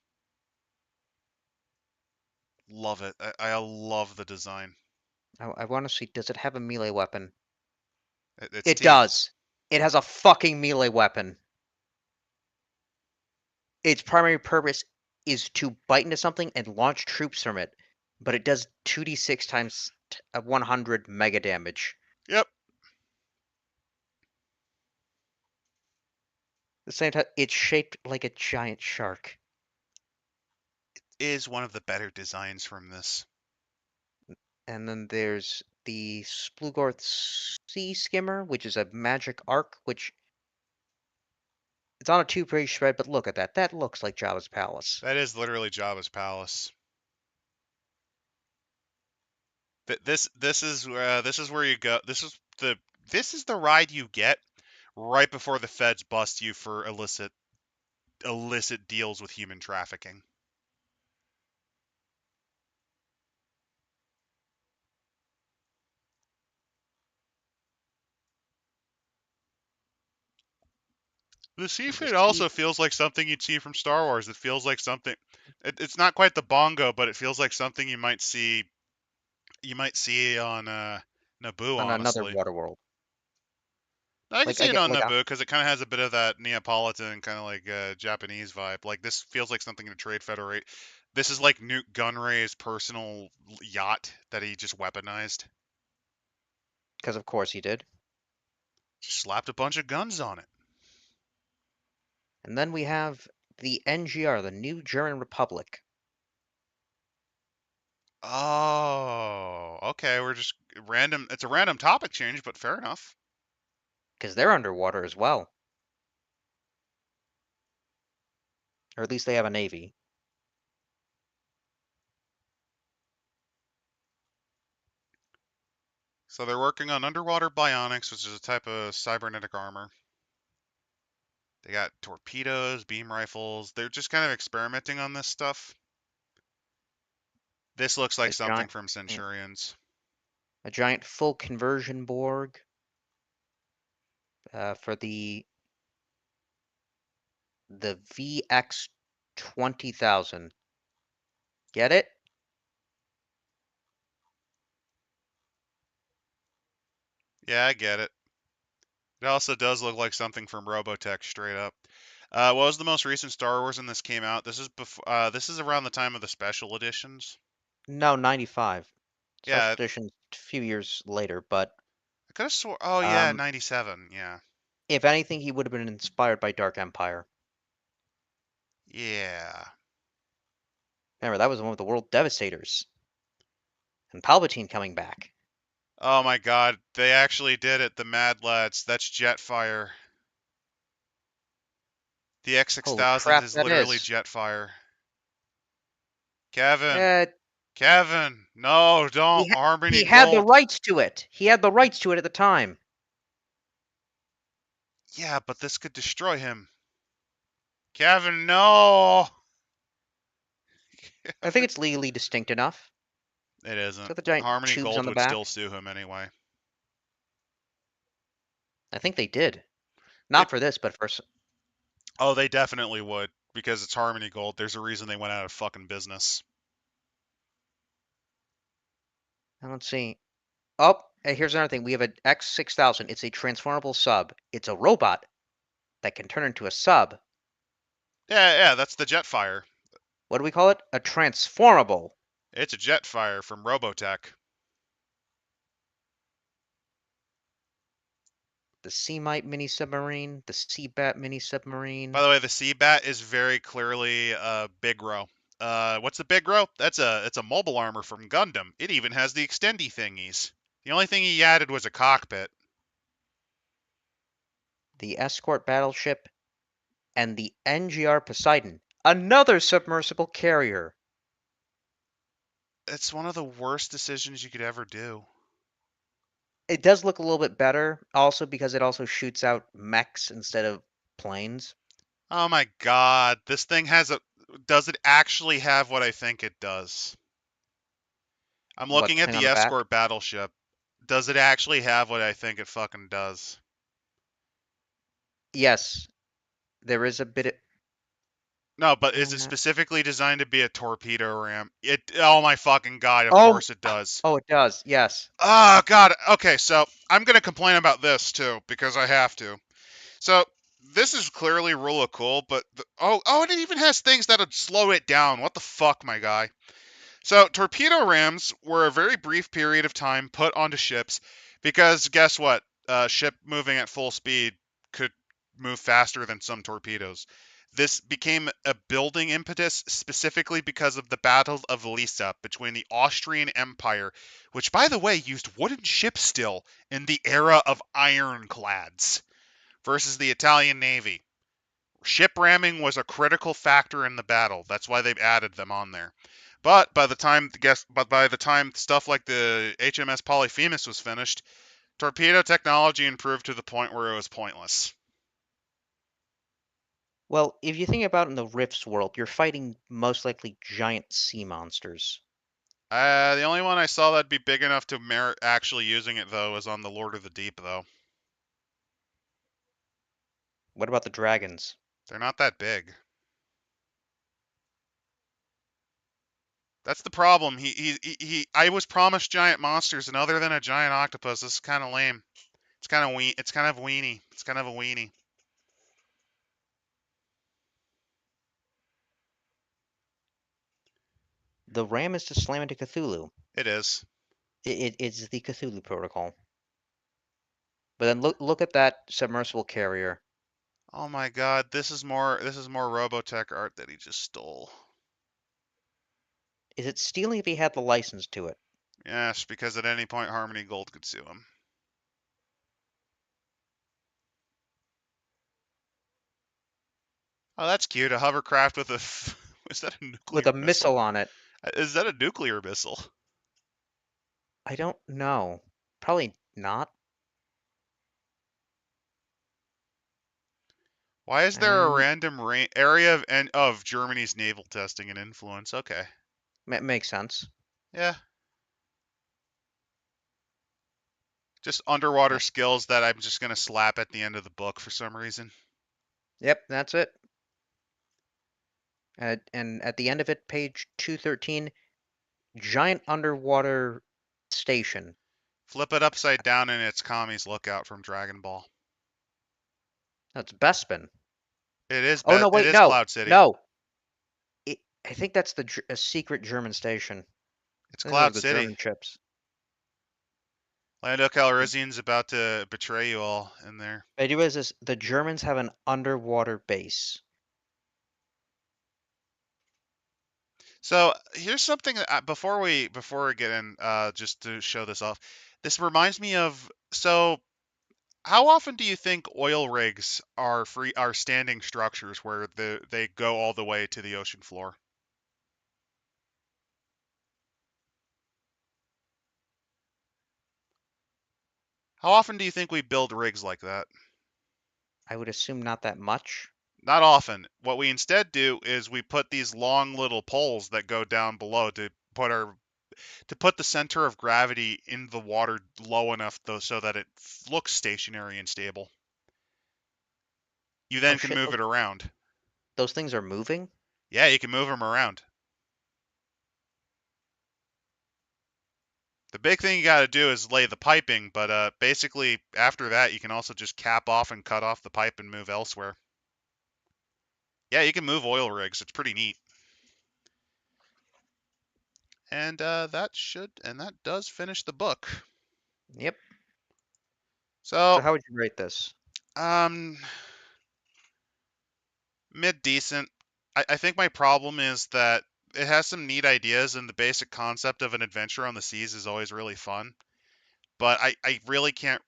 Love it. I love the design. I want to see. Does it have a melee weapon? Its It teeth. does. It has a fucking melee weapon. Its primary purpose is to bite into something and launch troops from it, but it does 2d6 times 100 mega damage. Yep. At the same time, it's shaped like a giant shark. Is one of the better designs from this. And then there's the Splugorth Sea Skimmer, which is a magic arc, which it's on a two-page spread, but look at that. That looks like Jabba's palace. That is literally Jabba's palace. This is where you go. This is the ride you get right before the feds bust you for illicit deals with human trafficking. The sea The fleet sea also feels like something you'd see from Star Wars. It feels like something. It's not quite the bongo, but it feels like something you might see. You might see on Naboo, on another honestly. water world. I can Like see I it get on like Naboo because it kind of has a bit of that Neapolitan kind of like Japanese vibe. Like this feels like something the Trade Federate. This is like Newt Gunray's personal yacht that he just weaponized. because of course he did. Just slapped a bunch of guns on it. And then we have the NGR, the New German Republic, Oh, okay. We're just random. It's a random topic change, but fair enough. because they're underwater as well, or at least they have a navy. So they're working on underwater bionics, which is a type of cybernetic armor. They got torpedoes, beam rifles. They're just kind of experimenting on this stuff. This looks like A something giant, from yeah, Centurions. a giant full conversion Borg for the VX 20,000. Get it? Yeah, I get it. It also does look like something from Robotech, straight up. What was the most recent Star Wars when this came out? This is before. This is around the time of the special editions. No, 95. Special Yeah, edition a few years later, but I could have swore. Oh yeah, um, 97. Yeah, if anything, he would have been inspired by Dark Empire. yeah. Remember, that was one of the World Devastators, and Palpatine coming back. Oh my God, they actually did it. The Mad Lads. That's Jetfire. The Holy X6000 crap, is that literally is. Jetfire. Kevin, Uh, Kevin, no, don't. he Harmony had the Gold. rights to it. He had the rights to it at the time. Yeah, but this could destroy him. Kevin, no. I think it's legally distinct enough. It It's isn't. got the giant Harmony tubes Gold on the would still back. sue him anyway. I think they did. They Not for this, but for Oh, they definitely would because it's Harmony Gold. There's a reason they went out of fucking business. I don't see. Oh, hey, here's another thing. We have an X6000. It's a transformable sub. It's a robot that can turn into a sub. Yeah, yeah, that's the Jetfire. What do we call it? A transformable. It's a Jetfire from Robotech. The Seamite mini submarine, the Seabat mini By submarine, the way, the Seabat is very clearly Big Row. What's the Big Row? It's a mobile armor from Gundam. It even has the extendy thingies. The only thing he added was a cockpit. the escort battleship, and the NGR Poseidon, another submersible carrier. It's one of the worst decisions you could ever do. It does look a little bit better, also because it also shoots out mechs instead of planes. Oh my God, this thing has a. Does it actually have what I think it does? I'm What, looking the at thing on the the back? escort battleship. Does it actually have what I think it fucking does? Yes, there is a bit of. No, but is it Uh, specifically designed to be a torpedo ram? It. Oh my fucking God! Of oh, course it does. oh, it does. Yes. Oh God. Okay, so I'm gonna complain about this too because I have to. So this is clearly rule of cool, but and it even has things that'd slow it down. What the fuck, my guy? So torpedo rams were a very brief period of time put onto ships because guess what? Ship moving at full speed could move faster than some torpedoes. This became a building impetus specifically because of the Battle of Lissa between the Austrian Empire, which by the way used wooden ships still in the era of ironclads, versus the Italian Navy. Ship ramming was a critical factor in the battle. That's why they've added them on there. But by the time stuff like the HMS Polyphemus was finished, Torpedo technology improved to the point where it was pointless. Well, if you think about it in the Rifts world, you're fighting most likely giant sea monsters. The only one I saw that'd be big enough to merit actually using it though was on the Lord of the Deep though. What about the dragons? They're not that big. That's the problem. I was promised giant monsters, and other than a giant octopus, this is kind of lame. It's kind of It's kind of weenie. It's kind of a weenie. The ram is to slam into Cthulhu. It is. It's the Cthulhu protocol. But then look at that submersible carrier. Oh my God, this is more Robotech art that he just stole. Is it stealing if he had the license to it? Yes, because at any point Harmony Gold could sue him. Oh, that's cute. A hovercraft with a. Is that a With nuclear a missile? missile on it? Is that a nuclear missile? I don't know. Probably not. Why is there a Um, random area of Germany's naval testing and influence? Okay. makes sense. Yeah. Just underwater Uh, skills that I'm just gonna slap at the end of the book for some reason. Yep, that's it. And at the end of it, page 213, giant underwater station. Flip it upside down and it's Kami's lookout from Dragon Ball. That's Bespin. Oh no, It wait, is no, Cloud City. no. I think that's a secret German station. It's Those are Cloud the City. German chips. Lando Calrissian's about to betray you all in there. The idea is this: the Germans have an underwater base. So here's something that before we get in, just to show this off. This reminds me of so. How often do you think oil rigs are standing structures where they go all the way to the ocean floor? How often do you think we build rigs like that? I would assume not that much. Not often. What we instead do is we put these long little poles that go down below to put the center of gravity in the water low enough though so that it looks stationary and stable. You Oh then can shit, move it around. those things are moving? Yeah, you can move them around. The big thing you got to do is lay the piping, but basically after that you can also just cap off and cut off the pipe and move elsewhere. Yeah, you can move oil rigs. It's pretty neat. And that does finish the book. Yep. So So, how would you rate this? um, mid decent. I think my problem is that it has some neat ideas, and the basic concept of an adventure on the seas is always really fun. But I really can't.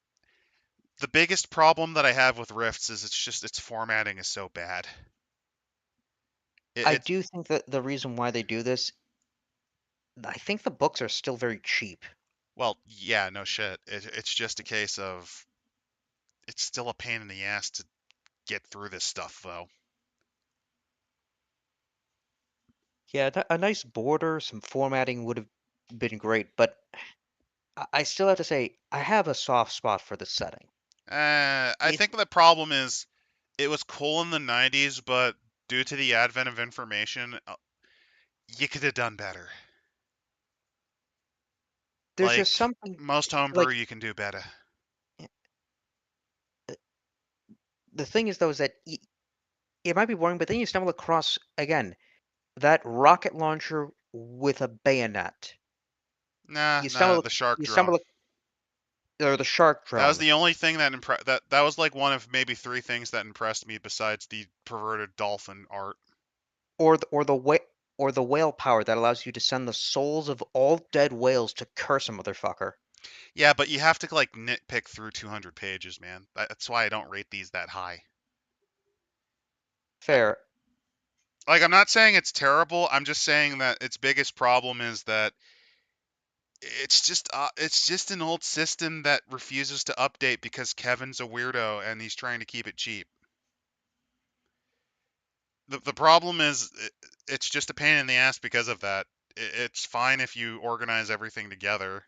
The biggest problem that I have with Rifts is its formatting is so bad. I It do think that the reason why they do this, I think the books are still very cheap. Well, yeah, no shit. It's just a case of it's still a pain in the ass to get through this stuff, though. Yeah, a nice border, some formatting would have been great, but I still have to say I have a soft spot for the setting. I It think the problem is it was cool in the 90s, but due to the advent of information, you could have done better. there's just Like something most homebrew, like you can do better. uh, the thing is though is that it might be boring, but then you stumble across again that rocket launcher with a bayonet. Nah, You nah, stumble the shark you drone. stumble or the shark That was drone the only thing that was like one of maybe three things that impressed me besides the perverted dolphin art. or the whale power that allows you to send the souls of all dead whales to curse a motherfucker. Yeah, but you have to like nitpick through 200 pages, man. That's why I don't rate these that high. I, Fair. like I'm not saying it's terrible. I'm just saying that its biggest problem is that it's just an old system that refuses to update because Kevin's a weirdo and he's trying to keep it cheap. The problem is it's just a pain in the ass because of that. It's fine if you organize everything together.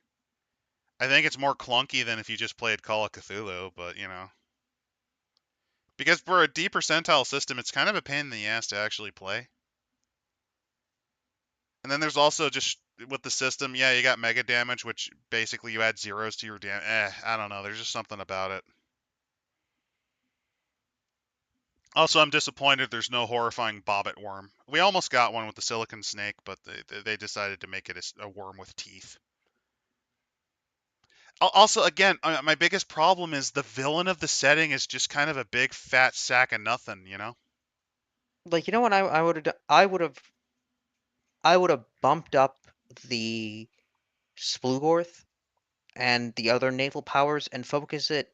I think it's more clunky than if you just played Call of Cthulhu, but because for a D percentile system, it's kind of a pain in the ass to actually play. And then there's also just with the system, yeah, you got mega damage, which basically you add zeros to your damage. I don't know. There's just something about it. Also, I'm disappointed there's no horrifying bobbit worm. We almost got one with the silicon snake, but they decided to make it a worm with teeth. Also, again, my biggest problem is the villain of the setting is just kind of a big fat sack of nothing. Like, you know what I would have I would have bumped up the Splugorth and the other naval powers and focus it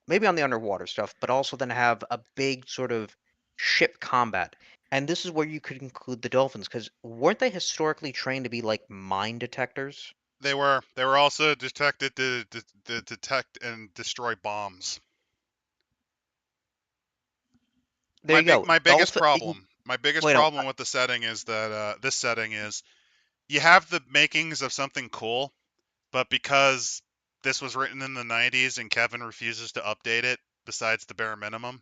maybe on the underwater stuff, but also then have a big sort of ship combat. And this is where you could include the dolphins, because weren't they historically trained to be like mine detectors? They were also detected to detect and destroy bombs. There you go. My biggest Dolphin. problem my biggest Wait, no. problem with the setting is that this setting is you have the makings of something cool, but because this was written in the 90s and Kevin refuses to update it besides the bare minimum,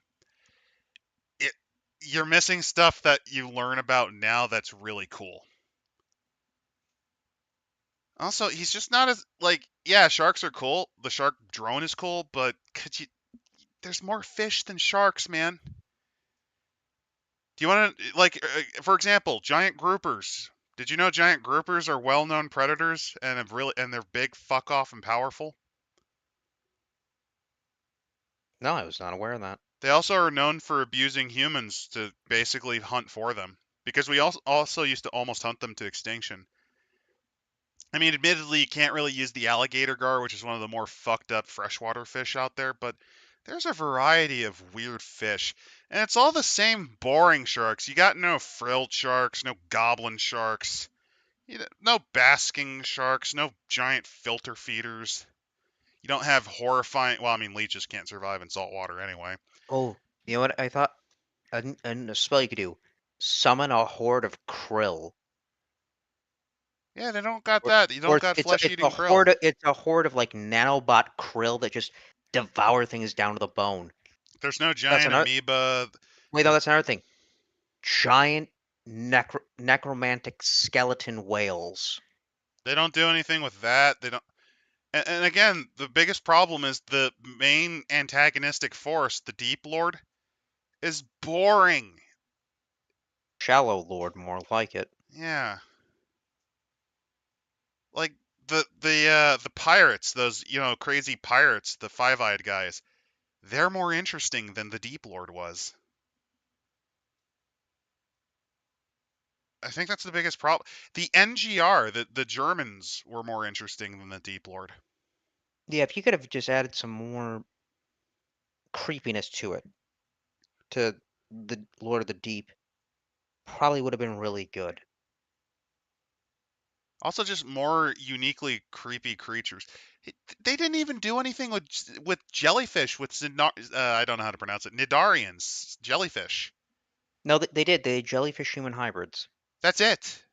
it you're missing stuff that you learn about now that's really cool. Also, he's just not as like yeah, sharks are cool. The shark drone is cool, but could you there's more fish than sharks, man. Do you want to like for example, giant groupers? Did you know giant groupers are well-known predators and they're big, fuck off, and powerful? No, I was not aware of that. They also are known for abusing humans to basically hunt for them because we also used to almost hunt them to extinction. I mean, admittedly, you can't really use the alligator gar, which is one of the more fucked up freshwater fish out there, but there's a variety of weird fish. And it's all the same boring sharks. You got no frilled sharks, no goblin sharks, no basking sharks, no giant filter feeders. You don't have horrifying. Well, I mean, leeches can't survive in salt water anyway. Oh, you know what? I thought a spell you could do: summon a horde of krill. Yeah, they don't got Or, that. You or don't got it's a flesh-eating krill. horde of like nanobot krill that just devour things down to the bone. There's no That's giant another. amoeba. Wait, no, There's, that's another thing. Giant necromantic skeleton whales. they don't do anything with that. They don't. And again, the biggest problem is the main antagonistic force, the Deep Lord, is boring. Shallow lord, more like it. Yeah, like the pirates, those crazy pirates, the five-eyed guys. They're more interesting than the Deep Lord was. I think that's the biggest problem. The NGR, the Germans, were more interesting than the Deep Lord. Yeah, if you could have just added some more creepiness to it, to the Lord of the Deep, probably would have been really good. Also, just more uniquely creepy creatures. They didn't even do anything with jellyfish. I don't know how to pronounce it. Nidarians, jellyfish. No, they did. They jellyfish human hybrids. That's it.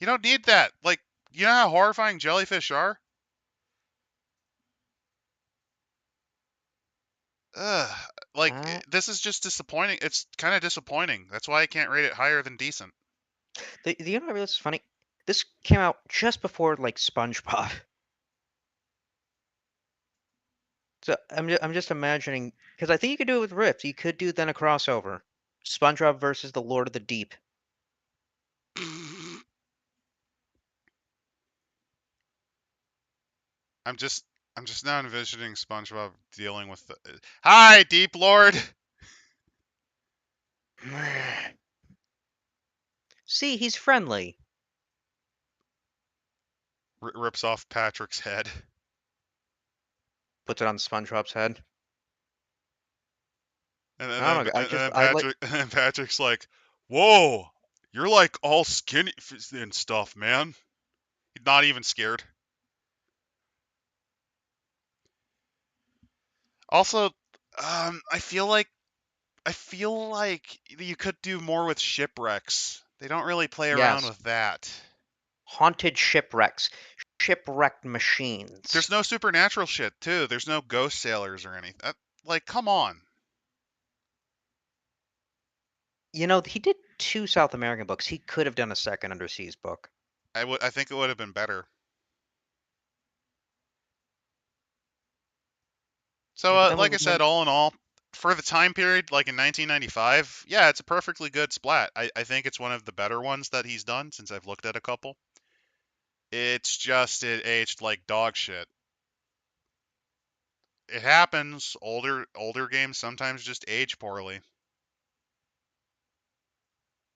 You don't need that. Like, you know how horrifying jellyfish are? Ugh. Like, Uh, this is just disappointing. It's kind of disappointing. That's why I can't rate it higher than decent. you know what I realized is funny? This came out just before like SpongeBob. So I'm just imagining because I think you could do it with Rift. You could do then a crossover, SpongeBob versus the Lord of the Deep. I'm just I'm just now envisioning SpongeBob dealing with the Hi, Deep Lord. See, he's friendly. Rips off Patrick's head. Puts it on SpongeBob's head. And, and I then don't know. and then Patrick's like, "Whoa, you're like all skinny and stuff, man." He's not even scared. Also, I feel like you could do more with shipwrecks. They don't really play around Yes, with that. haunted shipwrecks, shipwrecked There's machines. no supernatural shit too. There's no ghost sailors or anything. Like, come on. You know, he did two South American books. He could have done a second Underseas book. I think it would have been better. So, Yeah, but then we like I said, wouldn't. all in all, for the time period, like in 1995, yeah, it's a perfectly good splat. I think it's one of the better ones that he's done since I've looked at a couple. It's just it aged like dog shit. It happens. Older games sometimes just age poorly.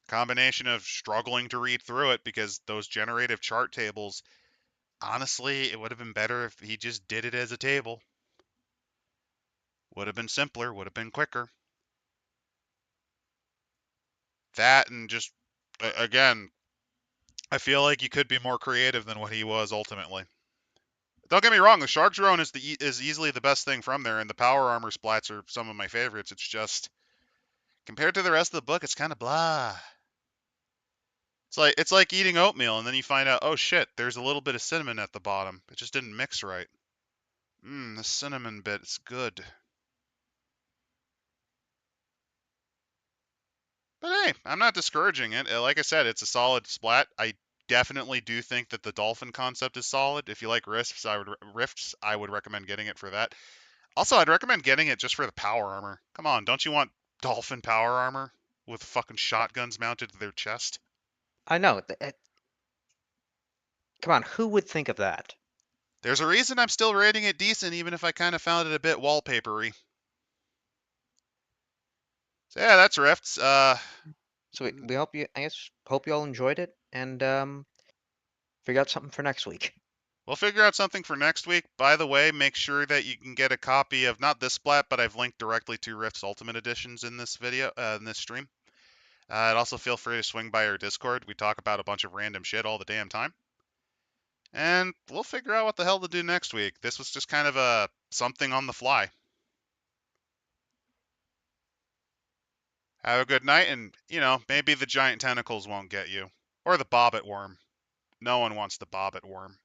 Combination of struggling to read through it because those generative chart tables, honestly, it would have been better if he just did it as a table. Would have been simpler, would have been quicker. That and just again, I feel like you could be more creative than what he was ultimately. Don't get me wrong, the Shark Drone is easily the best thing from there, and the power armor splats are some of my favorites. It's just compared to the rest of the book, it's kind of blah. It's like eating oatmeal, and then you find out, oh shit, there's a little bit of cinnamon at the bottom. It just didn't mix right. The cinnamon bit is good. But hey, I'm not discouraging it. Like I said, it's a solid splat. I definitely do think that the dolphin concept is solid. If you like rifts, I would recommend getting it for that. Also, I'd recommend getting it just for the power armor. Come on, don't you want dolphin power armor with fucking shotguns mounted to their chest? I know. Come on, who would think of that? There's a reason I'm still rating it decent, even if I kind of found it a bit wallpapery. So yeah, that's rifts. So we hope you. I guess hope you all enjoyed it, and figure out something for next week. We'll figure out something for next week. By the way, make sure that you can get a copy of not this splat, but I've linked directly to Rift's Ultimate Editions in this video, in this stream. And also feel free to swing by our Discord. We talk about a bunch of random shit all the damn time. And we'll figure out what the hell to do next week. This was just kind of a something on the fly. Have a good night, and, maybe the giant tentacles won't get you. Or the bobbit worm. No one wants the bobbit worm.